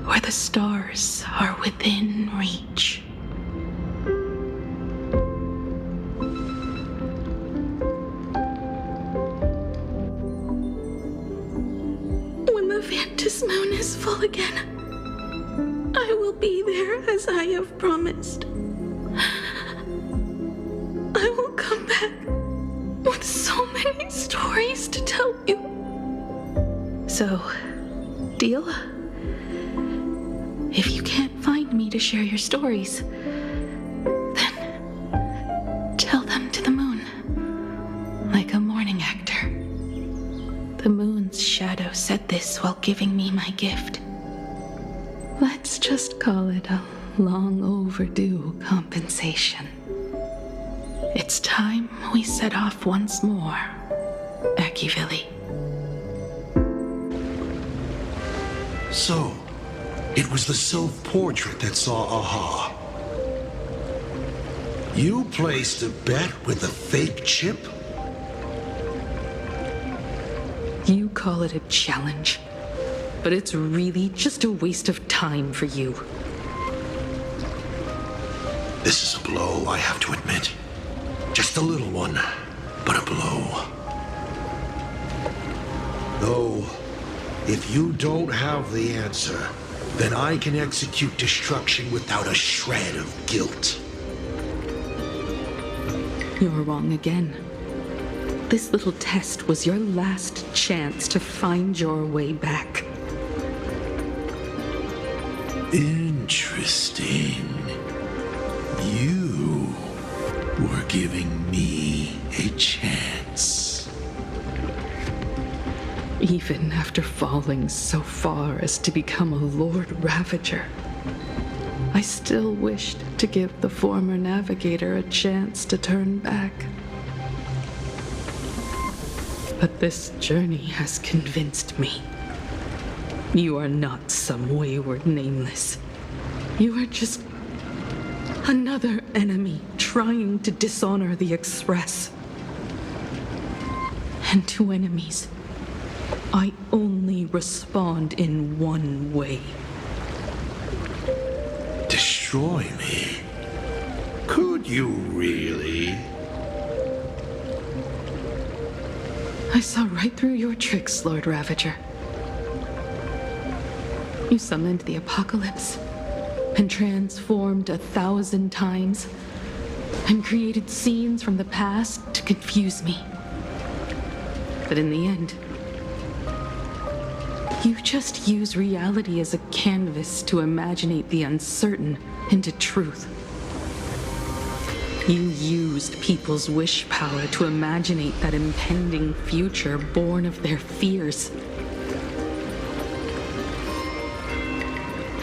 where the stars are within reach." This moon is full again. I will be there as I have promised. I will come back with so many stories to tell you. So, deal? If you can't find me to share your stories, then tell them to the moon, like a morning actor. The moon's shadow said this while giving me my gift. Let's just call it a long overdue compensation. It's time we set off once more, Akivili. So, it was the self-portrait that saw Aha. You placed a bet with a fake chip? You call it a challenge, but it's really just a waste of time for you. This is a blow, I have to admit. Just a little one, but a blow. Though, if you don't have the answer, then I can execute destruction without a shred of guilt. You're wrong again. This little test was your last chance to find your way back. Interesting. You were giving me a chance. Even after falling so far as to become a Lord Ravager, I still wished to give the former navigator a chance to turn back. But this journey has convinced me. You are not some wayward nameless. You are just another enemy trying to dishonor the Express. And to enemies, I only respond in one way. Destroy me? Could you really? I saw right through your tricks, Lord Ravager. You summoned the apocalypse, and transformed 1,000 times, and created scenes from the past to confuse me. But in the end, you just use reality as a canvas to imaginate the uncertain into truth. You used people's wish power to imaginate that impending future born of their fears.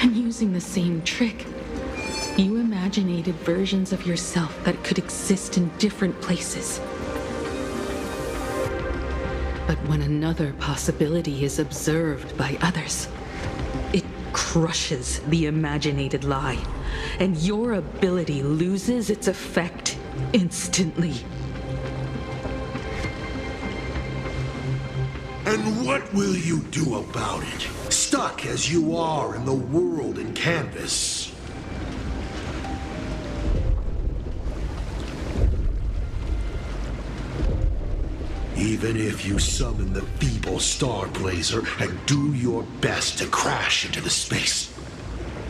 And using the same trick, you imaginated versions of yourself that could exist in different places. But when another possibility is observed by others, it crushes the imaginated lie, and your ability loses its effect instantly. And what will you do about it? Stuck as you are in the world in canvas. Even if you summon the feeble Star Blazer and do your best to crash into the space,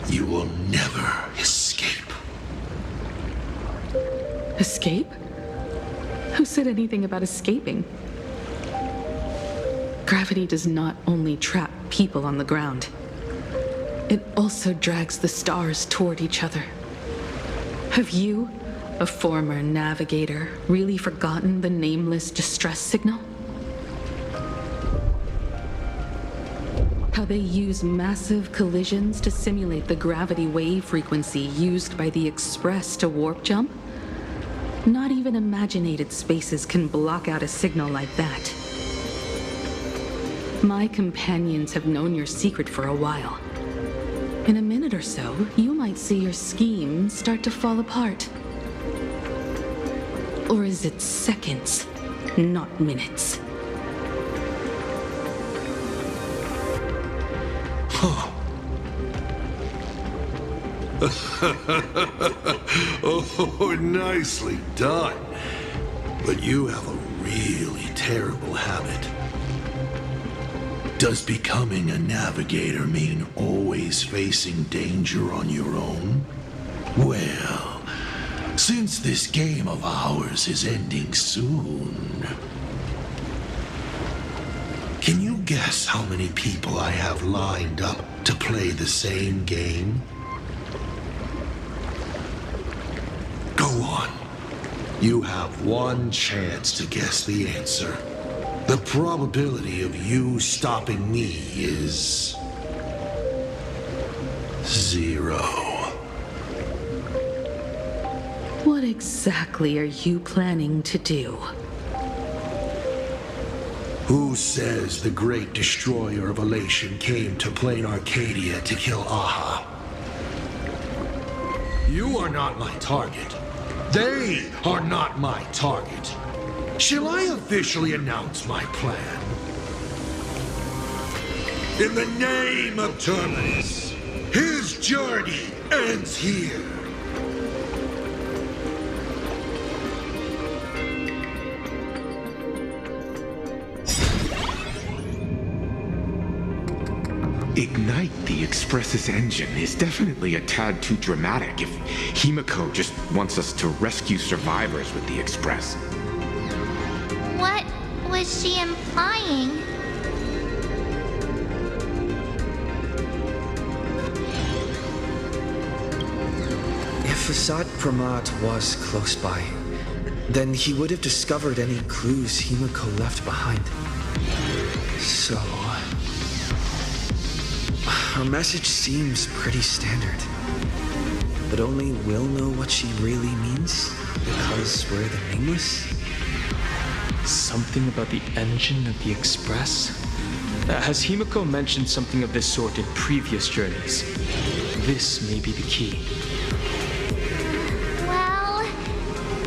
you will never escape. Escape? Who said anything about escaping? Gravity does not only trap people on the ground, it also drags the stars toward each other. Have you, a former navigator, really forgotten the nameless distress signal? How they use massive collisions to simulate the gravity wave frequency used by the Express to warp jump? Not even imaginated spaces can block out a signal like that. My companions have known your secret for a while. In a minute or so, you might see your scheme start to fall apart. Or is it seconds, not minutes? Huh. Oh, nicely done. But you have a really terrible habit. Does becoming a navigator mean always facing danger on your own? Well, since this game of ours is ending soon, can you guess how many people I have lined up to play the same game? Go on. You have one chance to guess the answer. The probability of you stopping me is 0. What exactly are you planning to do? Who says the great destroyer of Elation came to Plain Arcadia to kill Aha? You are not my target. They are not my target. Shall I officially announce my plan? In the name of Terminus, his journey ends here. Ignite the Express's engine is definitely a tad too dramatic if Himiko just wants us to rescue survivors with the Express. What was she implying? If Assad Pramat was close by, then he would have discovered any clues Himiko left behind. So, her message seems pretty standard. But only we'll know what she really means because we're the Nameless? Something about the engine of the Express? Has Himiko mentioned something of this sort in previous journeys? This may be the key. Well,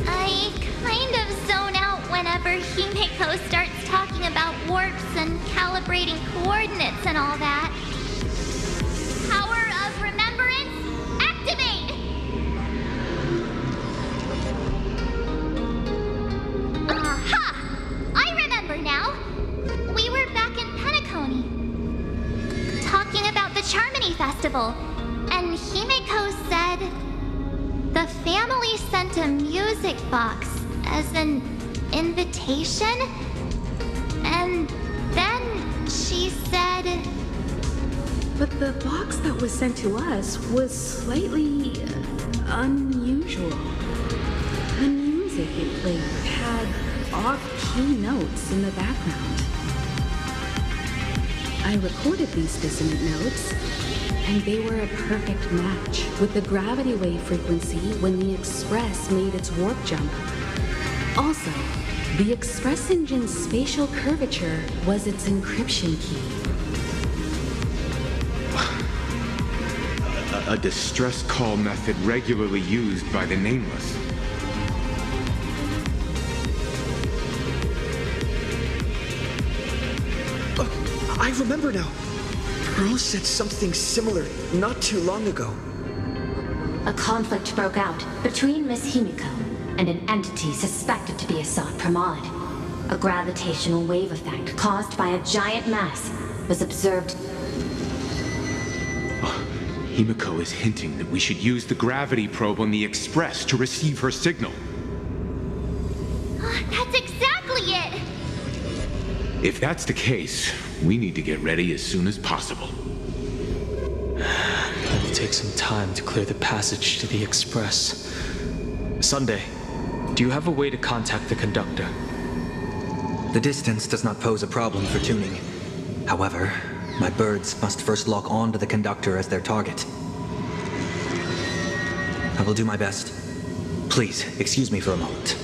I kind of zone out whenever Himiko starts talking about warps and calibrating coordinates and all that. Power of remembrance, activate! Aha! I remember now. We were back in Penacony, talking about the Charmony Festival, and Himiko said the family sent a music box as an invitation, and then she said... But the box that was sent to us was slightly unusual. The music it played had off-key notes in the background. I recorded these dissonant notes, and they were a perfect match with the gravity wave frequency when the Express made its warp jump. Also, the Express engine's spatial curvature was its encryption key. A distress call method regularly used by the Nameless. I remember now. Pearl said something similar not too long ago. A conflict broke out between Miss Himiko and an entity suspected to be Assad Pramod. A gravitational wave effect caused by a giant mass was observed. Himiko is hinting that we should use the gravity probe on the Express to receive her signal. That's exactly it! If that's the case, we need to get ready as soon as possible. It will take some time to clear the passage to the Express. Sunday, do you have a way to contact the conductor? The distance does not pose a problem for tuning. However, my birds must first lock on to the conductor as their target. I will do my best. Please, excuse me for a moment.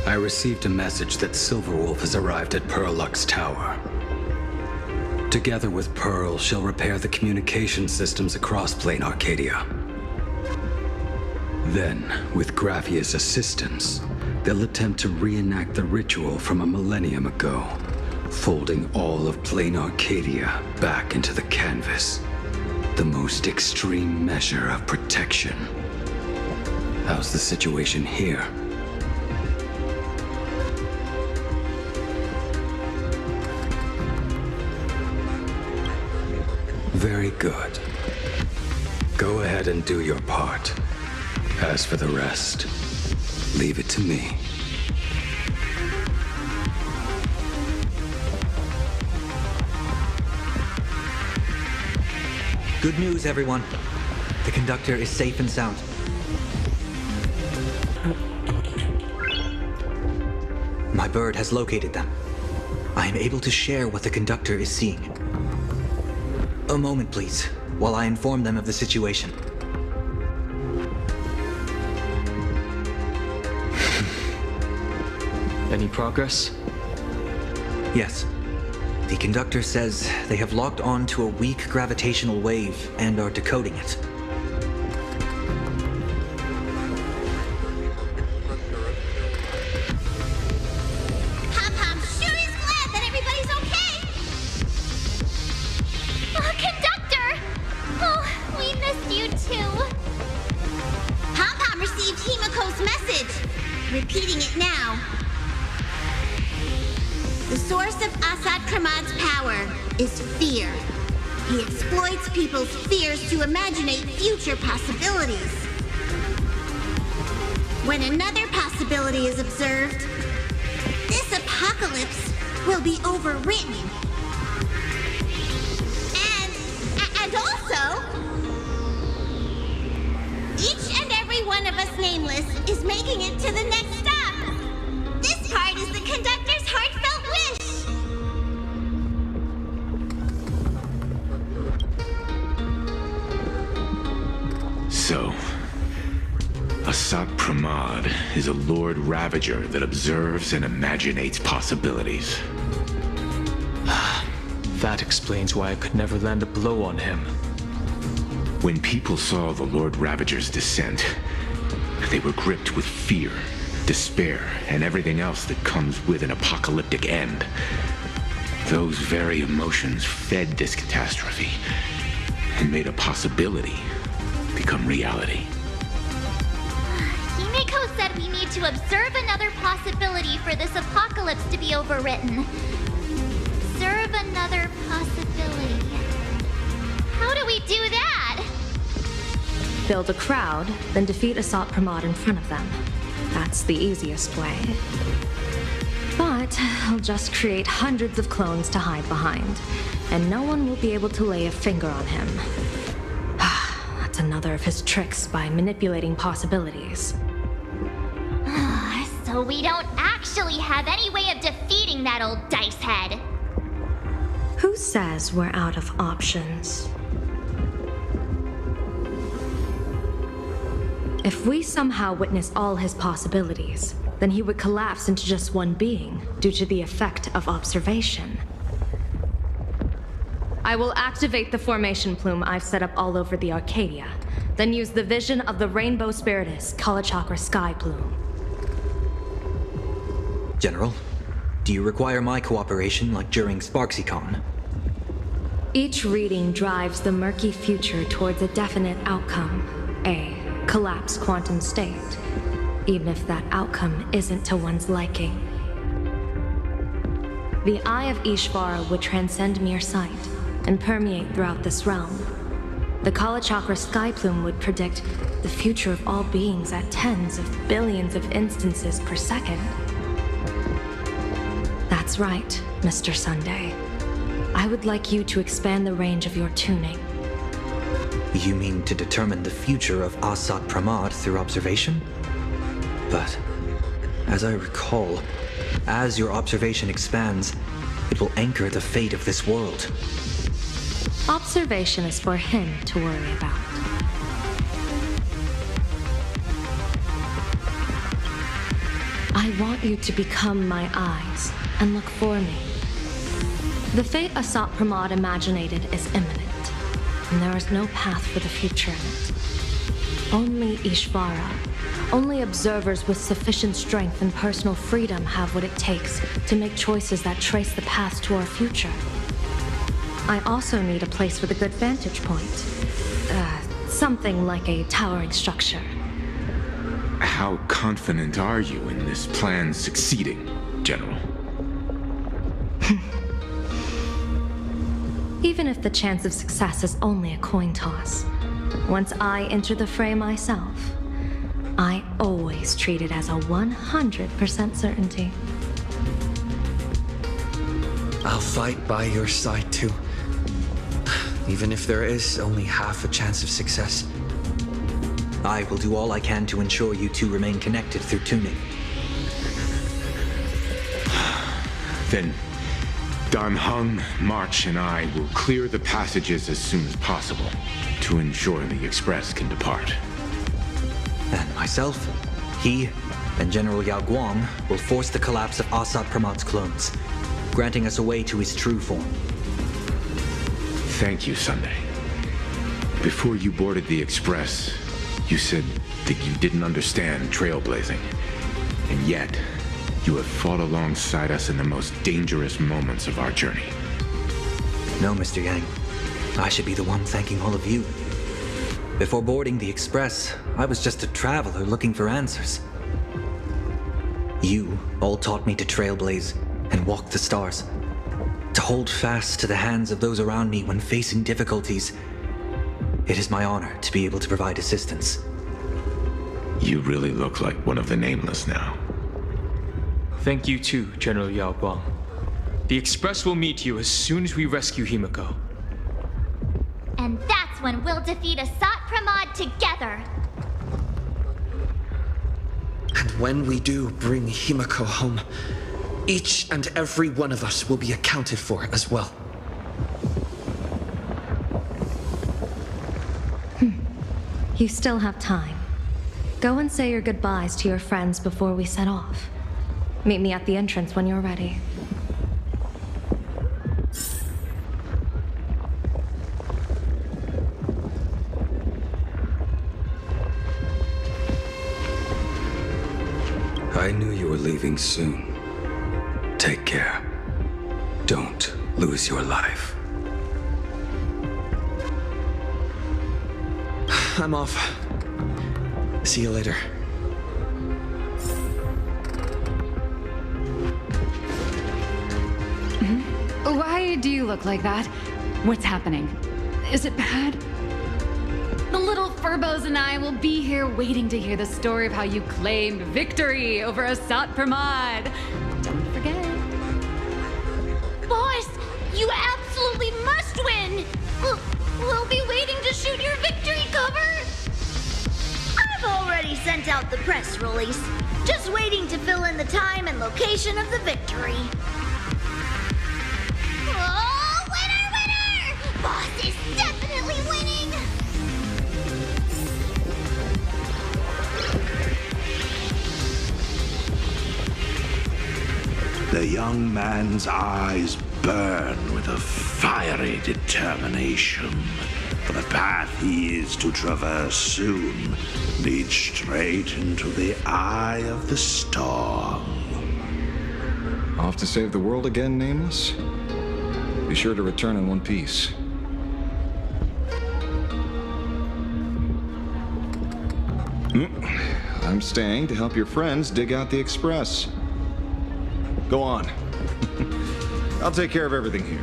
I received a message that Silverwolf has arrived at Pearlux Tower. Together with Pearl, she'll repair the communication systems across Plain Arcadia. Then, with Gravia's assistance, they'll attempt to reenact the ritual from a millennium ago, folding all of Plain Arcadia back into the canvas. The most extreme measure of protection. How's the situation here? Very good. Go ahead and do your part. As for the rest, leave it to me. Good news, everyone. The conductor is safe and sound. My bird has located them. I am able to share what the conductor is seeing. A moment, please, while I inform them of the situation. Any progress? Yes. The conductor says they have locked on to a weak gravitational wave and are decoding it. Pom-Pom sure is glad that everybody's okay! Oh, conductor! Oh, we missed you too. Pom-Pom received Himiko's message. Repeating it now. The source of Assad Kramad's power is fear. He exploits people's fears to imaginate future possibilities. When another possibility is observed, this apocalypse will be overwritten. And also, each and every one of us nameless is making it to the next stop. This part is the conductor's heartfelt wish. So, Assad Pramad is a Lord Ravager that observes and imaginates possibilities. That explains why I could never land a blow on him. When people saw the Lord Ravager's descent, they were gripped with fear, despair, and everything else that comes with an apocalyptic end. Those very emotions fed this catastrophe and made a possibility become reality. Himiko said we need to observe another possibility for this apocalypse to be overwritten. Observe another possibility. How do we do that? Build a crowd, then defeat Assad Pramad in front of them. That's the easiest way. But I'll just create hundreds of clones to hide behind, and no one will be able to lay a finger on him. That's another of his tricks by manipulating possibilities. So we don't actually have any way of defeating that old dice head. Who says we're out of options? If we somehow witness all his possibilities, then he would collapse into just one being due to the effect of observation. I will activate the formation plume I've set up all over the Arcadia, then use the vision of the Rainbow Spiritus CLXXXVI plume. General, do you require my cooperation like during SparksyCon? Each reading drives the murky future towards a definite outcome, a collapsed quantum state, even if that outcome isn't to one's liking. The Eye of Ishvara would transcend mere sight and permeate throughout this realm. The CLXXXVI plume would predict the future of all beings at tens of billions of instances per second. That's right, Mr. Sunday. I would like you to expand the range of your tuning. You mean to determine the future of Assad Pramad through observation? But, as I recall, as your observation expands, it will anchor the fate of this world. Observation is for him to worry about. I want you to become my eyes and look for me. The fate Assad Pramad imaginated is imminent, and there is no path for the future in it. Only Ishvara, only observers with sufficient strength and personal freedom have what it takes to make choices that trace the path to our future. I also need a place with a good vantage point, something like a towering structure. How confident are you in this plan succeeding, General? Even if the chance of success is only a coin toss, once I enter the fray myself, I always treat it as a 100% certainty. I'll fight by your side too. Even if there is only half a chance of success. I will do all I can to ensure you two remain connected through tuning. Then Dan Heng, March, and I will clear the passages as soon as possible to ensure the Express can depart. And myself, he, and General Yao Guang will force the collapse of Assad Pramad's clones, granting us a way to his true form. Thank you, Sunday. Before you boarded the Express, you said that you didn't understand trailblazing. And yet, you have fought alongside us in the most dangerous moments of our journey. No, Mr. Yang. I should be the one thanking all of you. Before boarding the Express, I was just a traveler looking for answers. You all taught me to trailblaze and walk the stars, to hold fast to the hands of those around me when facing difficulties. It is my honor to be able to provide assistance. You really look like one of the Nameless now. Thank you too, General Yao Guang. The Express will meet you as soon as we rescue Himiko. And that's when we'll defeat Assad Pramod together. And when we do bring Himiko home, each and every one of us will be accounted for as well. You still have time. Go and say your goodbyes to your friends before we set off. Meet me at the entrance when you're ready. I knew you were leaving soon. Take care. Don't lose your life. I'm off. See you later. Why do you look like that? What's happening? Is it bad? The little Furbos and I will be here waiting to hear the story of how you claimed victory over Assad Pramod. Don't forget. Boss, you absolutely must win! We'll be waiting to shoot your victory cover! I've already sent out the press release. Just waiting to fill in the time and location of the victory. Oh, winner, winner! Boss is definitely winning! The young man's eyes burn with a fiery determination. For the path he is to traverse soon leads straight into the eye of the storm. Off to save the world again, Nameless? Be sure to return in one piece. I'm staying to help your friends dig out the Express. Go on. I'll take care of everything here.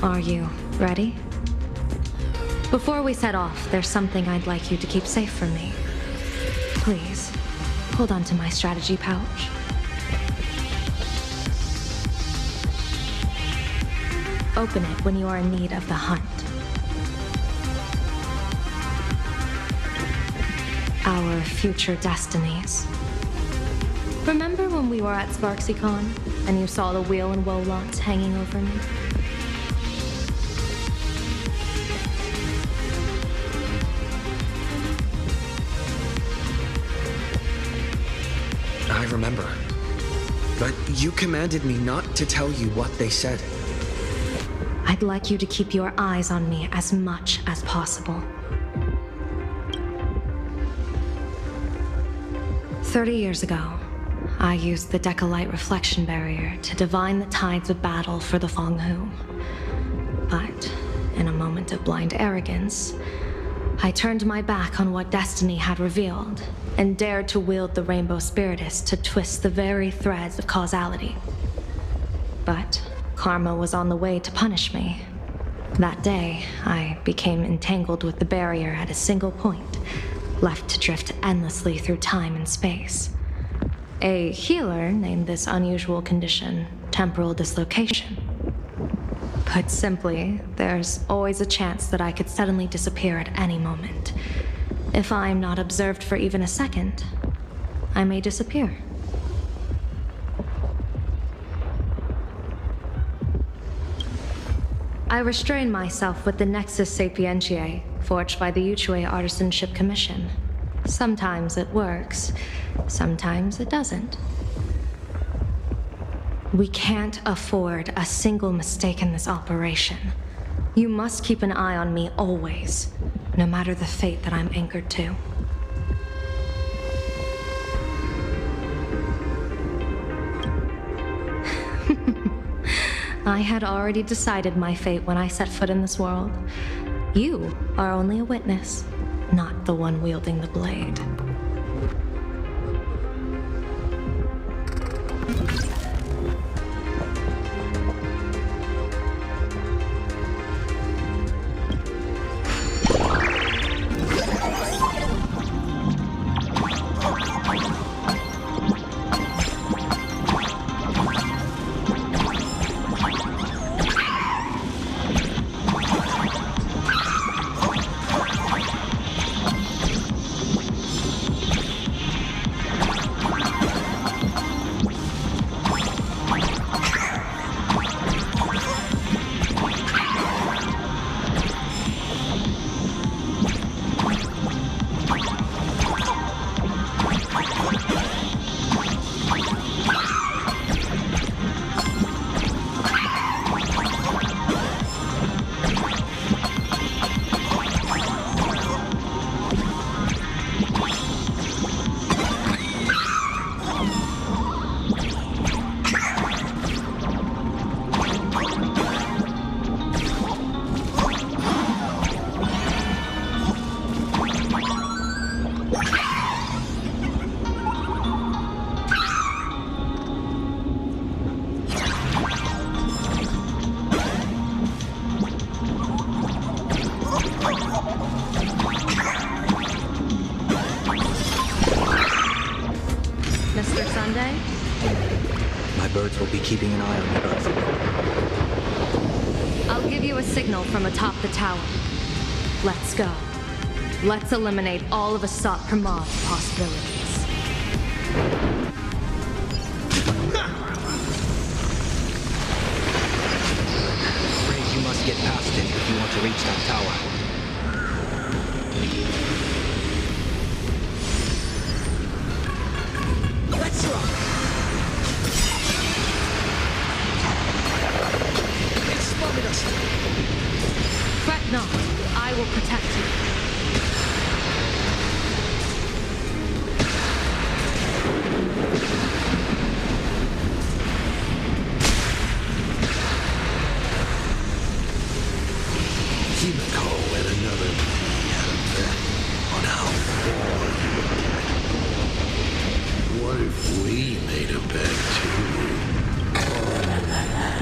Are you ready? Before we set off, there's something I'd like you to keep safe from me. Please, hold on to my strategy pouch. Open it when you are in need of the hunt. Our future destinies. Remember when we were at SparksyCon and you saw the wheel and woe lots hanging over me? I remember. But you commanded me not to tell you what they said. I'd like you to keep your eyes on me as much as possible. 30 years ago, I used the Decalite reflection barrier to divine the tides of battle for the Fonghu. But, in a moment of blind arrogance, I turned my back on what destiny had revealed and dared to wield the Rainbow Spiritus to twist the very threads of causality. But karma was on the way to punish me. That day, I became entangled with the barrier at a single point, left to drift endlessly through time and space. A healer named this unusual condition temporal dislocation. Put simply, there's always a chance that I could suddenly disappear at any moment. If I'm not observed for even a second, I may disappear. I restrain myself with the Nexus Sapientiae, forged by the Yuchue Artisanship Commission. Sometimes it works, sometimes it doesn't. We can't afford a single mistake in this operation. You must keep an eye on me always, no matter the fate that I'm anchored to. I had already decided my fate when I set foot in this world. You are only a witness, not the one wielding the blade. Keeping an eye on the Earth. I'll give you a signal from atop the tower. Let's go. Let's eliminate all of Asat Pramad's possibilities. Afraid you must get past it if you want to reach that tower. Let's rock! Fret not, I will protect you. Himiko and another had a bet on how far you would get. What if we made a bet too?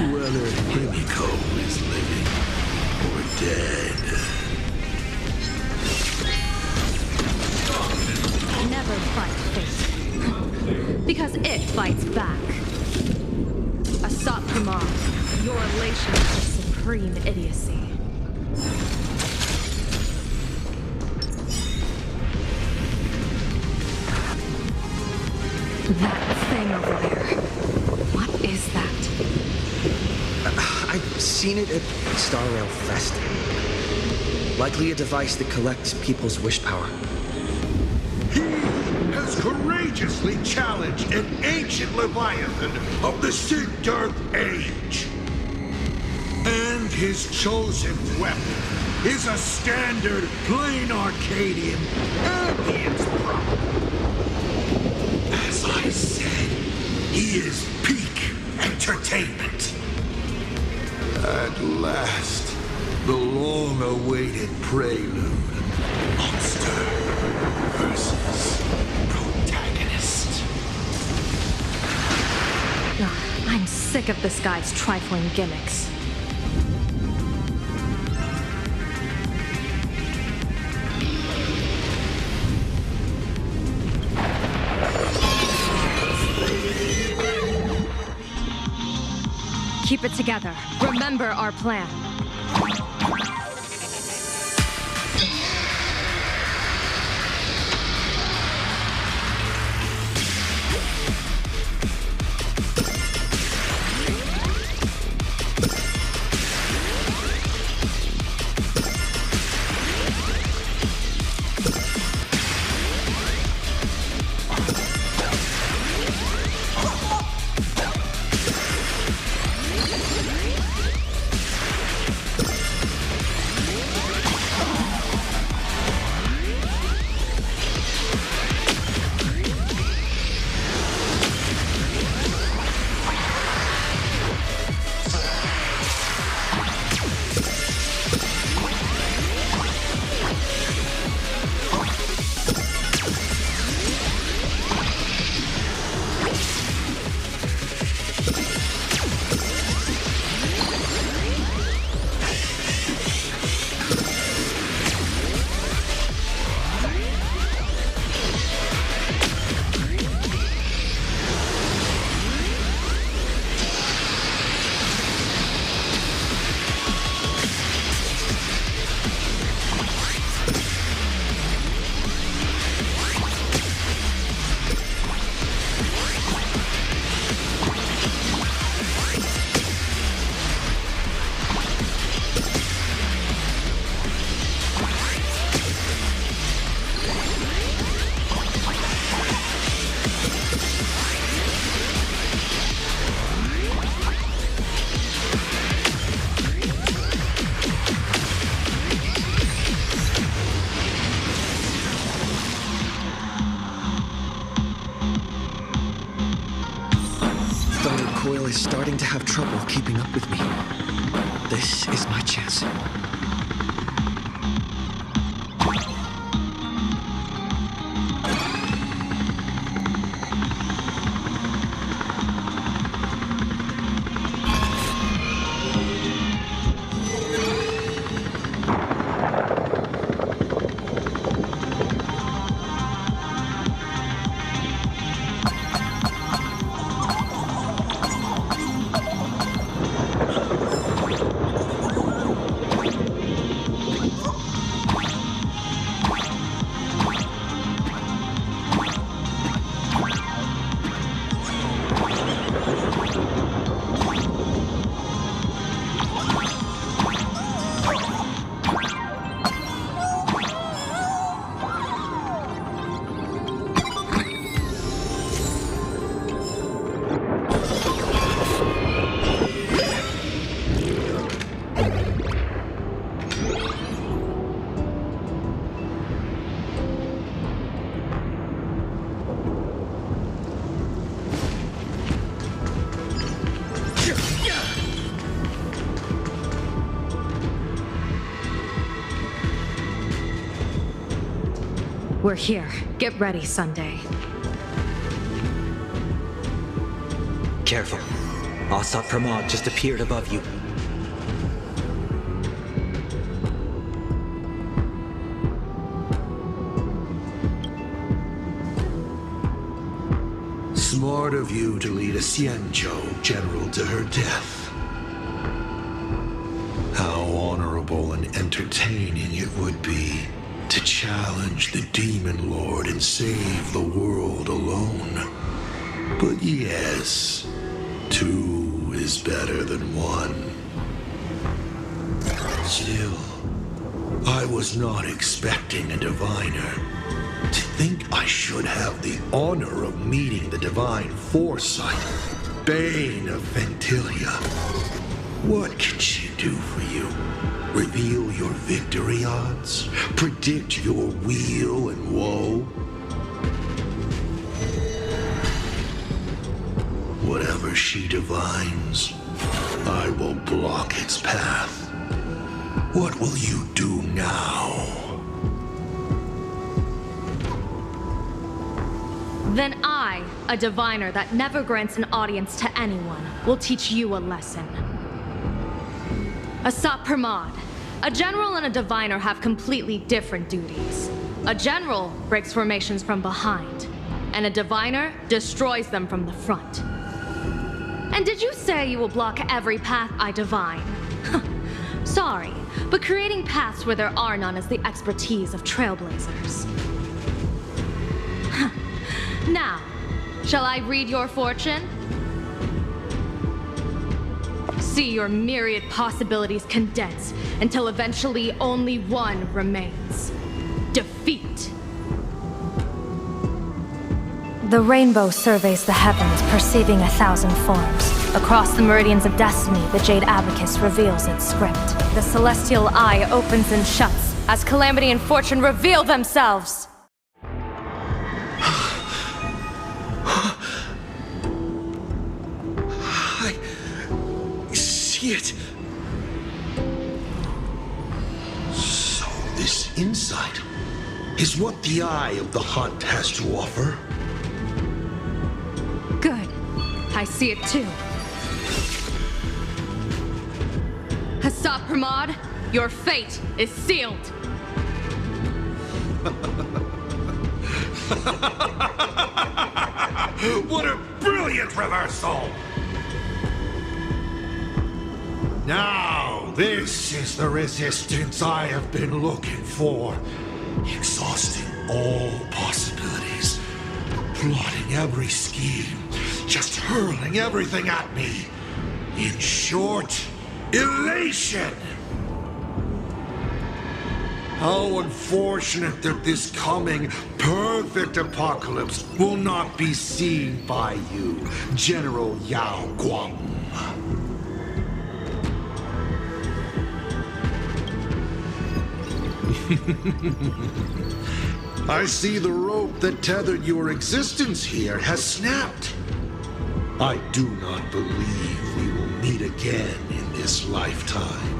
Whether Himiko is living or dead. Never fight fate. Because it fights back. Asat Pramad, your elation is supreme idiocy. That thing over there. What is that? I've seen it at Star Rail Fest. Likely a device that collects people's wish power. He has courageously challenged an ancient Leviathan of the Sigdarth Age. And his chosen weapon is a standard plain Arcadian ambience prop. As I said, is peak entertainment. At last, the long-awaited prelude. Monster versus protagonist. Ugh, I'm sick of this guy's trifling gimmicks. Keep it together. Remember our plan. Coil is starting to have trouble keeping up with me. This is my chance. We're here. Get ready, Sunday. Careful. Asat Pramod just appeared above you. Smart of you to lead a Xianzhou general to her death. How honorable and entertaining it would be to challenge the Demon Lord and save the world alone. But yes, two is better than one. Still, I was not expecting a diviner. To think I should have the honor of meeting the divine foresight, Bane of Ventilia. What can she do for you? Reveal your victory odds? Predict your weal and woe? whatever she divines. I will block its path. What will you do now? Then I, a diviner that never grants an audience to anyone, will teach you a lesson. Asat Pramod, a general and a diviner have completely different duties. A general breaks formations from behind, and a diviner destroys them from the front. And did you say you will block every path I divine? Sorry, but creating paths where there are none is the expertise of trailblazers. Now, shall I read your fortune? See your myriad possibilities condense until eventually only one remains. Defeat. The rainbow surveys the heavens, perceiving 1,000 forms. Across the meridians of destiny, the Jade Abacus reveals its script. The celestial eye opens and shuts as calamity and fortune reveal themselves. I see it. So this insight is what the Eye of the Hunt has to offer. Good. I see it too. Asat Pramod, your fate is sealed. What a brilliant reversal! Now, this is the resistance I have been looking for. Exhausting all possibilities. Plotting every scheme. Just hurling everything at me. In short, elation! How unfortunate that this coming perfect apocalypse will not be seen by you, General Yao Guang. I see the rope that tethered your existence here has snapped. I do not believe we will meet again in this lifetime.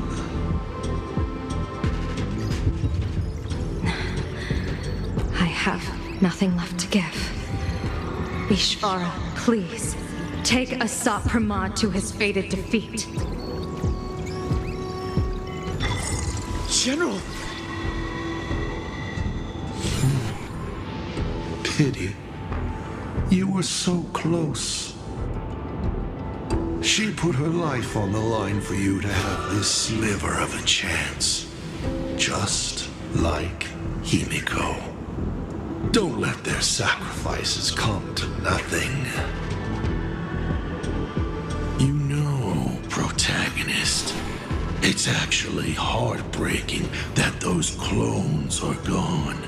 I have nothing left to give. Ishvara, please, take Asat Pramod to his fated defeat. General! Pity. You were so close. She put her life on the line for you to have this sliver of a chance. Just like Himiko. Don't let their sacrifices come to nothing. You know, protagonist, it's actually heartbreaking that those clones are gone.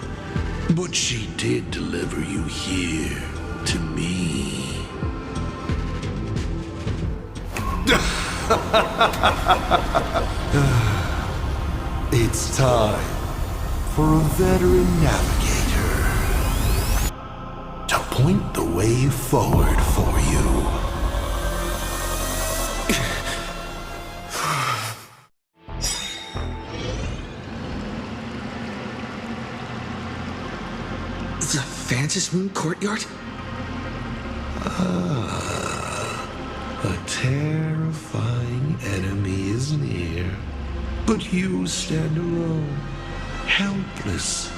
But she did deliver you here, to me. It's time for a veteran navigator to point the way forward for you. The Vantage Moon Courtyard? A terrifying enemy is near, but you stand alone, helpless.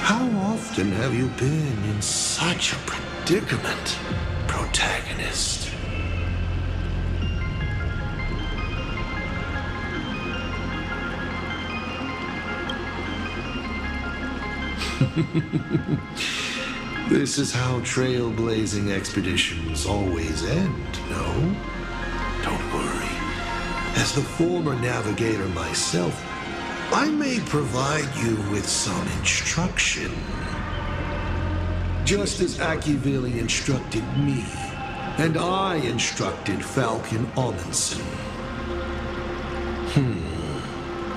How often have you been in such a predicament, protagonist? This is how trailblazing expeditions always end, no? Don't worry. As the former navigator myself, I may provide you with some instruction. Just as Akivili instructed me, and I instructed Falcon Amundsen.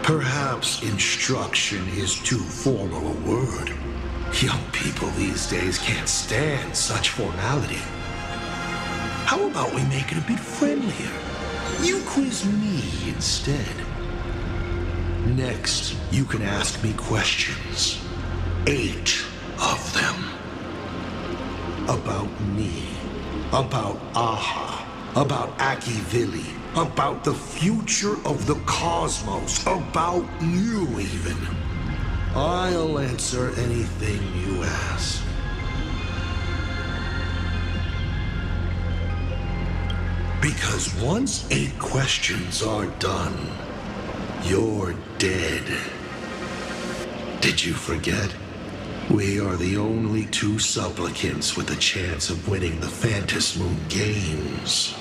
Perhaps instruction is too formal a word. Young people these days can't stand such formality. How about we make it a bit friendlier? You quiz me instead. Next, you can ask me questions. 8 of them. About me. About Aha. About Akivili. About the future of the cosmos. About you, even. I'll answer anything you ask. Because once 8 questions are done, you're dead. Did you forget? We are the only 2 supplicants with a chance of winning the Phantom Moon Games.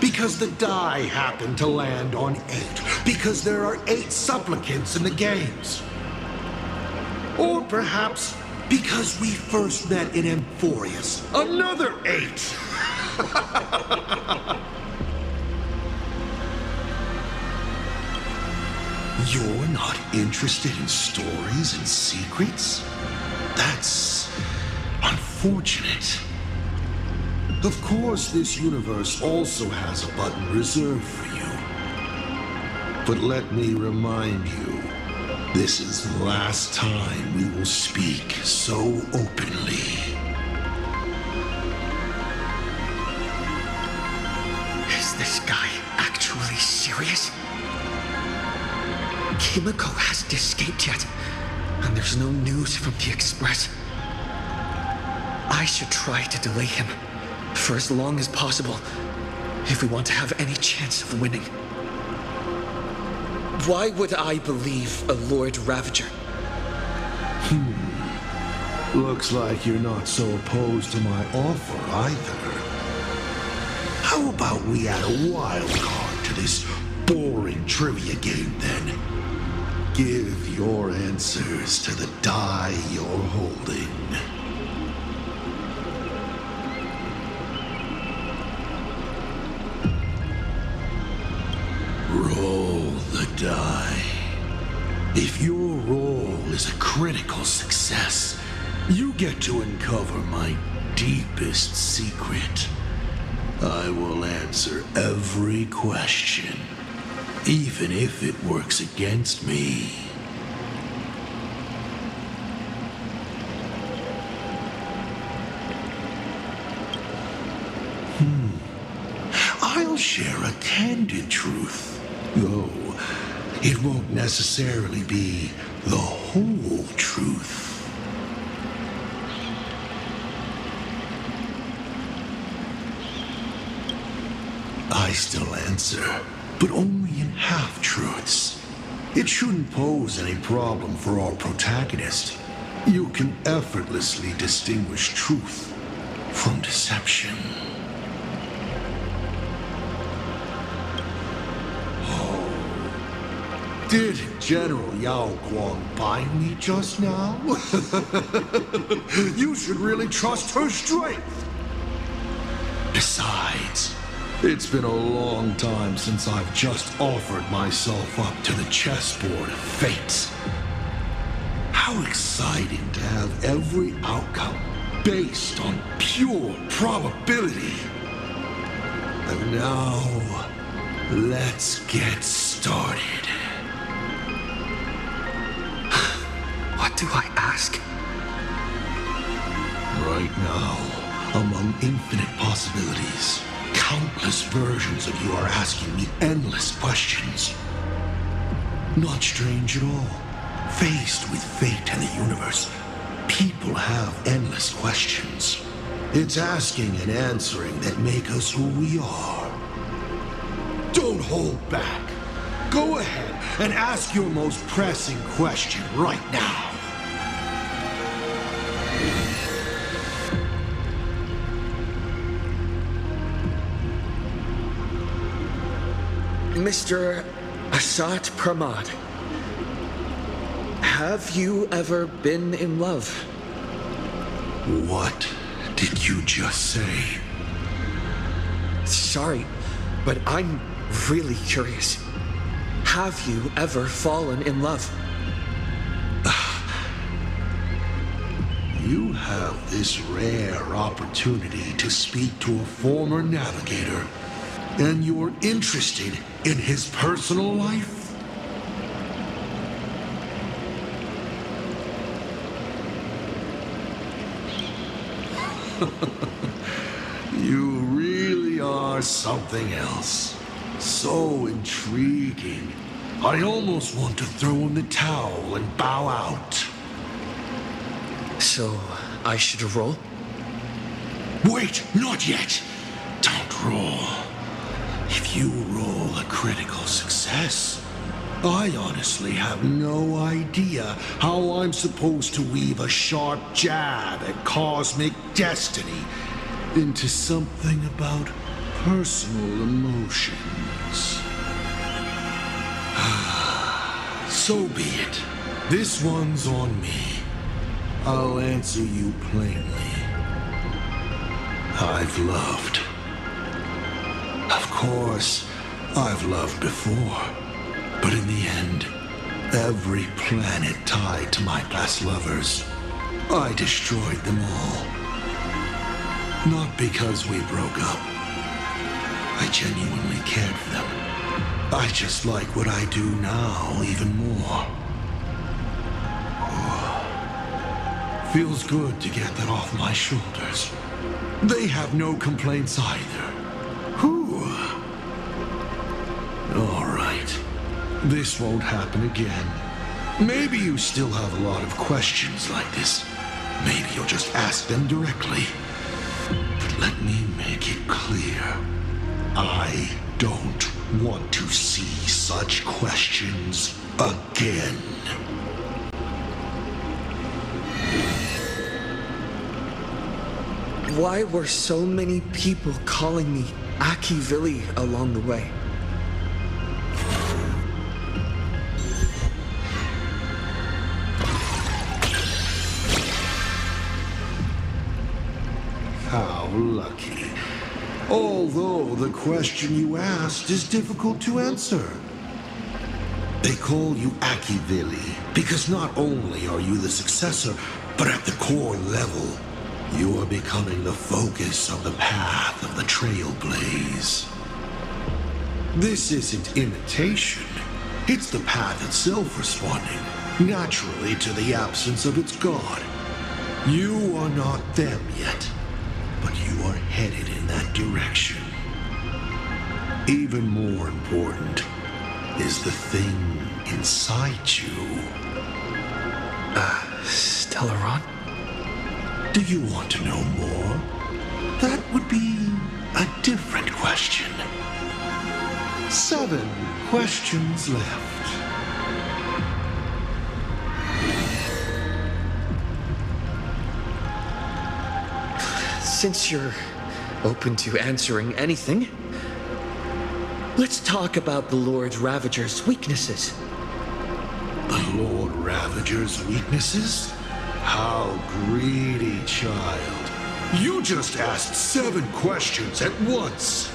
Because the die happened to land on 8. Because there are 8 supplicants in the games. Or perhaps because we first met in Amphorius. Another 8! You're not interested in stories and secrets? That's unfortunate. Of course, this universe also has a button reserved for you. But let me remind you, this is the last time we will speak so openly. Is this guy actually serious? Himiko hasn't escaped yet, and there's no news from the Express. I should try to delay him for as long as possible if we want to have any chance of winning. Why would I believe a Lord Ravager? Looks like you're not so opposed to my offer either. How about we add a wild card to this boring trivia game then? Give your answers to the die you're holding. Roll the die. If your roll is a critical success, you get to uncover my deepest secret. I will answer every question, even if it works against me. I'll share a candid truth, though it won't necessarily be the whole truth. I still answer, but only in half-truths. It shouldn't pose any problem for our protagonist. You can effortlessly distinguish truth from deception. Did General Yao Guang bind me just now? You should really trust her strength. Besides, it's been a long time since I've just offered myself up to the chessboard of fate. How exciting to have every outcome based on pure probability. And now, let's get started. What do I ask? Right now, among infinite possibilities, countless versions of you are asking me endless questions. Not strange at all. Faced with fate and the universe, people have endless questions. It's asking and answering that make us who we are. Don't hold back. Go ahead and ask your most pressing question right now. Mr. Asat Pramad, have you ever been in love? What did you just say? Sorry, but I'm really curious. Have you ever fallen in love? You have this rare opportunity to speak to a former navigator, and you're interested in his personal life? You really are something else. So intriguing. I almost want to throw in the towel and bow out. So, I should roll? Wait, not yet. Don't roll. If you roll a critical success, I honestly have no idea how I'm supposed to weave a sharp jab at cosmic destiny into something about personal emotions. So be it. This one's on me. I'll answer you plainly. I've loved. Of course, I've loved before. But in the end, every planet tied to my past lovers, I destroyed them all. Not because we broke up. I genuinely cared for them. I just like what I do now even more. Feels good to get that off my shoulders. They have no complaints either. Whew. All right. This won't happen again. Maybe you still have a lot of questions like this. Maybe you'll just ask them directly. But let me make it clear. I don't want to see such questions again. Why were so many people calling me Akivili along the way? How lucky. Although the question you asked is difficult to answer. They call you Akivili because not only are you the successor, but at the core level, you are becoming the focus of the path of the Trailblaze. This isn't imitation. It's the path itself responding, naturally, to the absence of its god. You are not them yet, but you are headed in that direction. Even more important is the thing inside you. Stellaron? Do you want to know more? That would be a different question. 7 questions left. Since you're open to answering anything, let's talk about the Lord Ravager's weaknesses. The Lord Ravager's weaknesses? How greedy, child. You just asked 7 questions at once.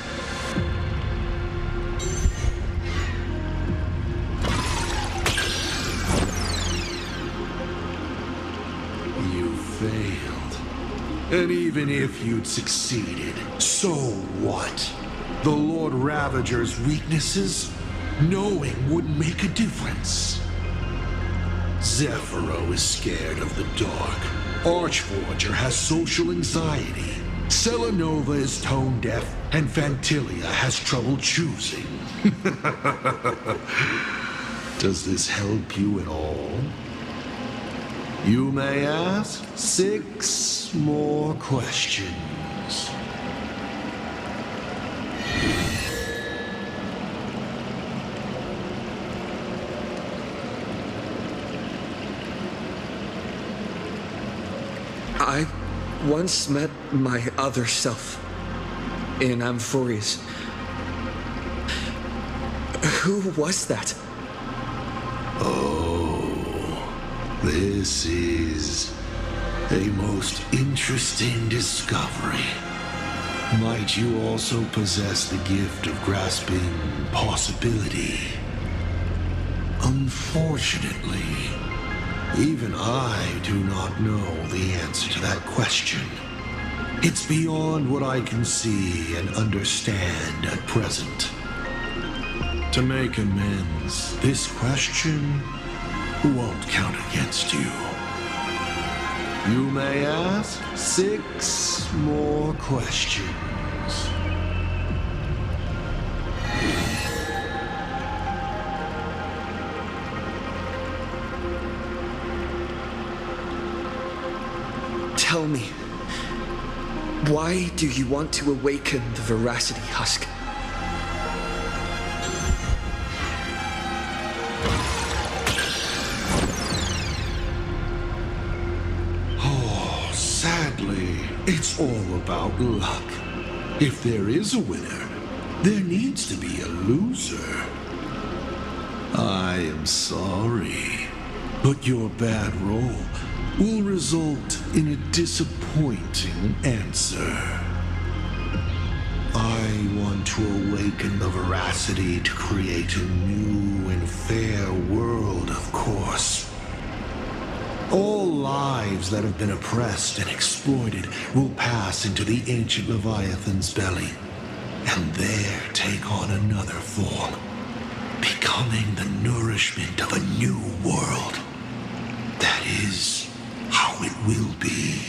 You failed. And even if you'd succeeded, so what? The Lord Ravager's weaknesses? Knowing wouldn't make a difference. Zephyro is scared of the dark. Archforger has social anxiety. Selenova is tone deaf, and Fantilia has trouble choosing. Does this help you at all? You may ask 6 more questions. I once met my other self in Amphorius. Who was that? Oh, this is a most interesting discovery. Might you also possess the gift of grasping possibility? Unfortunately, even I do not know the answer to that question. It's beyond what I can see and understand at present. To make amends, this question won't count against you. You may ask 6 more questions. Tell me, why do you want to awaken the Veracity Husk? Oh, sadly, it's all about luck. If there is a winner, there needs to be a loser. I am sorry, but your bad roll will result in a disappointing answer. I want to awaken the veracity to create a new and fair world, of course. All lives that have been oppressed and exploited will pass into the ancient Leviathan's belly, and there take on another form, becoming the nourishment of a new world. That is how it will be.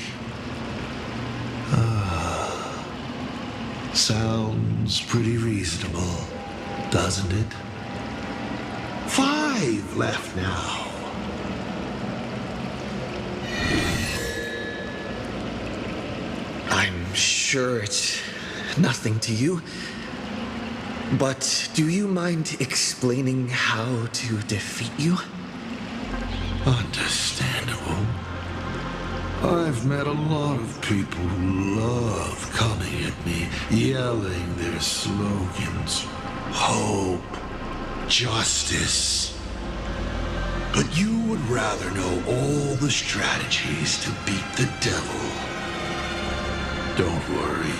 Sounds pretty reasonable, doesn't it? 5 left now. I'm sure it's nothing to you, but do you mind explaining how to defeat you? Understandable. I've met a lot of people who love coming at me, yelling their slogans. Hope, justice. But you would rather know all the strategies to beat the devil. Don't worry.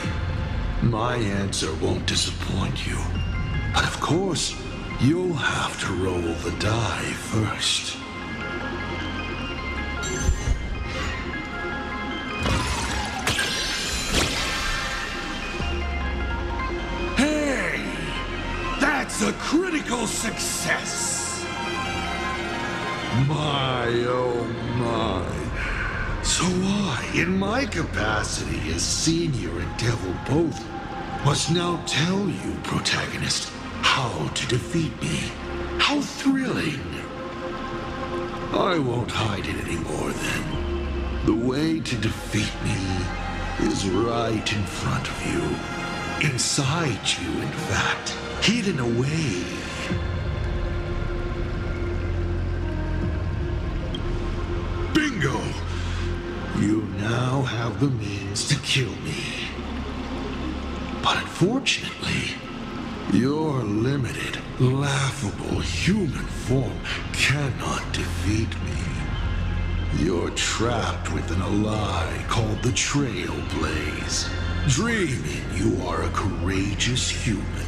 My answer won't disappoint you. But of course, you'll have to roll the die first. A critical success. My, oh my. So I, in my capacity as senior and devil both, must now tell you, protagonist, how to defeat me. How thrilling. I won't hide it anymore then. The way to defeat me is right in front of you. Inside you, in fact. Hidden away. Bingo! You now have the means to kill me. But unfortunately, your limited, laughable human form cannot defeat me. You're trapped within a lie called the Trailblaze, dreaming you are a courageous human.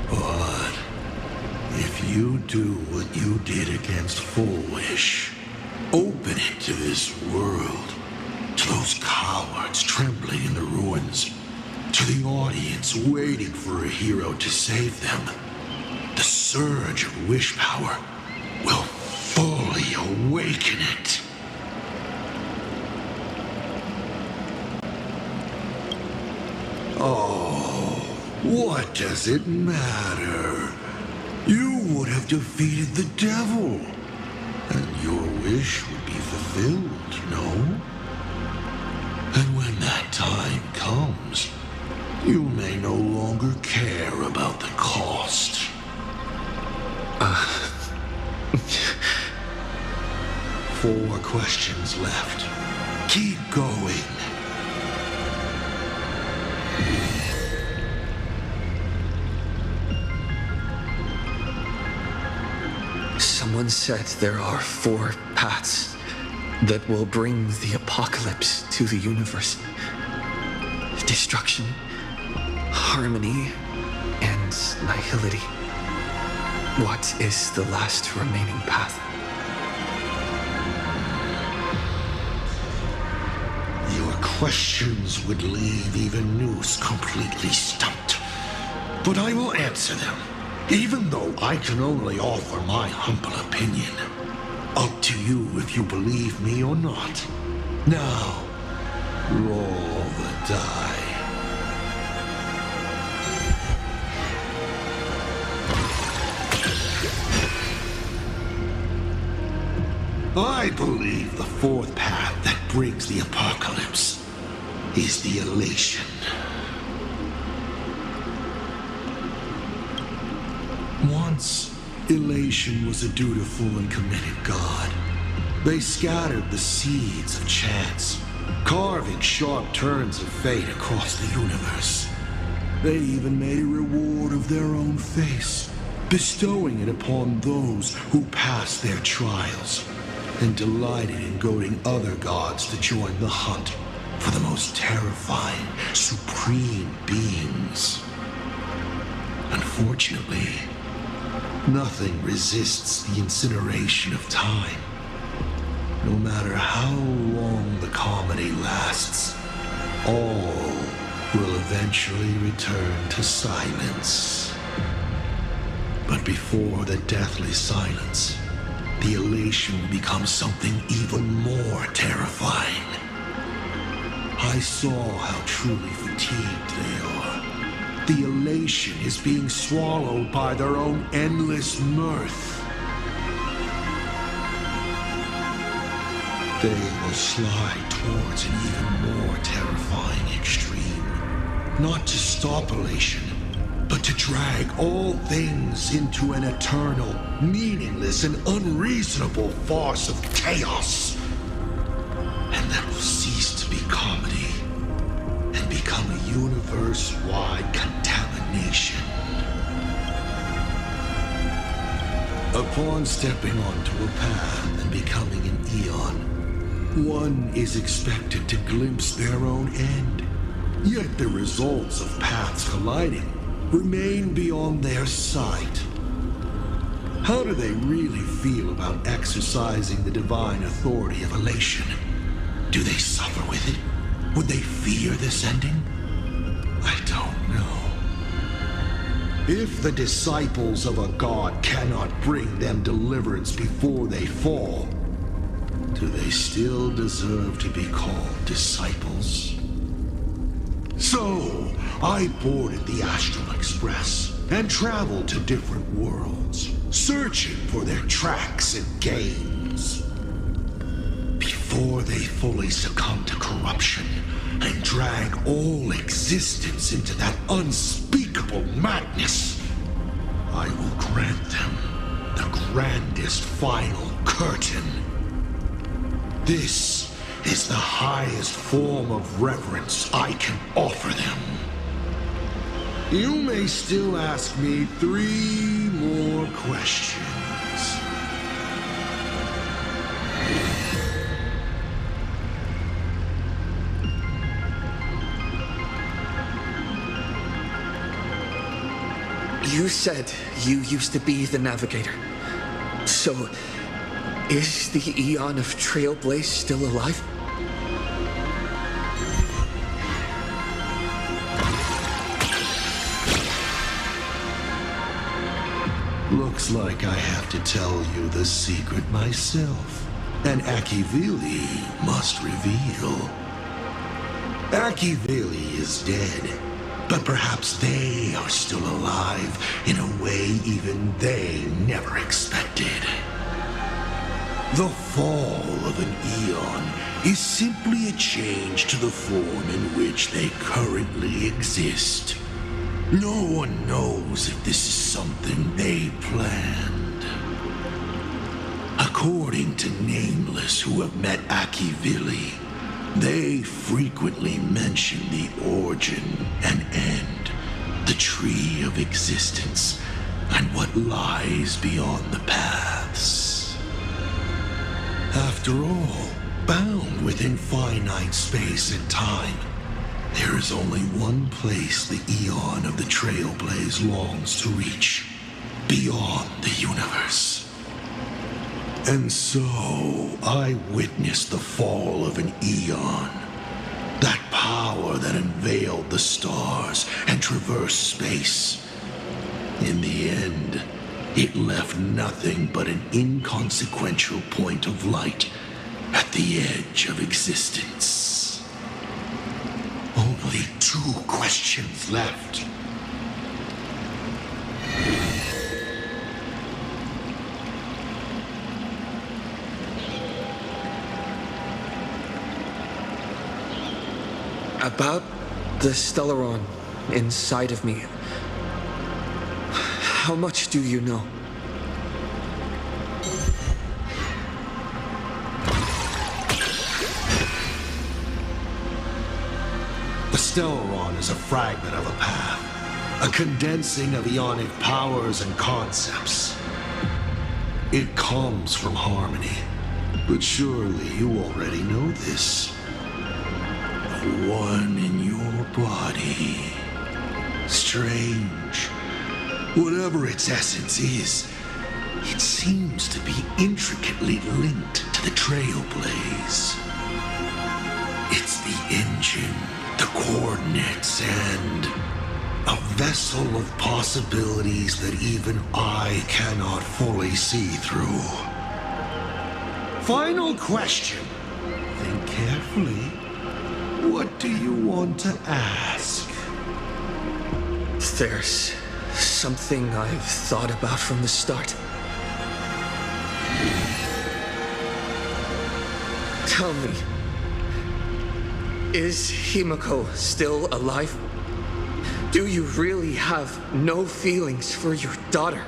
But if you do what you did against Full Wish, open it to this world, to those cowards trembling in the ruins, to the audience waiting for a hero to save them, the surge of wish power will fully awaken it. Oh, what does it matter? You would have defeated the devil, and your wish would be fulfilled, no? And when that time comes, you may no longer care about the cost. 4 questions left. Keep going. Someone said there are 4 paths that will bring the apocalypse to the universe. Destruction, harmony, and nihility. What is the last remaining path? Your questions would leave even Noose completely stumped. But I will answer them, even though I can only offer my humble opinion. Up to you if you believe me or not. Now, roll the die. I believe the fourth path that brings the apocalypse is the elation. Once, elation was a dutiful and committed god. They scattered the seeds of chance, carving sharp turns of fate across the universe. They even made a reward of their own face, bestowing it upon those who passed their trials, and delighted in goading other gods to join the hunt for the most terrifying, supreme beings. Unfortunately, nothing resists the incineration of time. No matter how long the comedy lasts, all will eventually return to silence. But before the deathly silence, the elation will become something even more terrifying. I saw how truly fatigued they are. The elation is being swallowed by their own endless mirth. They will slide towards an even more terrifying extreme. Not to stop elation, but to drag all things into an eternal, meaningless, and unreasonable farce of chaos. And that will cease to be comedy and become a universe-wide contamination. Upon stepping onto a path and becoming an eon, one is expected to glimpse their own end. Yet the results of paths colliding remain beyond their sight. How do they really feel about exercising the divine authority of elation? Do they suffer with it? Would they fear this ending? I don't know. If the disciples of a god cannot bring them deliverance before they fall, do they still deserve to be called disciples? So, I boarded the Astral Express and traveled to different worlds, searching for their tracks and gains. Before they fully succumb to corruption and drag all existence into that unspeakable madness, I will grant them the grandest final curtain. This is the highest form of reverence I can offer them. You may still ask me 3 more questions. You said you used to be the navigator. So, is the Eon of Trailblaze still alive? Looks like I have to tell you the secret myself. And Akivili must reveal. Akivili is dead, but perhaps they are still alive in a way even they never expected. The fall of an eon is simply a change to the form in which they currently exist. No one knows if this is something they planned. According to Nameless who have met Akivili, they frequently mention the origin and end, the tree of existence, and what lies beyond the paths. After all, bound within finite space and time, there is only one place the Eon of the Trailblaze longs to reach, beyond the universe. And so, I witnessed the fall of an eon. That power that unveiled the stars and traversed space. In the end, it left nothing but an inconsequential point of light at the edge of existence. Only 2 questions left. About the Stellaron inside of me. How much do you know? The Stellaron is a fragment of a path, a condensing of ionic powers and concepts. It comes from harmony, but surely you already know this. One in your body. Strange. Whatever its essence is, it seems to be intricately linked to the Trailblaze. It's the engine, the coordinates, and a vessel of possibilities that even I cannot fully see through. Final question. Think carefully. What do you want to ask? There's something I've thought about from the start. Tell me, is Himiko still alive? Do you really have no feelings for your daughter?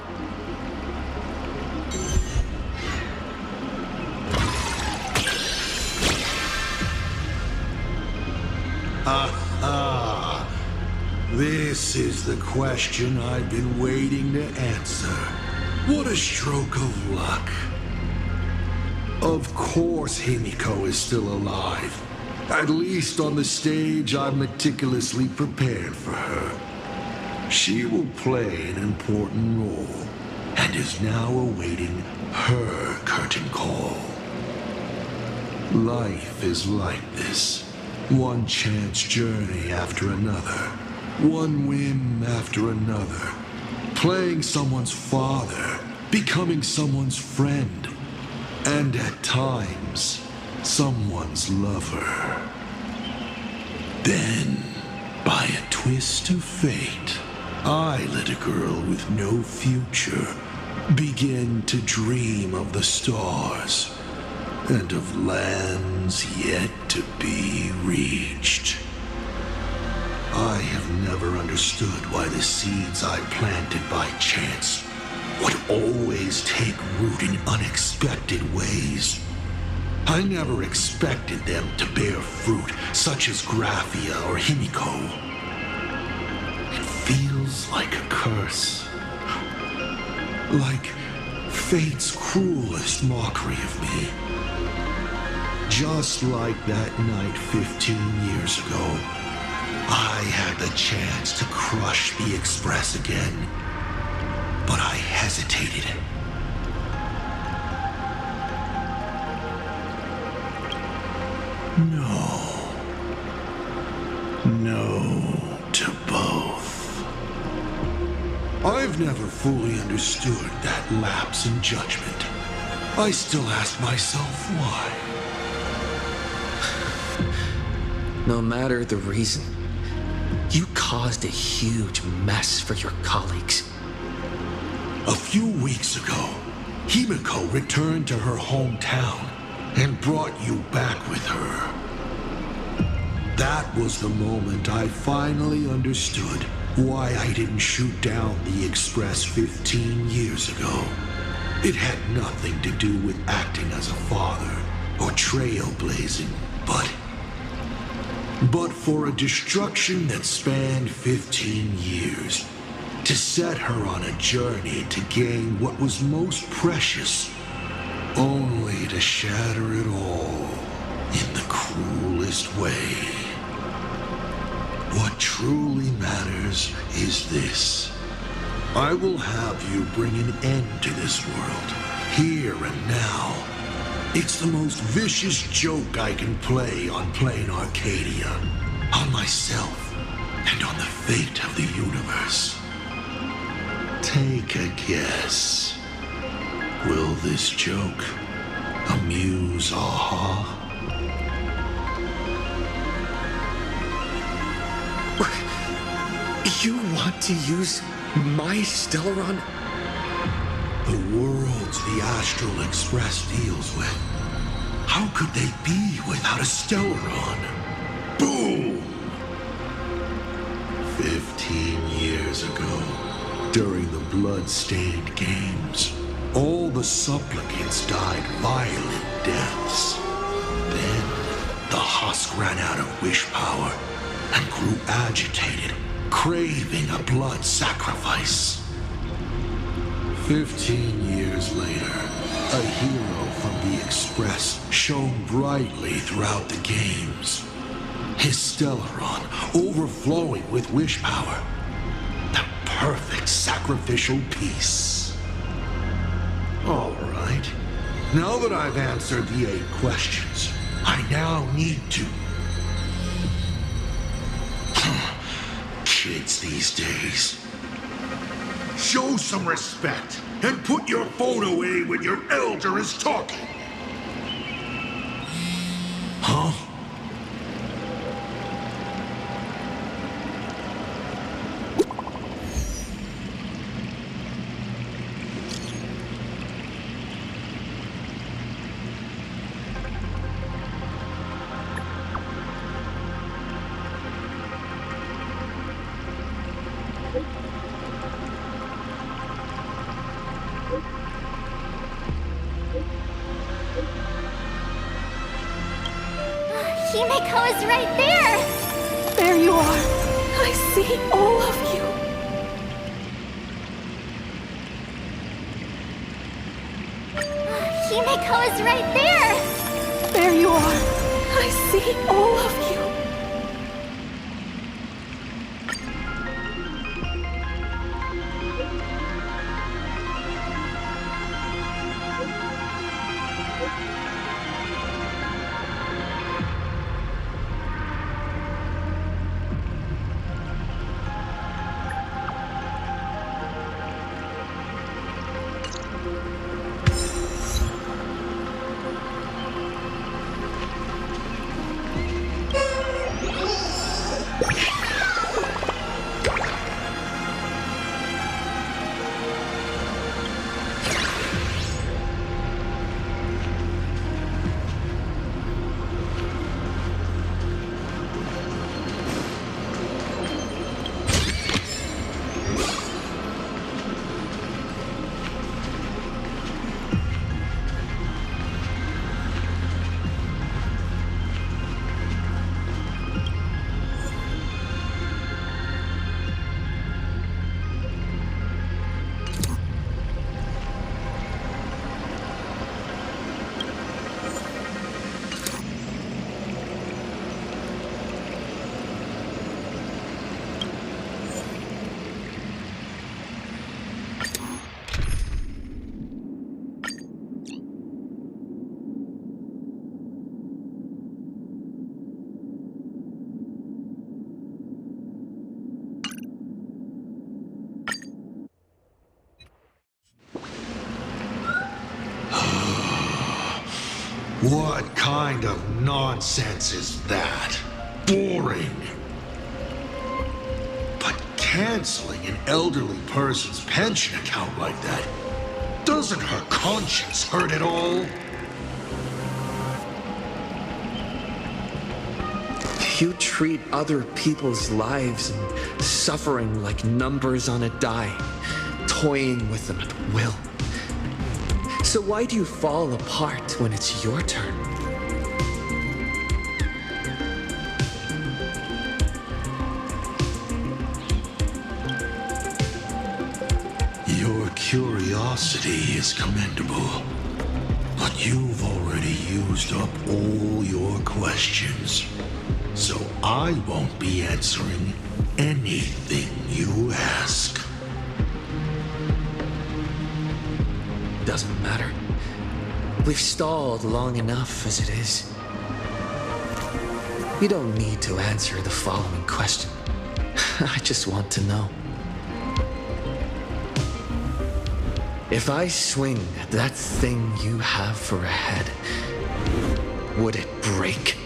Aha! This is the question I've been waiting to answer. What a stroke of luck. Of course Himiko is still alive. At least on the stage I've meticulously prepared for her. She will play an important role, and is now awaiting her curtain call. Life is like this. One chance journey after another. One whim after another. Playing someone's father. Becoming someone's friend. And at times, someone's lover. Then, by a twist of fate, I let a girl with no future begin to dream of the stars and of lands yet to be reached. I have never understood why the seeds I planted by chance would always take root in unexpected ways. I never expected them to bear fruit, such as Graphia or Himiko. It feels like a curse. Like fate's cruelest mockery of me. Just like that night 15 years ago, I had the chance to crush the Express again, but I hesitated. No to both. I've never fully understood that lapse in judgment. I still ask myself why. No matter the reason, you caused a huge mess for your colleagues. A few weeks ago, Himiko returned to her hometown and brought you back with her. That was the moment I finally understood why I didn't shoot down the Express 15 years ago. It had nothing to do with acting as a father or trailblazing, but for a destruction that spanned 15 years, to set her on a journey to gain what was most precious, only to shatter it all in the cruelest way. What truly matters is this. I will have you bring an end to this world, here and now. It's the most vicious joke I can play on plain Arcadia, on myself, and on the fate of the universe. Take a guess. Will this joke amuse Aha? You want to use my Stellaron? The worlds the Astral Express deals with. How could they be without a Stellaron? Boom! 15 years ago, during the blood-stained games, all the supplicants died violent deaths. Then, the husk ran out of wish power and grew agitated, craving a blood sacrifice. 15 years later, a hero from the Express shone brightly throughout the games. His Stellaron overflowing with wish power. The perfect sacrificial piece. All right. Now that I've answered the 8 questions, I now need to... Kids these days. Show some respect and put your phone away when your elder is talking. Huh? Himiko is right there! There you are. I see all of you. Himiko is right there! There you are. I see all of you. What kind of nonsense is that? Boring. But canceling an elderly person's pension account like that, doesn't her conscience hurt at all? You treat other people's lives and suffering like numbers on a die, toying with them at will. So why do you fall apart when it's your turn? Your curiosity is commendable, but you've already used up all your questions. So I won't be answering anything you ask. doesn't matter. We've stalled long enough as it is. You don't need to answer the following question. I just want to know. If I swing at that thing you have for a head, would it break?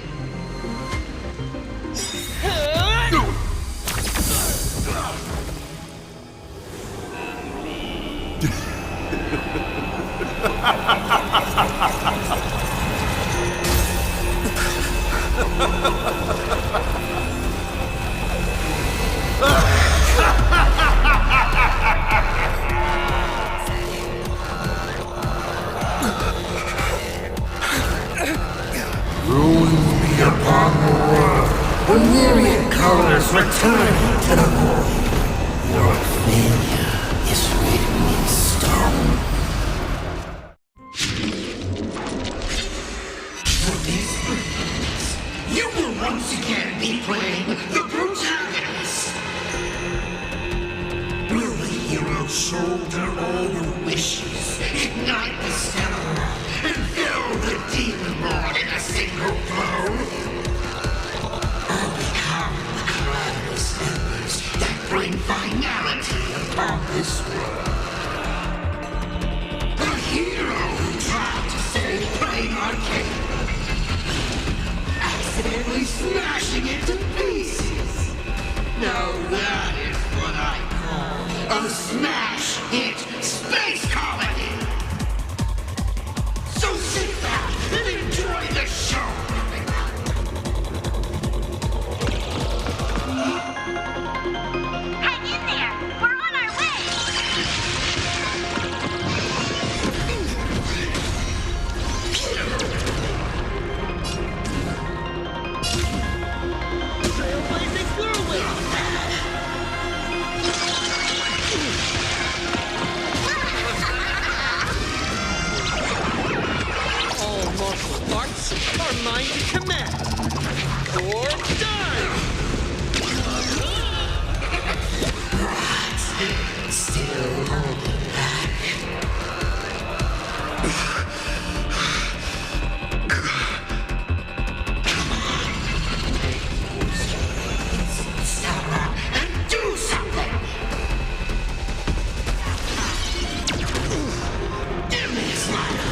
Ruin be upon the world, the myriad colors returning to the void. Your failure is written in stone. For these reasons, you will once again be playing the protagonist. Will the hero shoulder all the wishes, ignite the stellar, and fill the demon lord in a single blow? Or become the calamitous embers that bring finality upon this world? The hero who tried to save Plain Arcade, accidentally smashing it to pieces. Now that is what I call a smash hit space comedy. So sit back and enjoy the show. Hang in there! We're on our way! Trailblazing whirlwind! All martial arts are mine to command. Or die! Still holding back. Come on. Step up and do something. Give me a smile.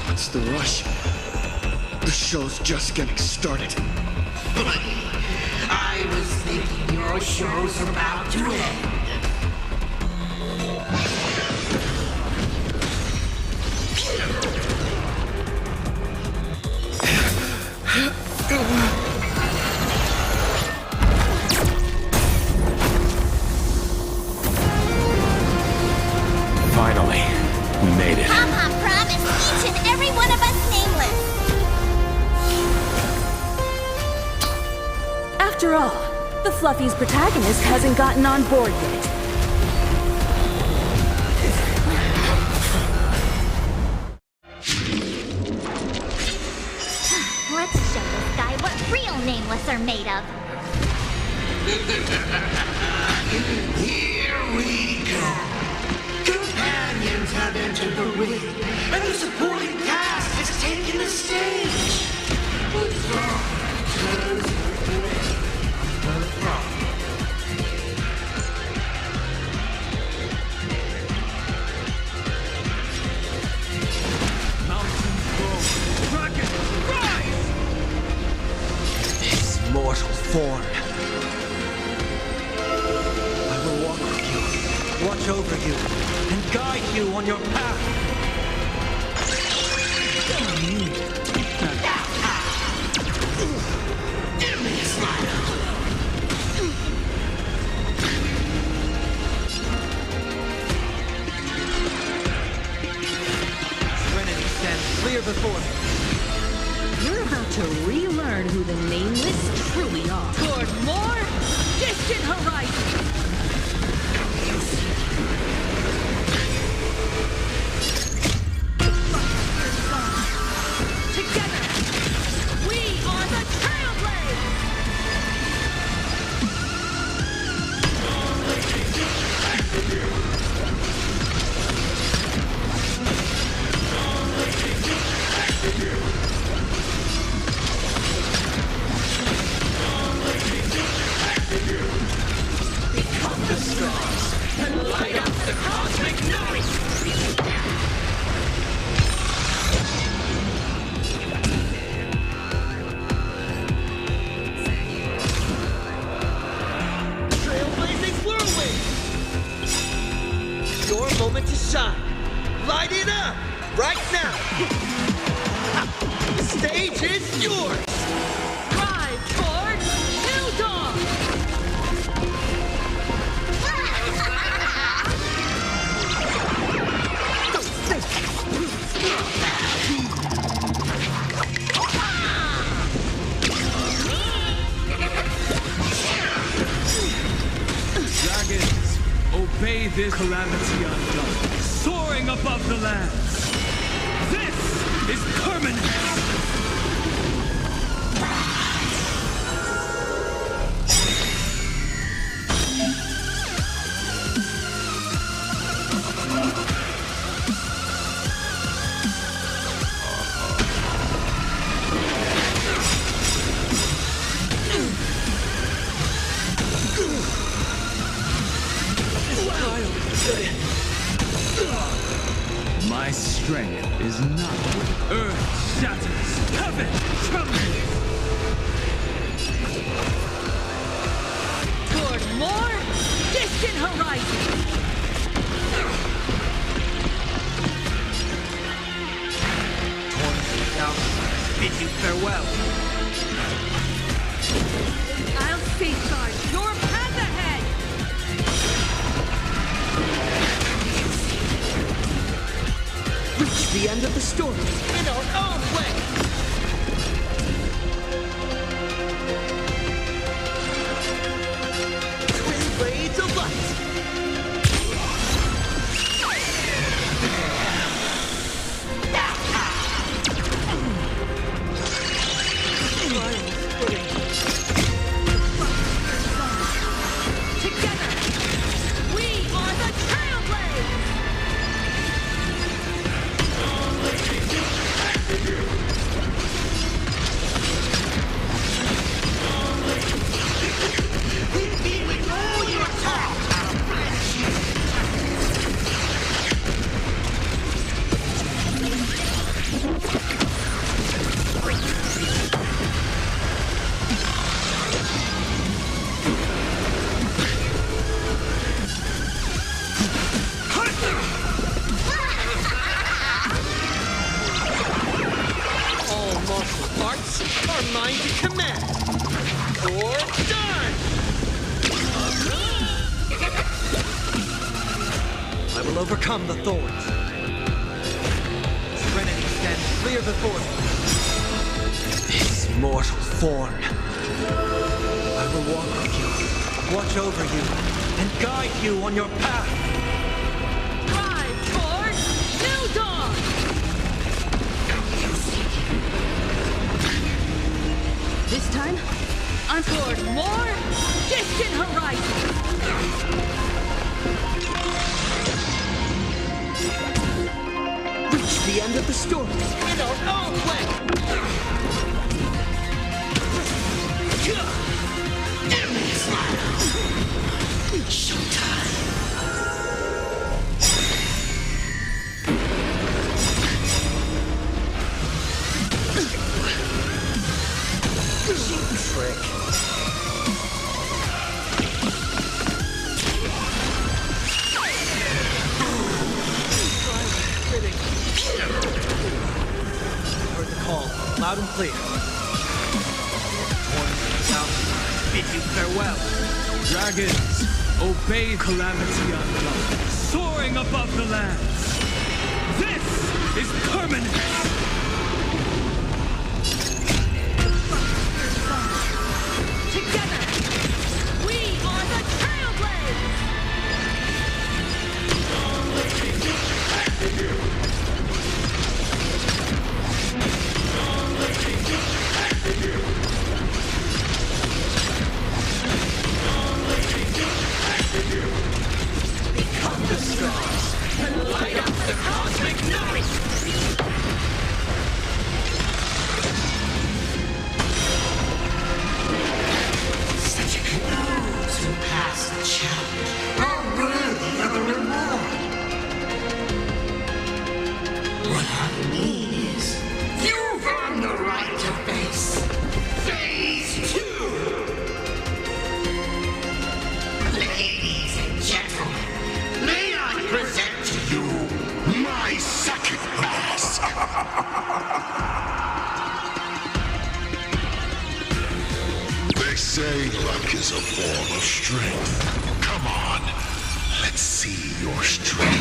What's the rush? The show's just getting started. Buddy, I was thinking your show's about to end. Finally, we made it. Papa promised each and every one of us nameless. After all, the Fluffy's protagonist hasn't gotten on board yet. Let's show this guy what real nameless are made of. Here we go. Companions have entered the ring, and the supporting cast has taken the stage. His mortal form. I will walk with you, watch over you, and guide you on your path. Give me a smile. learn who the Nameless truly are. Toward more distant horizons! Together, we are the Trailblazers! Become the stars and light up the cosmic night! Trailblazing whirlwind! Your moment to shine. Light it up right now. The stage is yours. Drive toward new dawn. Dragons, obey this calamity undone, soaring above the lands. This is permanence. My strength is not what earth shatters, heaven trembles. Toward more distant horizons. Bid you farewell. I'll safeguard your path ahead. Reach the end of the story in our own way. Twin blades of light. Together, we are the Trailblazers! Hit me with all your attack! All martial arts are mine to command. Or done! I will overcome the thorns. Serenity stands clear before me. This mortal form. I will walk with you, watch over you, and guide you on your path. Drive toward new dawn! This time, I'm toward more distant horizons. Reach the end of the story in our own way. Showtime. Cheap trick. Heard the call, loud and clear. Bid you farewell. Dragons, obey calamity undone, soaring above the lands. This is permanence. strength. Come on. Let's see your strength.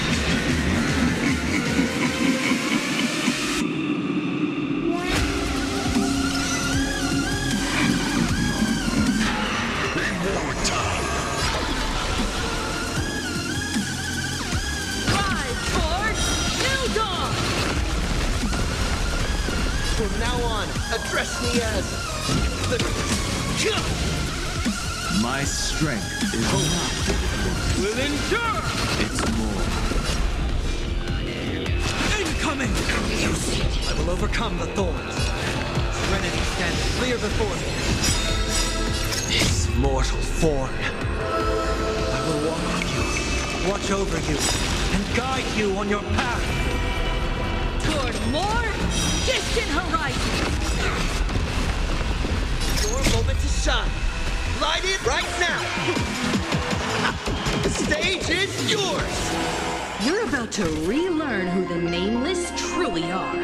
From now on, address me as the... My strength is not will endure. It's more. Incoming! I will overcome the thorns. Serenity stands clear before me. This mortal form. I will walk with you, watch over you, and guide you on your path. Toward more distant horizons. Your moment to shine. Light it right now. The stage is yours. You're about to relearn who the Nameless truly are.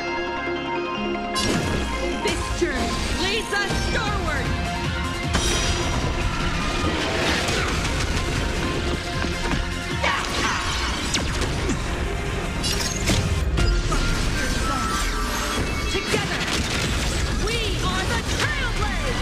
This journey leads us starward. Together, we are the Trailblazers.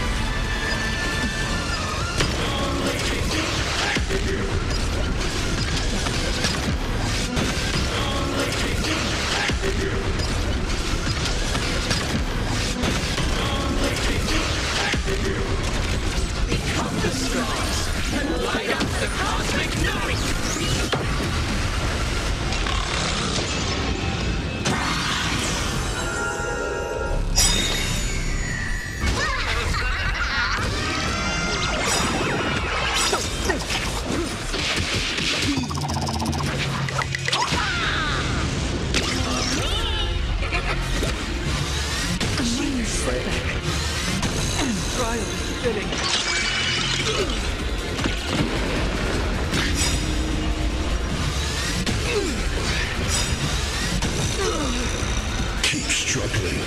Become the stars and light up the cosmic night. Trial is fitting. Keep struggling.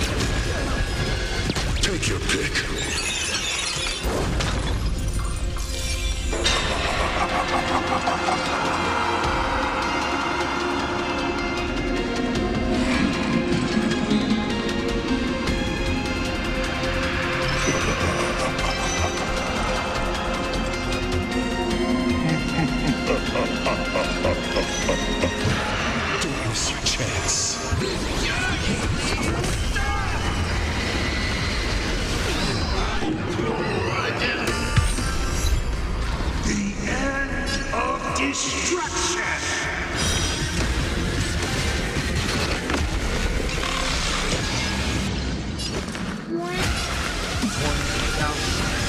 Take your pick. Don't miss your chance. The end of destruction!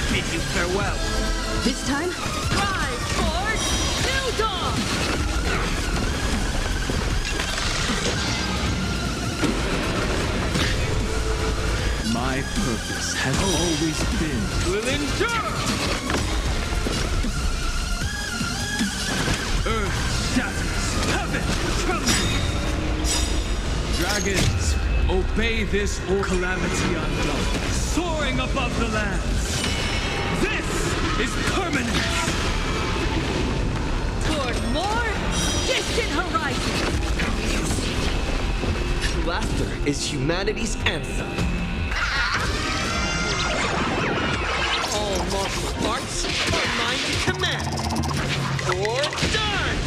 Bid you farewell. This time, Rise toward new dawn. My purpose has always been will endure. Earth shatters, heaven trembles. Dragons, obey this or calamity undone, soaring above the lands. This is permanence. Toward more distant horizons. Laughter is humanity's anthem. All martial arts are mine to command. Or done!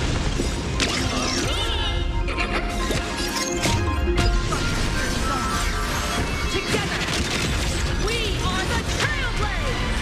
Together, we are the Trailblazers.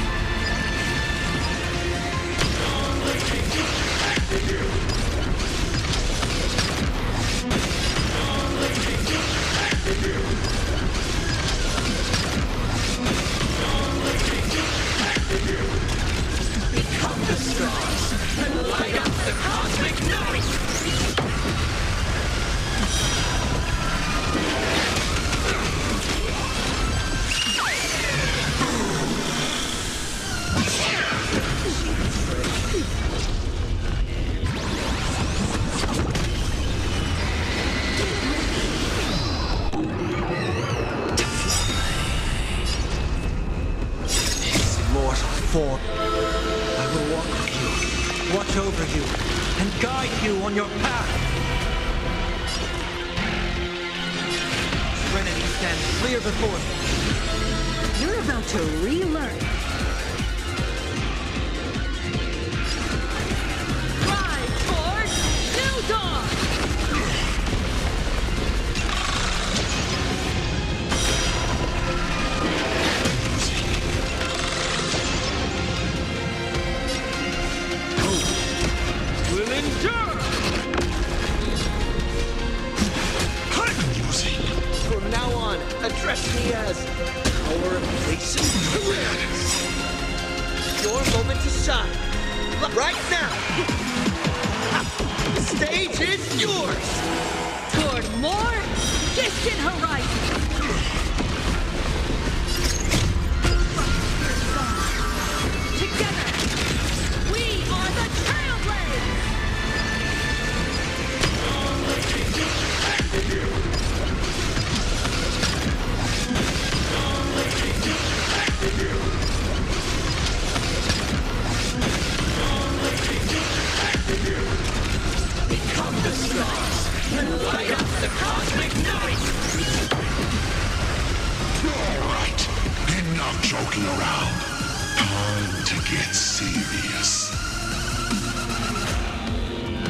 watch over you, and guide you on your path. Serenity stands clear before me. You're about to relearn. Ride towards New Dawn! Will endure! From now on, address me as our Jason Perez. Your moment to shine. Right now. The stage is yours. Toward more distant horizons. Together, we are the Trailblazers! Become the stars and light up the cosmic night. Alright, enough joking around. Time to get serious.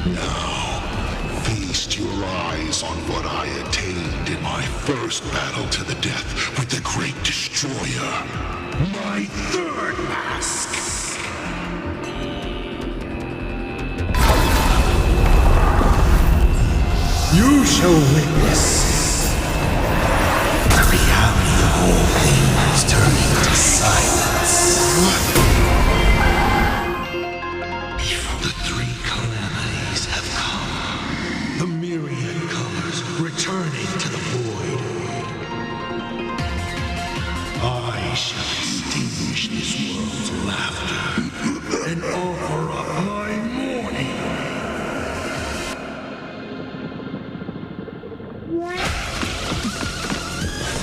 Now, feast your eyes on what I attained in my first battle to the death with the Great Destroyer. My third mask. You shall witness the reality of all things turning to silence. The three calamities have come. The myriad colors returning to the void. I shall extinguish this world's laughter and offer up my mourning.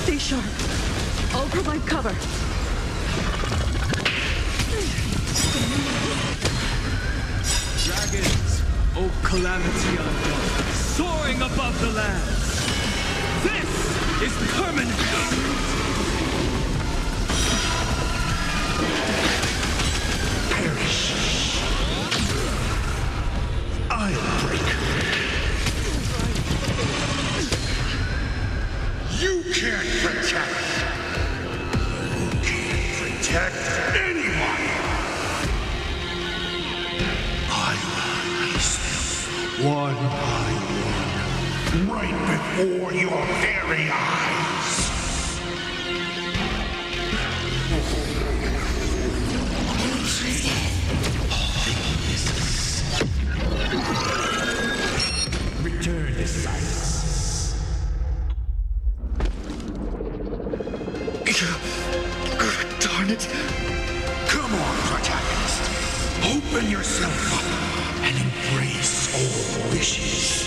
Stay sharp. I'll provide cover. Dragons, O calamity undone, soaring above the lands. This is permanent. Perish. I'll break. You can't protect. You can't protect anyone. I will release them one by one, right before your very eyes. Return to silence. Darn it. Come on, protagonist. Open yourself up and embrace all wishes.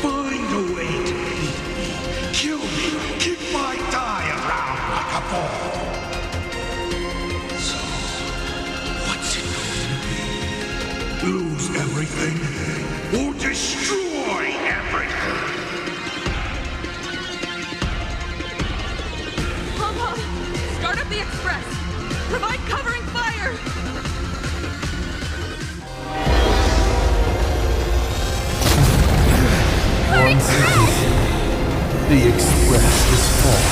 Find a way to beat me, kill me, kick my die around like a ball. So, what's it going to be? Lose everything or destroy everything? Pom-Pom, start up the express. Provide covering fire. Once again, the express is full.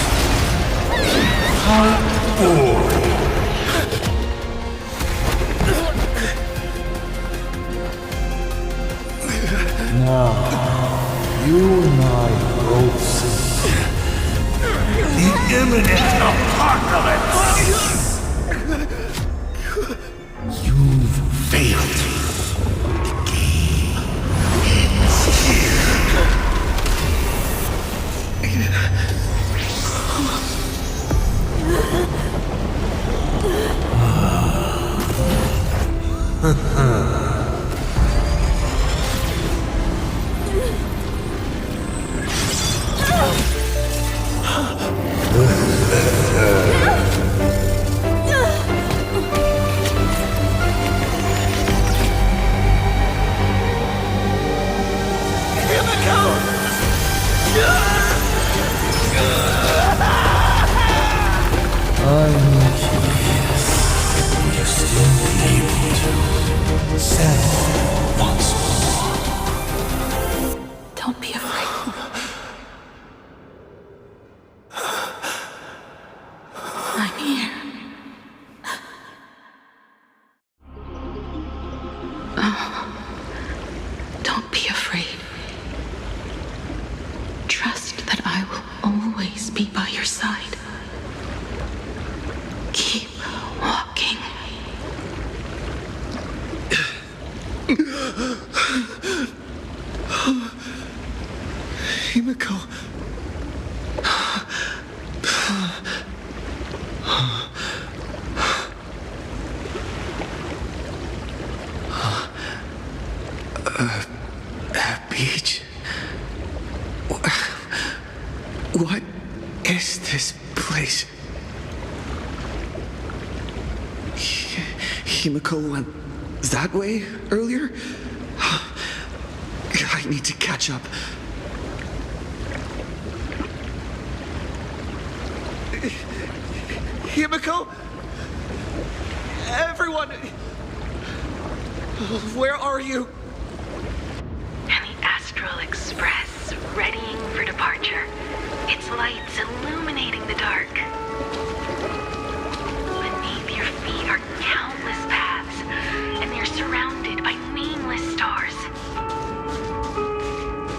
How boring. Now, you and I both see the imminent apocalypse. You've failed. The game ends here. Don't be afraid. Trust that I will always be by your side. Keep walking. Himiko. Beach? What is this place? Himiko went that way earlier? I need to catch up. Himiko? Everyone! Where are you? And the Astral Express, readying for departure. Its lights illuminating the dark. Beneath your feet are countless paths, and they're surrounded by nameless stars.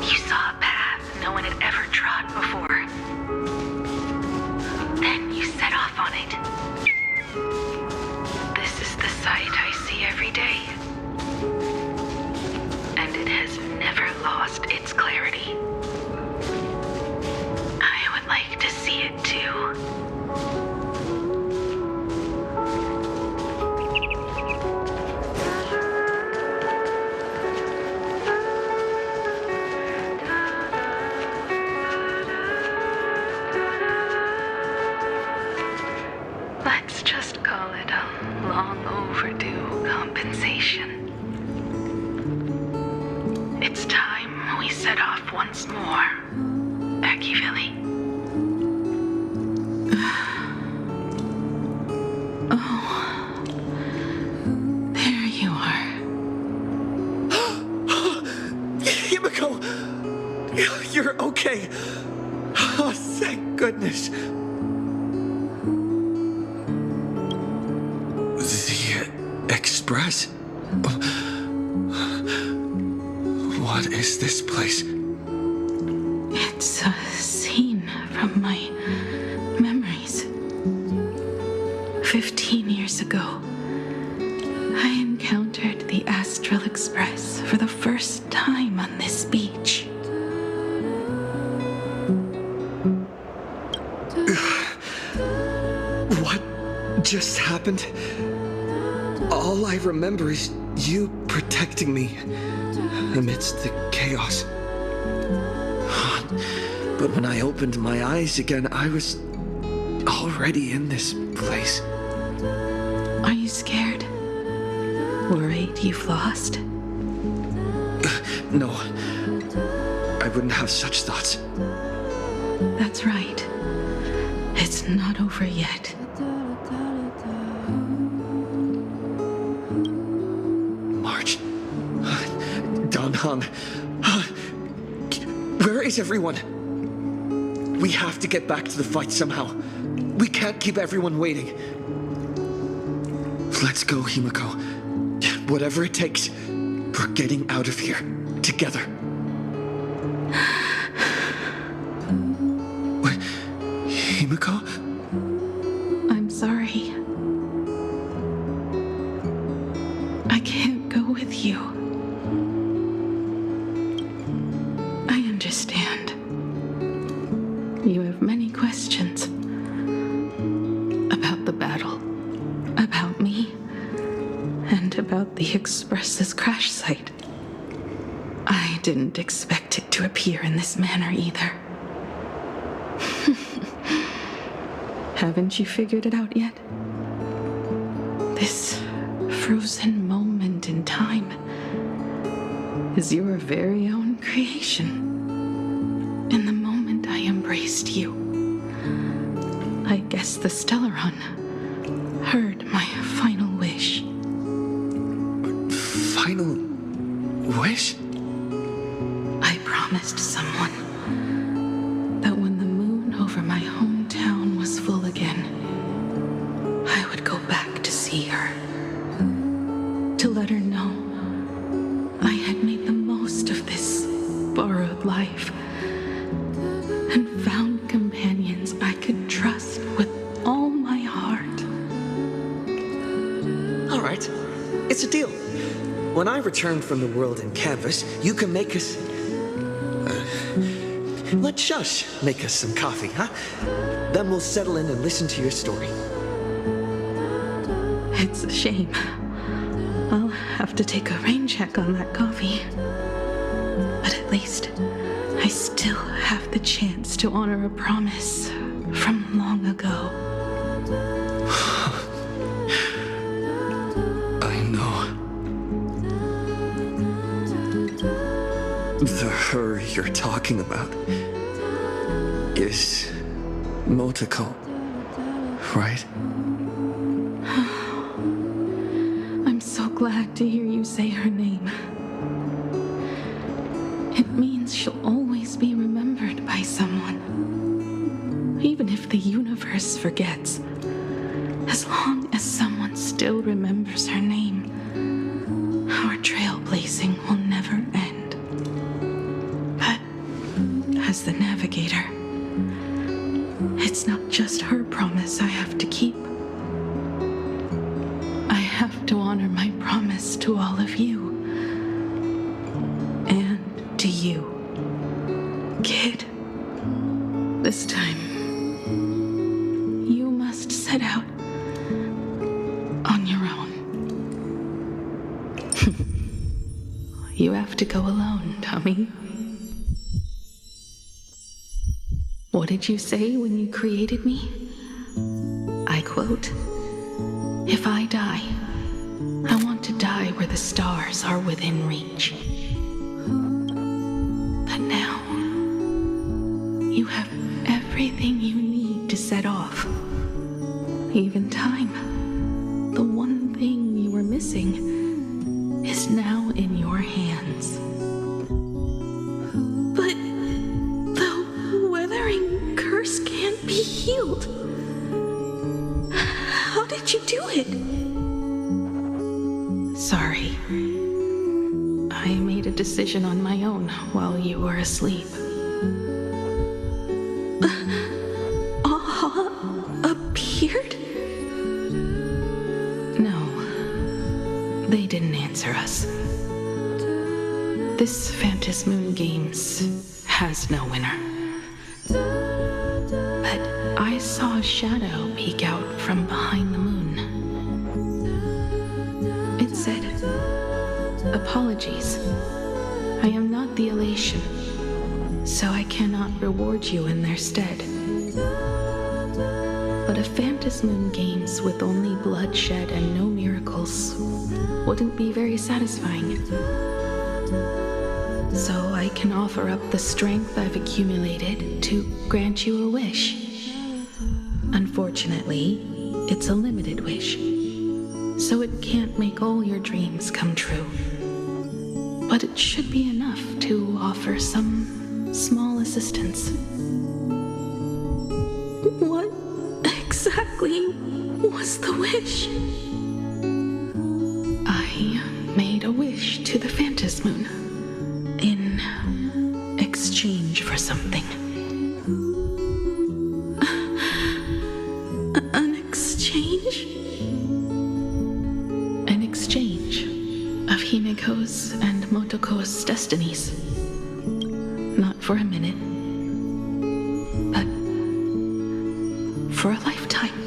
You saw a path no one had ever trod before. Then you set off on it. This is the sight I see every day. And it has never lost its clarity. I would like to see it too. Let's just call it a long overdue compensation. It's time we set off once more, Akivili. Oh, there you are. Himiko! You're okay. Oh, thank goodness. The Express? What is this place? It's a scene from my memories. 15 years ago, I encountered the Astral Express for the first time on this beach. What just happened? All I remember is you protecting me amidst the chaos. But when I opened my eyes again, I was already in this place. Are you scared? Worried you've lost? No. I wouldn't have such thoughts. That's right. It's not over yet. March. Danhang. Where is everyone? We have to get back to the fight somehow. We can't keep everyone waiting. Let's go, Himiko. Whatever it takes, we're getting out of here. Together. What? Himiko? I'm sorry. I can't go with you. I understand. You have many questions. About the battle. About me. And about the Express's crash site. I didn't expect it to appear in this manner either. Haven't you figured it out yet? This frozen moment in time is your very own creation. In the moment I embraced you, I guess the Stellaron heard my final wish. Final wish? I promised someone that when the moon over my hometown was full again, I would go back to see her. To let her know I had made the most of this borrowed life and found companions I could trust with all my heart. All right, it's a deal. When I return from the world in canvas, you can make us... let Shush make us some coffee, huh? Then we'll settle in and listen to your story. It's a shame. I'll have to take a rain check on that coffee. But at least I still have the chance to honor a promise from long ago. I know. The her you're talking about is Motoko, right? I'm so glad to hear you say her name. It means she'll always be remembered by someone. Even if the universe forgets, as long as someone still remembers her name, our trailblazing will never end. But as the navigator, it's not just her promise I have to keep. I have to honor my promise to all of you. And to you, kid. This time, you must set out on your own. You have to go alone, Tommy. What did you say when you created me? I quote, "If I die, I want to die where the stars are within reach." But now, you have everything you need to set off. Even time. The one thing you were missing is now in your hands. But the weathering curse can't be healed. How did you do it? Sorry. I made a decision on my own while you were asleep. Appeared? No. They didn't answer us. This Phantasmoon Games has no winner. But I saw a shadow peek out from behind the moon. It said, "Apologies. I am not the elation, so I cannot reward you in their stead." But a Phantasmoon Games with only bloodshed and no miracles wouldn't be very satisfying. So I can offer up the strength I've accumulated to grant you a wish. Unfortunately, it's a limited wish, so it can't make all your dreams come true. But it should be enough to offer some small assistance. What exactly was the wish? I made a wish to the Phantasmoon in exchange for something. An exchange? An exchange of Himiko's and Motoko's destinies. Not for a minute, but for a lifetime.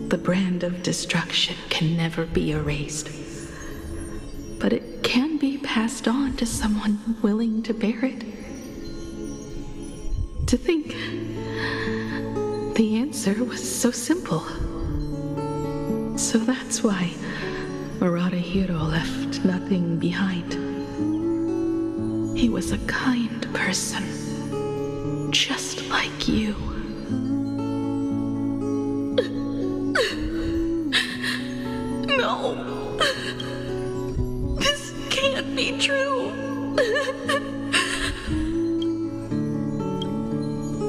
The brand of destruction can never be erased, but it can be passed on to someone willing to bear it. To think the answer was so simple. So that's why Murata-Hiro left nothing behind. He was a kind person, just like you. No! This can't be true!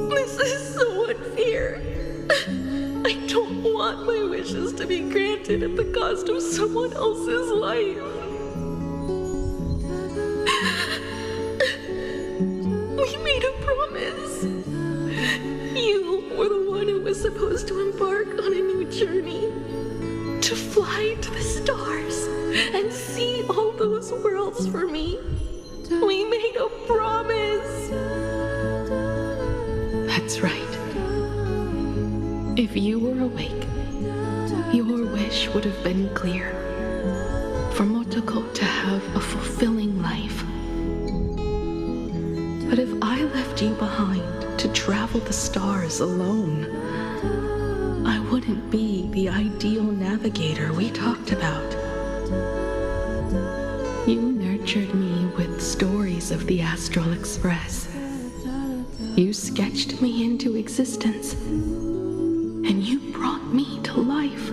This is so unfair. I don't want my wishes to be granted at the cost of someone else's life. chose to embark on a new journey, to fly to the stars and see all those worlds for me. We made a promise. That's right. If you were awake, your wish would have been clear. For Motoko to have a fulfilling life. But if I left you behind to travel the stars alone, I wouldn't be the ideal navigator we talked about. You nurtured me with stories of the Astral Express. You sketched me into existence, and you brought me to life.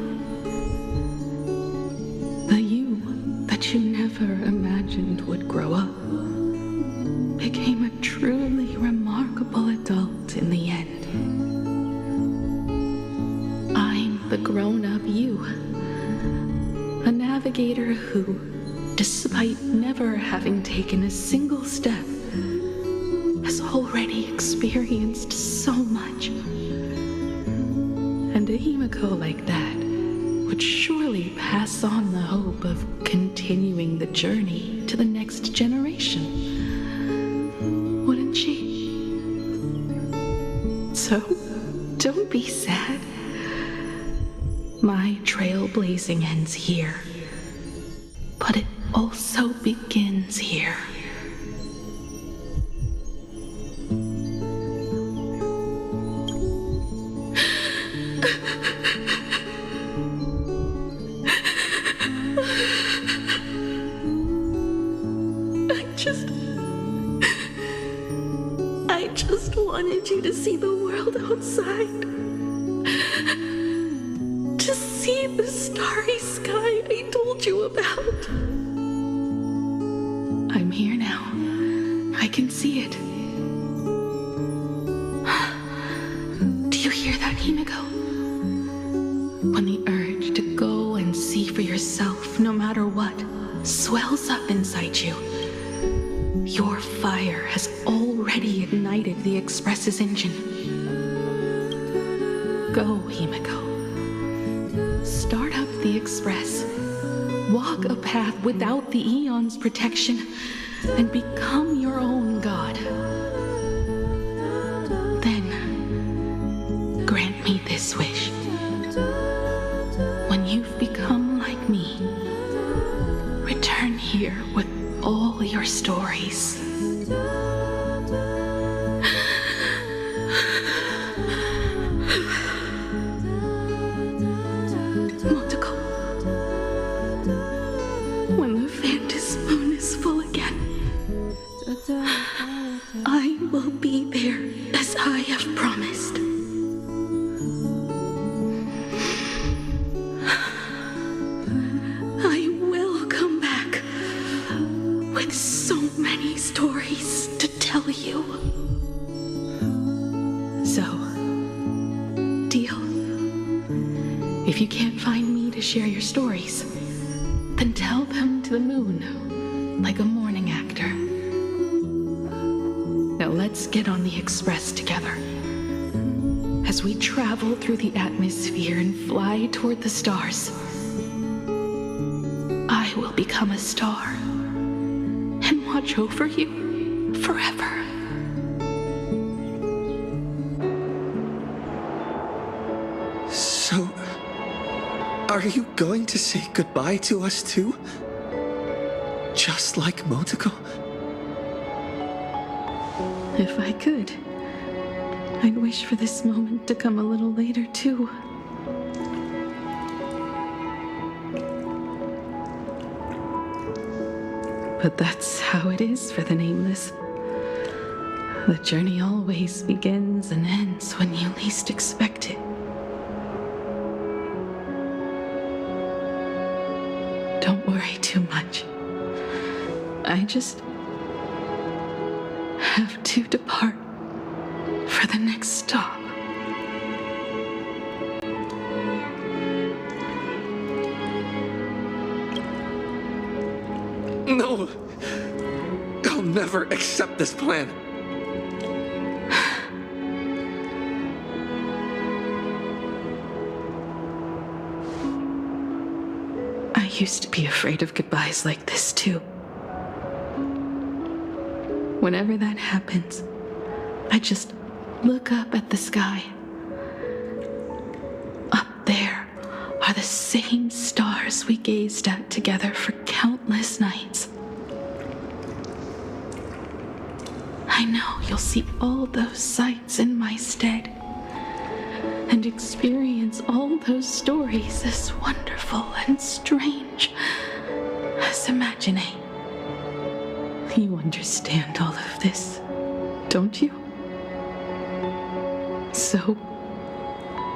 The you that you never imagined would grow up became a truly remarkable adult in the end. I'm the grown-up you, a navigator who, despite never having taken a single step, has already experienced so much. And a Himiko like that would surely pass on the hope of continuing the journey to the next generation. Wouldn't she? So, don't be sad. My trailblazing ends here, but it also begins here. I just wanted you to see the world outside. To see the starry sky I told you about. I'm here now. I can see it. Do you hear that, Himiko? When the urge to go and see for yourself, no matter what, swells up inside you, your fire has already ignited the Express's engine. Go, Himiko. Start up the Express. Walk a path without the Aeon's protection and become your own god. Then, grant me this wish. When you've become like me, return here with all your stories. Motoko, when the Phantom Moon is full again, I will be there as I have promised. I will come back with so many stories to tell you. So, deal. If you can't find me to share your stories, then tell them to the moon, like a morning actor. Now let's get on the Express together. As we travel through the atmosphere and fly toward the stars, I will become a star and watch over you forever. So, are you going to say goodbye to us too? Just like Motoko? If I could, I'd wish for this moment to come a little later too. But that's how it is for the Nameless. The journey always begins and ends when you least expect it. Don't worry too much. I just have to depart for the next stop. No! I'll never accept this plan. used to be afraid of goodbyes like this, too. Whenever that happens, I just look up at the sky. Up there are the same stars we gazed at together for countless nights. I know you'll see all those sights in my stead and experience all those stories as wonderful and strange as imagining. You understand all of this, don't you? So,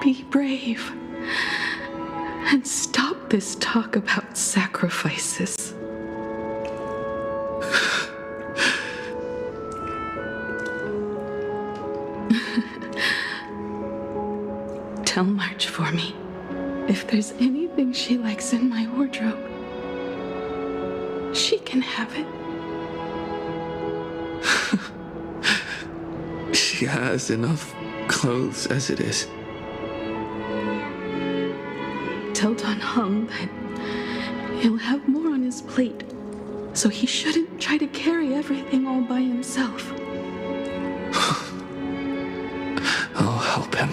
be brave and stop this talk about sacrifices. Tell March for me if there's anything she likes in my wardrobe. She can have it. She has enough clothes as it is. Tell Don Hung that he'll have more on his plate, so he shouldn't try to carry everything all by himself. I'll help him.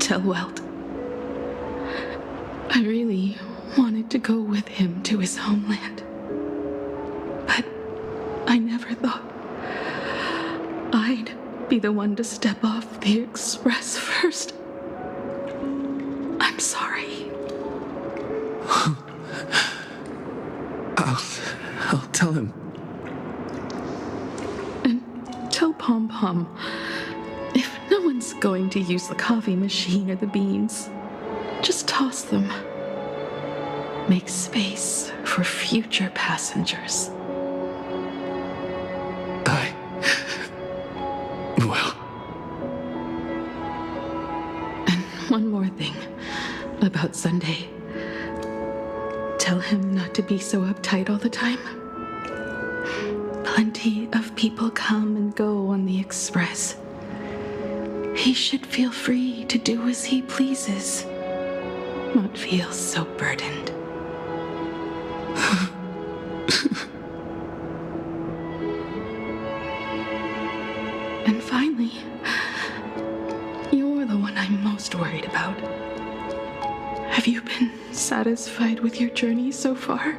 Tell Welt I really wanted to go with him to his homeland, but I never thought I'd be the one to step off the express first. I'm sorry. I'll tell him. And tell Pom Pom if no one's going to use the coffee machine or the beans, just toss them. Make space for future passengers. Well. And one more thing about Sunday. Tell him not to be so uptight all the time. Plenty of people come and go on the express. He should feel free to do as he pleases, not feel so burdened. And finally, you're the one I'm most worried about. Have you been satisfied with your journey so far?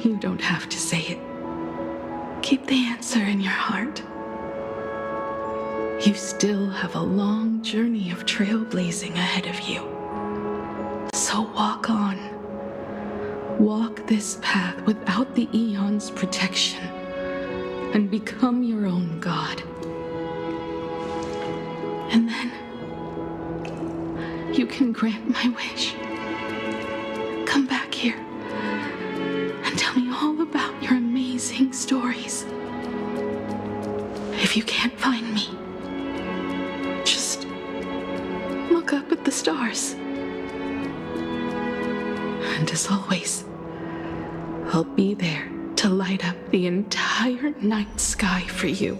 You don't have to say it. Keep the answer in your heart. You still have a long journey of trailblazing ahead of you. So walk on. Walk this path without the Eon's protection and become your own god. And then you can grant my wish. Come back here and tell me all about your amazing stories. If you can't find me, just look up at the stars. And as always, I'll be there to light up the entire night sky for you.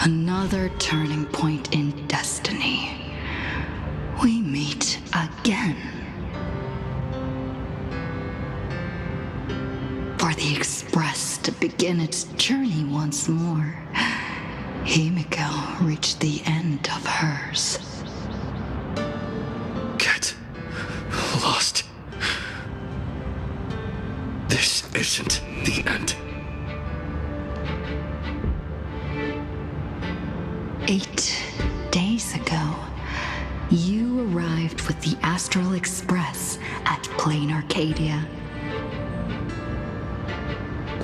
Another turning point in destiny. We meet again. For the Express to begin its journey once more, Himiko reached the end of hers. Get lost. This isn't the end. 8 days ago, you arrived with the Astral Express at Plain Arcadia.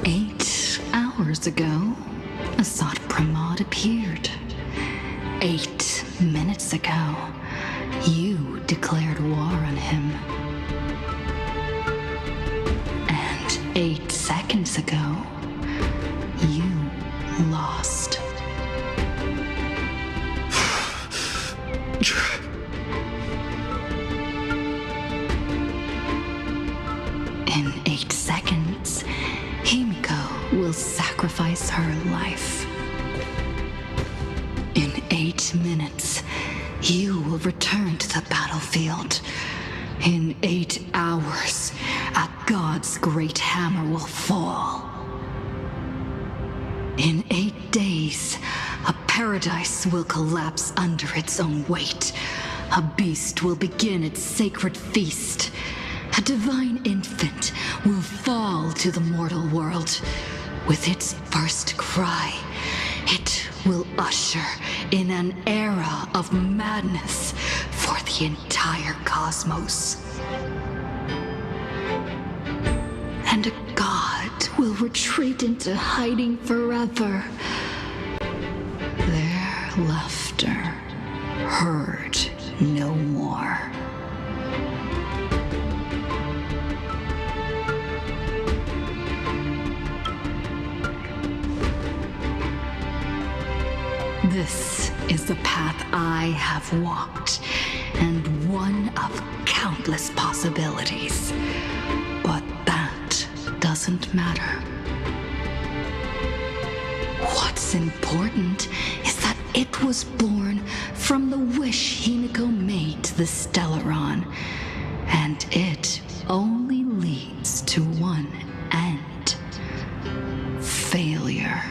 8 hours ago, Assad Pramod appeared. 8 minutes ago, You declared war on him. And 8 seconds ago, you lost. In 8 seconds, Himiko will sacrifice her life. In 8 minutes, you will return to the battlefield. In 8 hours, a god's great hammer will fall. In 8 days, a paradise will collapse under its own weight. A beast will begin its sacred feast. A divine infant will fall to the mortal world. With its first cry, it will usher in an era of madness for the entire cosmos. And a god will retreat into hiding forever. Their laughter heard no more. This is the path I have walked, and one of countless possibilities. But that doesn't matter. What's important is that it was born from the wish Himiko made to the Stellaron, and it only leads to one end: failure.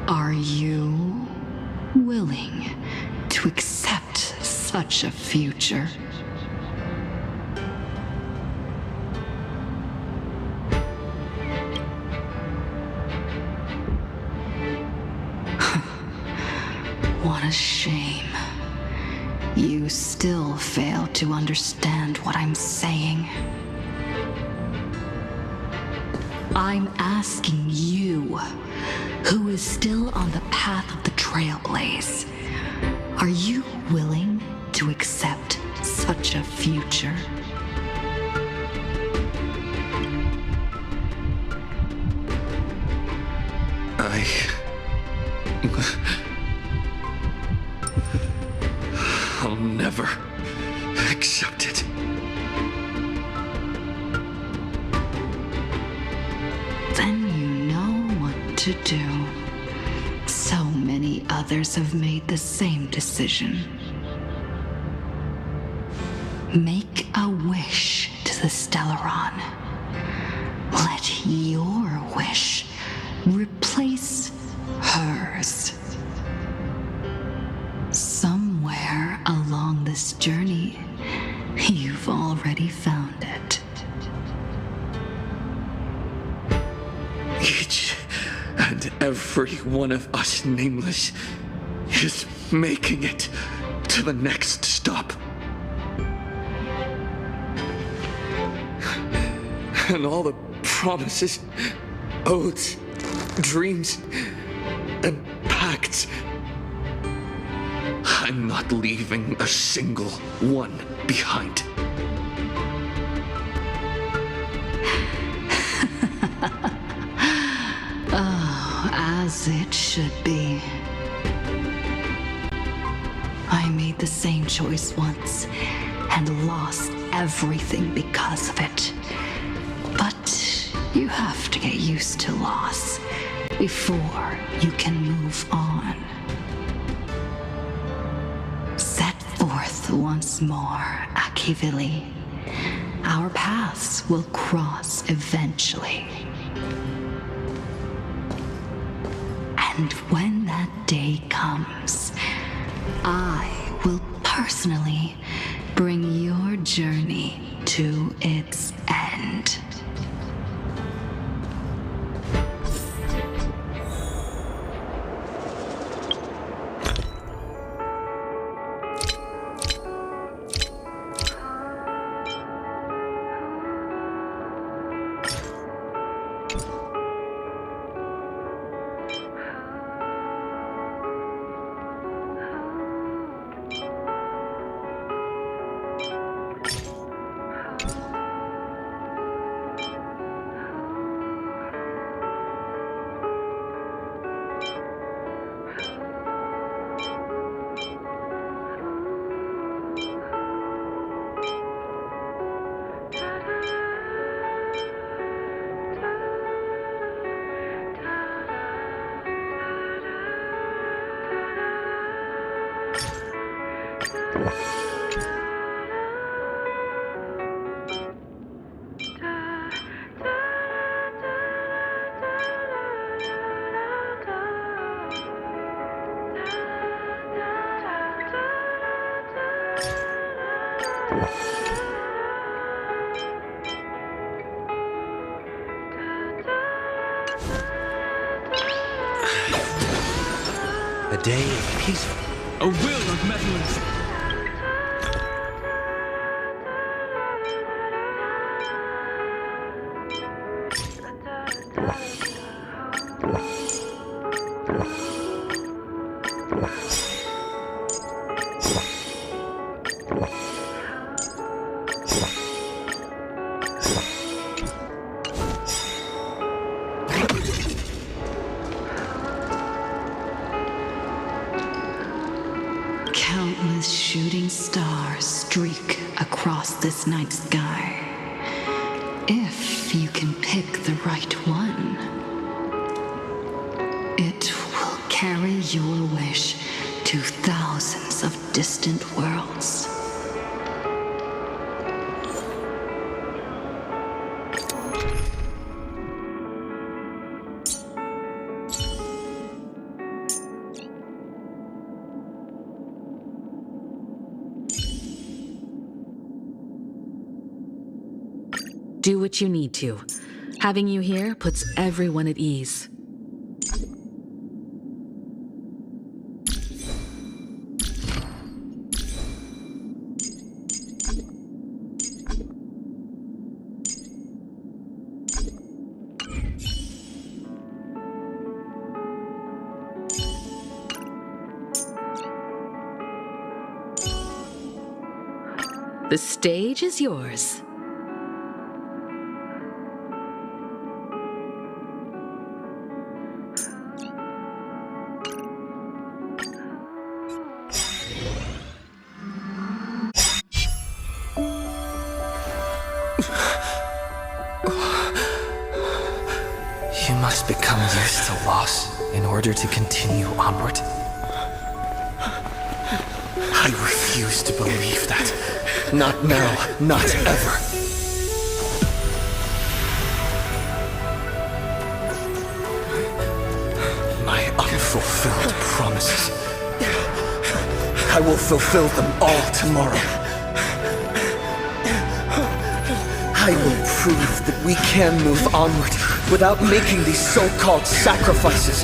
Are you willing to accept such a future? What a shame. You still fail to understand what I'm saying. I'm asking you, who is still on the path of the Trailblaze, are you willing to accept such a future? I'll never accept it. Then you know what to do. So many others have made the same decision. Make a wish to the Stellaron. Let your wish replace hers. Somewhere along this journey, you've already found it. Each and every one of us nameless is making it to the next stop. And all the promises, oaths, dreams, and pacts, I'm not leaving a single one behind. Oh, as it should be. I made the same choice once and lost everything because of it. But you have to get used to loss before you can move on. Set forth once more, Akivili. Our paths will cross eventually. And when that day comes, I will personally bring your journey to its end. A day of peaceful. A will of metallurgy. Countless shooting stars streak across this night sky. If you can pick the right one, it will carry your wish to thousands of distant worlds. Do what you need to. Having you here puts everyone at ease. The stage is yours. You must become used to loss in order to continue onward. I refuse to believe that. Not now, not ever. My unfulfilled promises. I will fulfill them all tomorrow. I will prove that we can move onward without making these so-called sacrifices.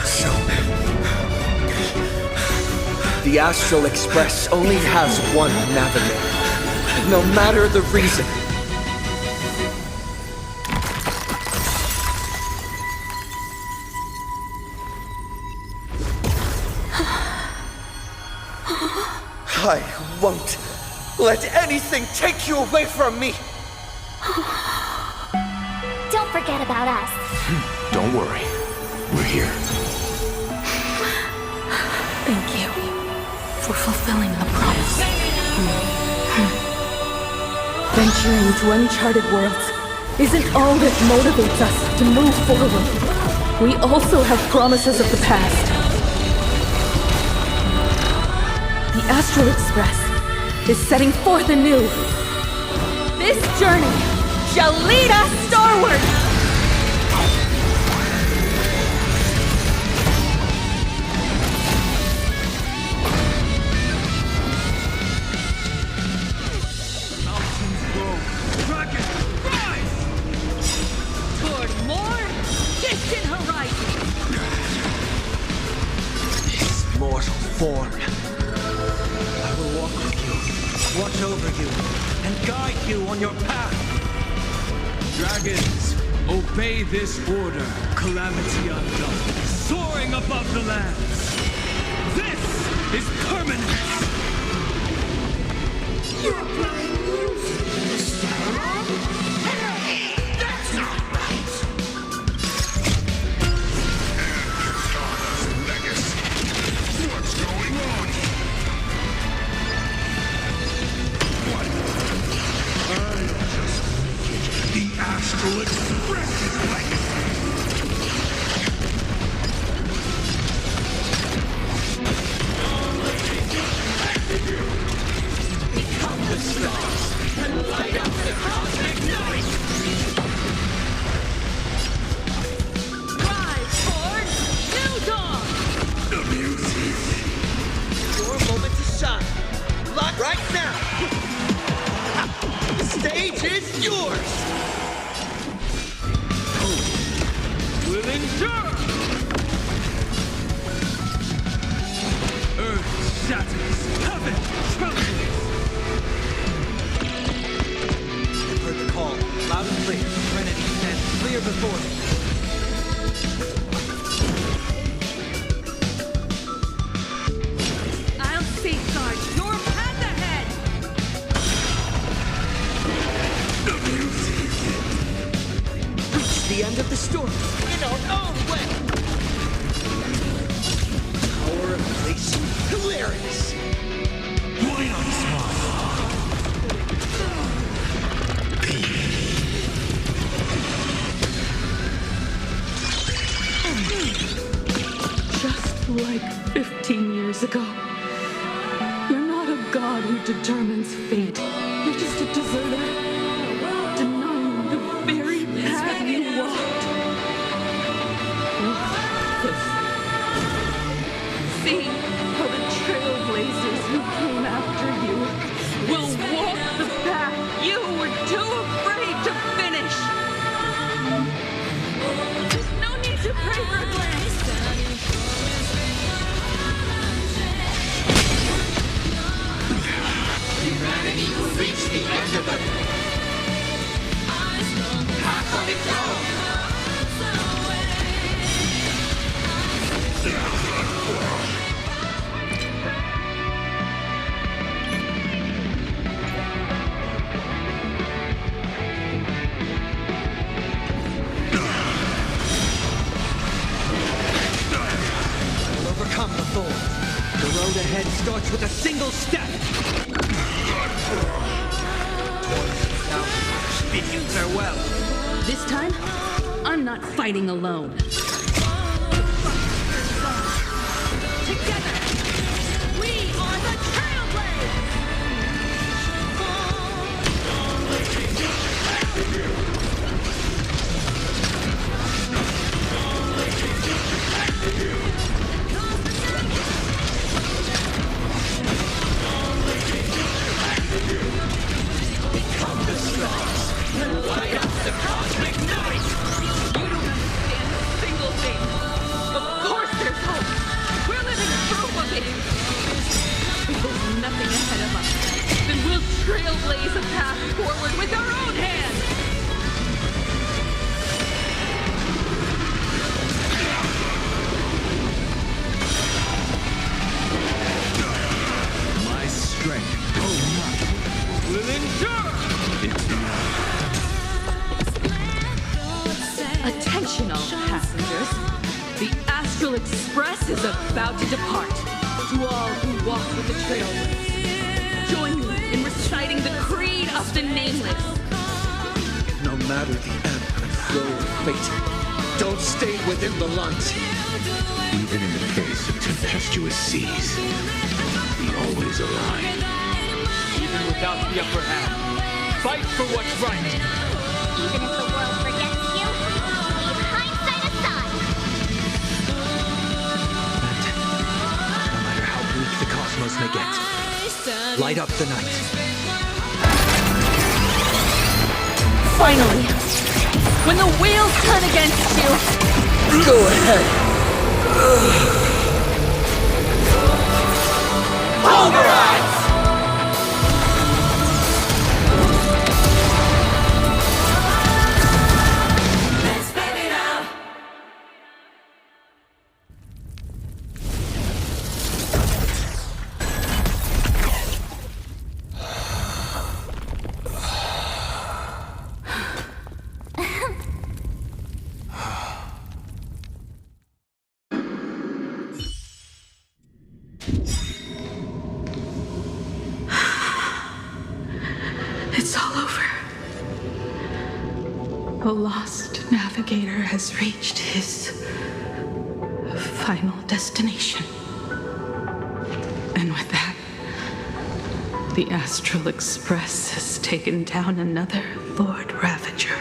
So, the Astral Express only has one navigator, no matter the reason. I won't let anything take you away from me! Don't forget about us. Don't worry. We're here. Thank you for fulfilling the promise. Venturing into uncharted worlds isn't all that motivates us to move forward. We also have promises of the past. The Astral Express is setting forth anew. This journey shall lead us starward! Mountains grow, dragons rise! Toward more distant horizons! This mortal form. I will walk with you, watch over you, and guide you on your path. Dragons, obey this order, calamity undone, soaring above the lands. This is permanence! You're playing music, Sarah? Hey, that's not right! Katana's legacy. What's going on? What? I'm just making the Astral Express's legacy. shatters. Heaven trembles. I've heard the call, loud and clear. Trinity, stand clear before me. I'll safeguard your path ahead! Reach the end of the story in our own way! Power of place, hilarious! Why not smile? Just like 15 years ago. You're not a god who determines fate. You're just a deserter, denying the very path you walked. See how the trailblazers who came after you will walk the path you were too afraid to finish. There's no need to pray for a glance. Humanity will reach the end of it. Half of it gone. We'll overcome the thorns. The road ahead starts with a single step. Now, bid you farewell. This time, I'm not fighting alone. Together, we are the Become the stars and light up the cosmic night. You don't understand a single thing. Of course there's hope. We're living proof of it. If there's nothing ahead of us, then we'll trailblaze a path forward with our own hands. My strength, will endure. Attention, all passengers. The Astral Express is about to depart. To all who walk with the Trailways, join me in reciting the creed of the Nameless. No matter the ebb and flow of fate, don't stay within the lines. Even in the face of tempestuous seas, we always align. Even without the upper hand, fight for what's right. Even if the world forgets you, leave hindsight aside. No matter how bleak the cosmos may get, light up the night. Finally, when the wheels turn against you, go ahead. Pulverize! It's all over. The lost navigator has reached his final destination. And with that, the Astral Express has taken down another Lord Ravager.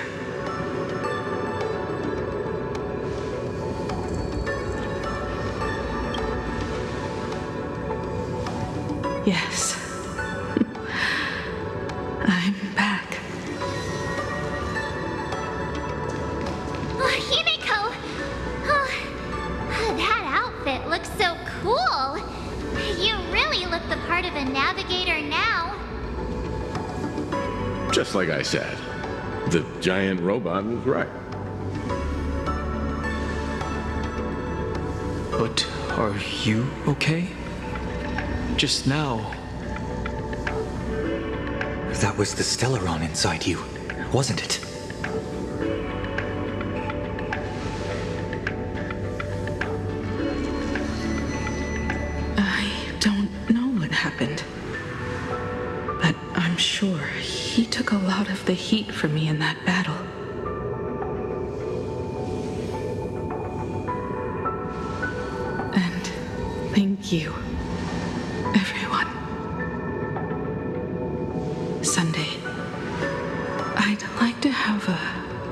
Yes. I'm back. Oh, Himiko! Oh, that outfit looks so cool. You really navigator now. Just like I said, the giant robot was right. But are you okay? Just now. That was the Stellaron inside you, wasn't it? I don't know what happened. But I'm sure he took a lot of the heat from me in that battle. And thank you, everyone. Sunday, I'd like to have a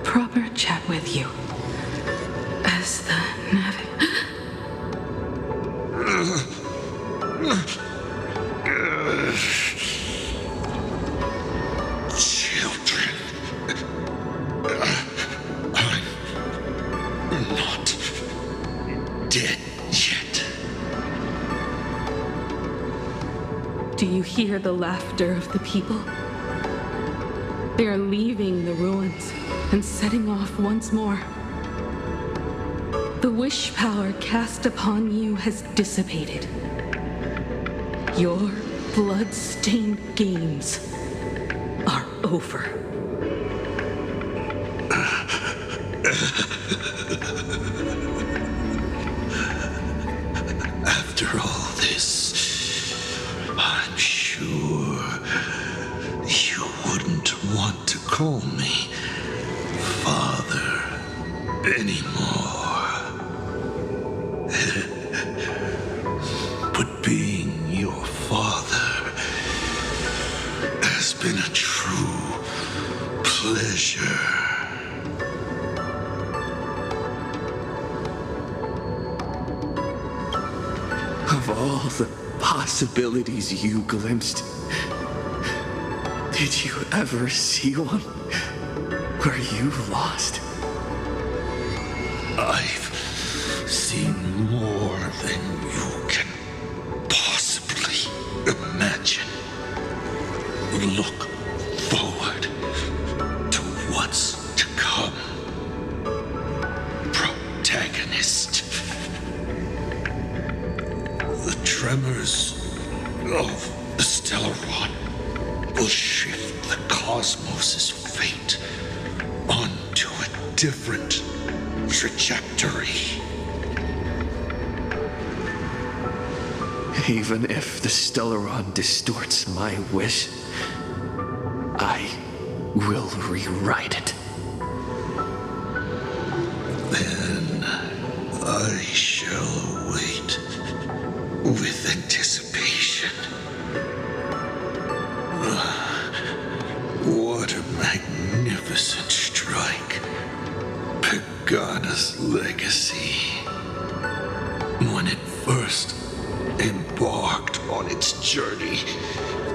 proper chat with you. As the Children. I'm not dead yet. Do you hear the laughter of the people? They are leaving the ruins and setting off once more. The wish power cast upon you has dissipated. Your blood-stained games are over. After all this, I'm sure you wouldn't want to call me Father anymore. But being your father has been a true pleasure. Of all the possibilities you glimpsed, did you ever see one where you lost? I've seen more than you can possibly imagine. Look forward to what's to come. Protagonist. The tremors of the Stellaron will shift the cosmos's fate onto a different trajectory. Even if the Stellaron distorts my wish, I will rewrite it. Then I shall wait with anticipation. What a magnificent strike. Pagana's legacy. When it first embarked on its journey,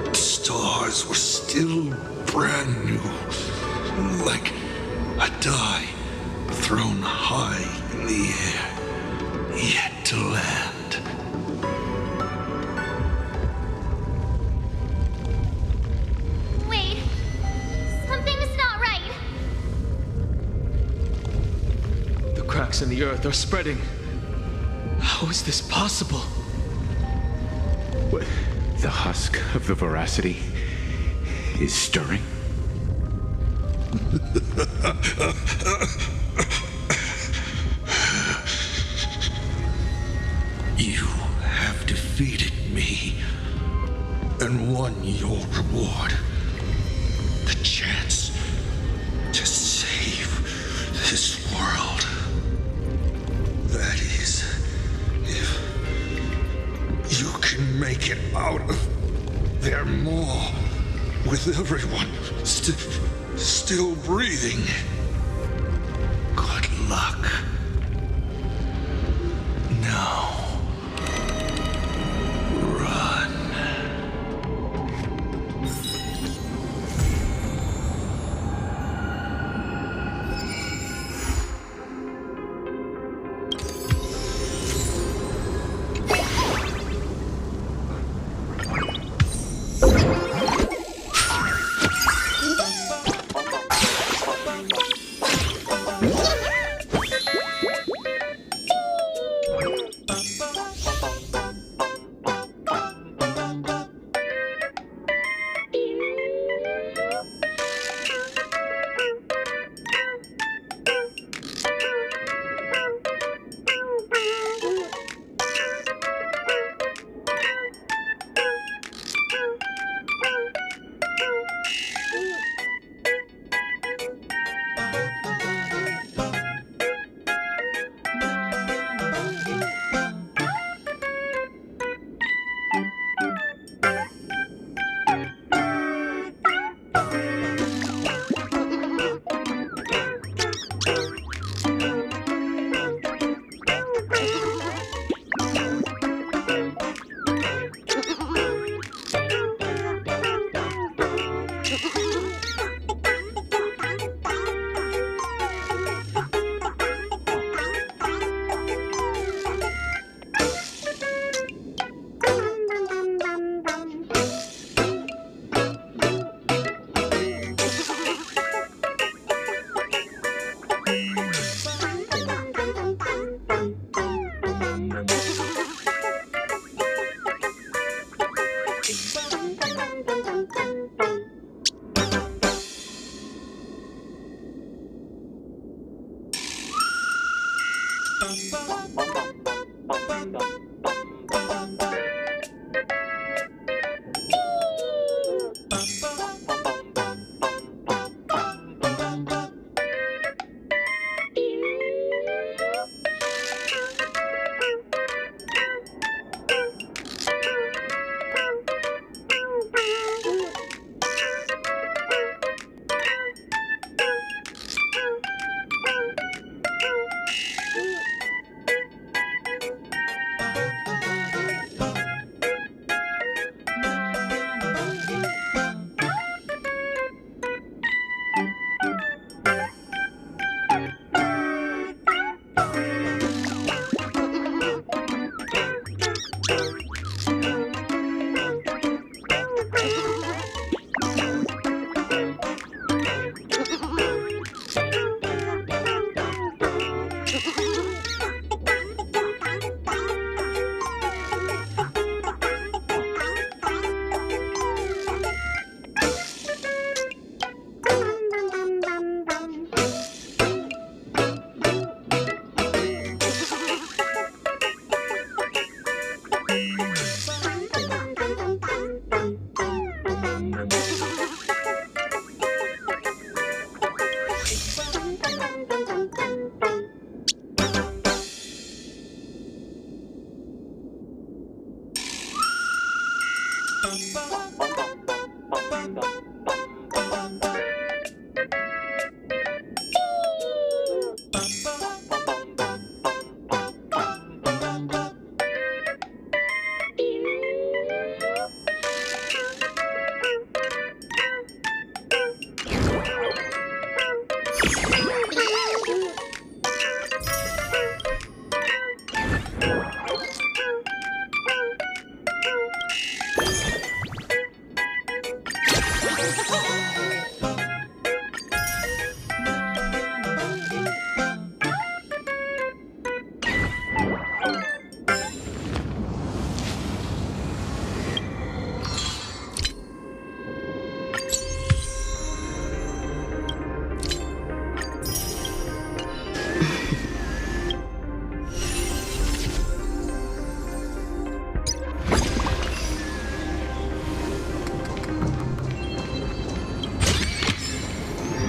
the stars were still brand new, like a die thrown high in the air, yet to land. Wait, something's not right. The cracks in the earth are spreading. How is this possible? What? The husk of the veracity is stirring? You have defeated me and won your reward. The chance to save this world. That is, if you can make it out of there more with everyone still breathing. Good luck. Now, run.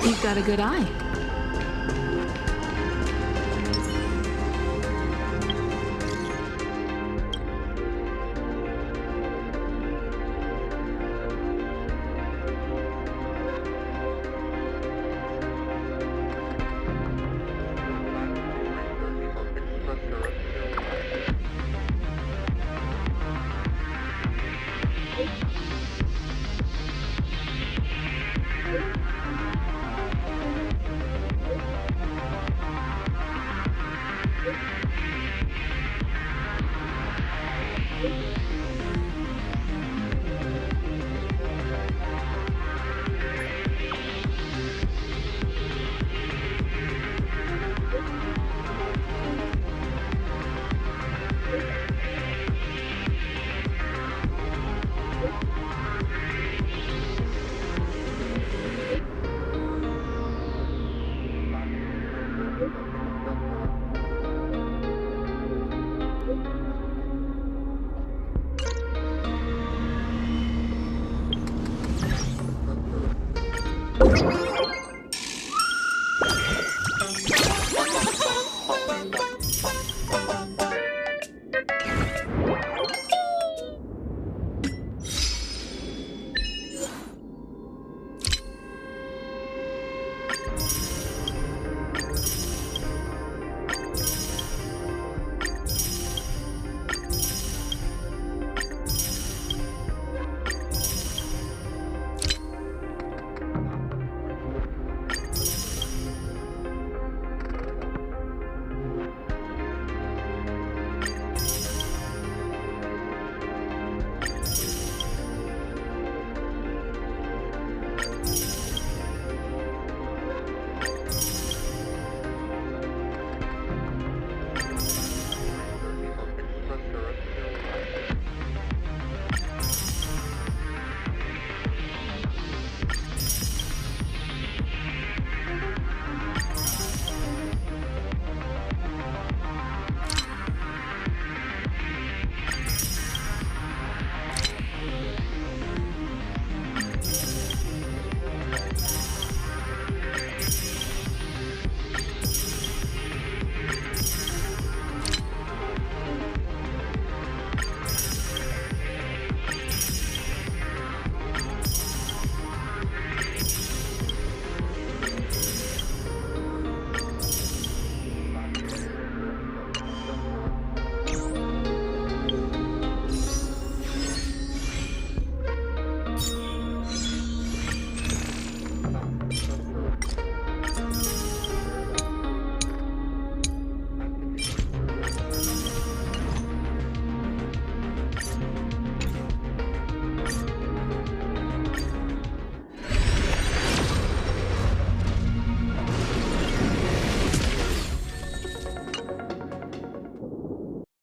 You've got a good eye.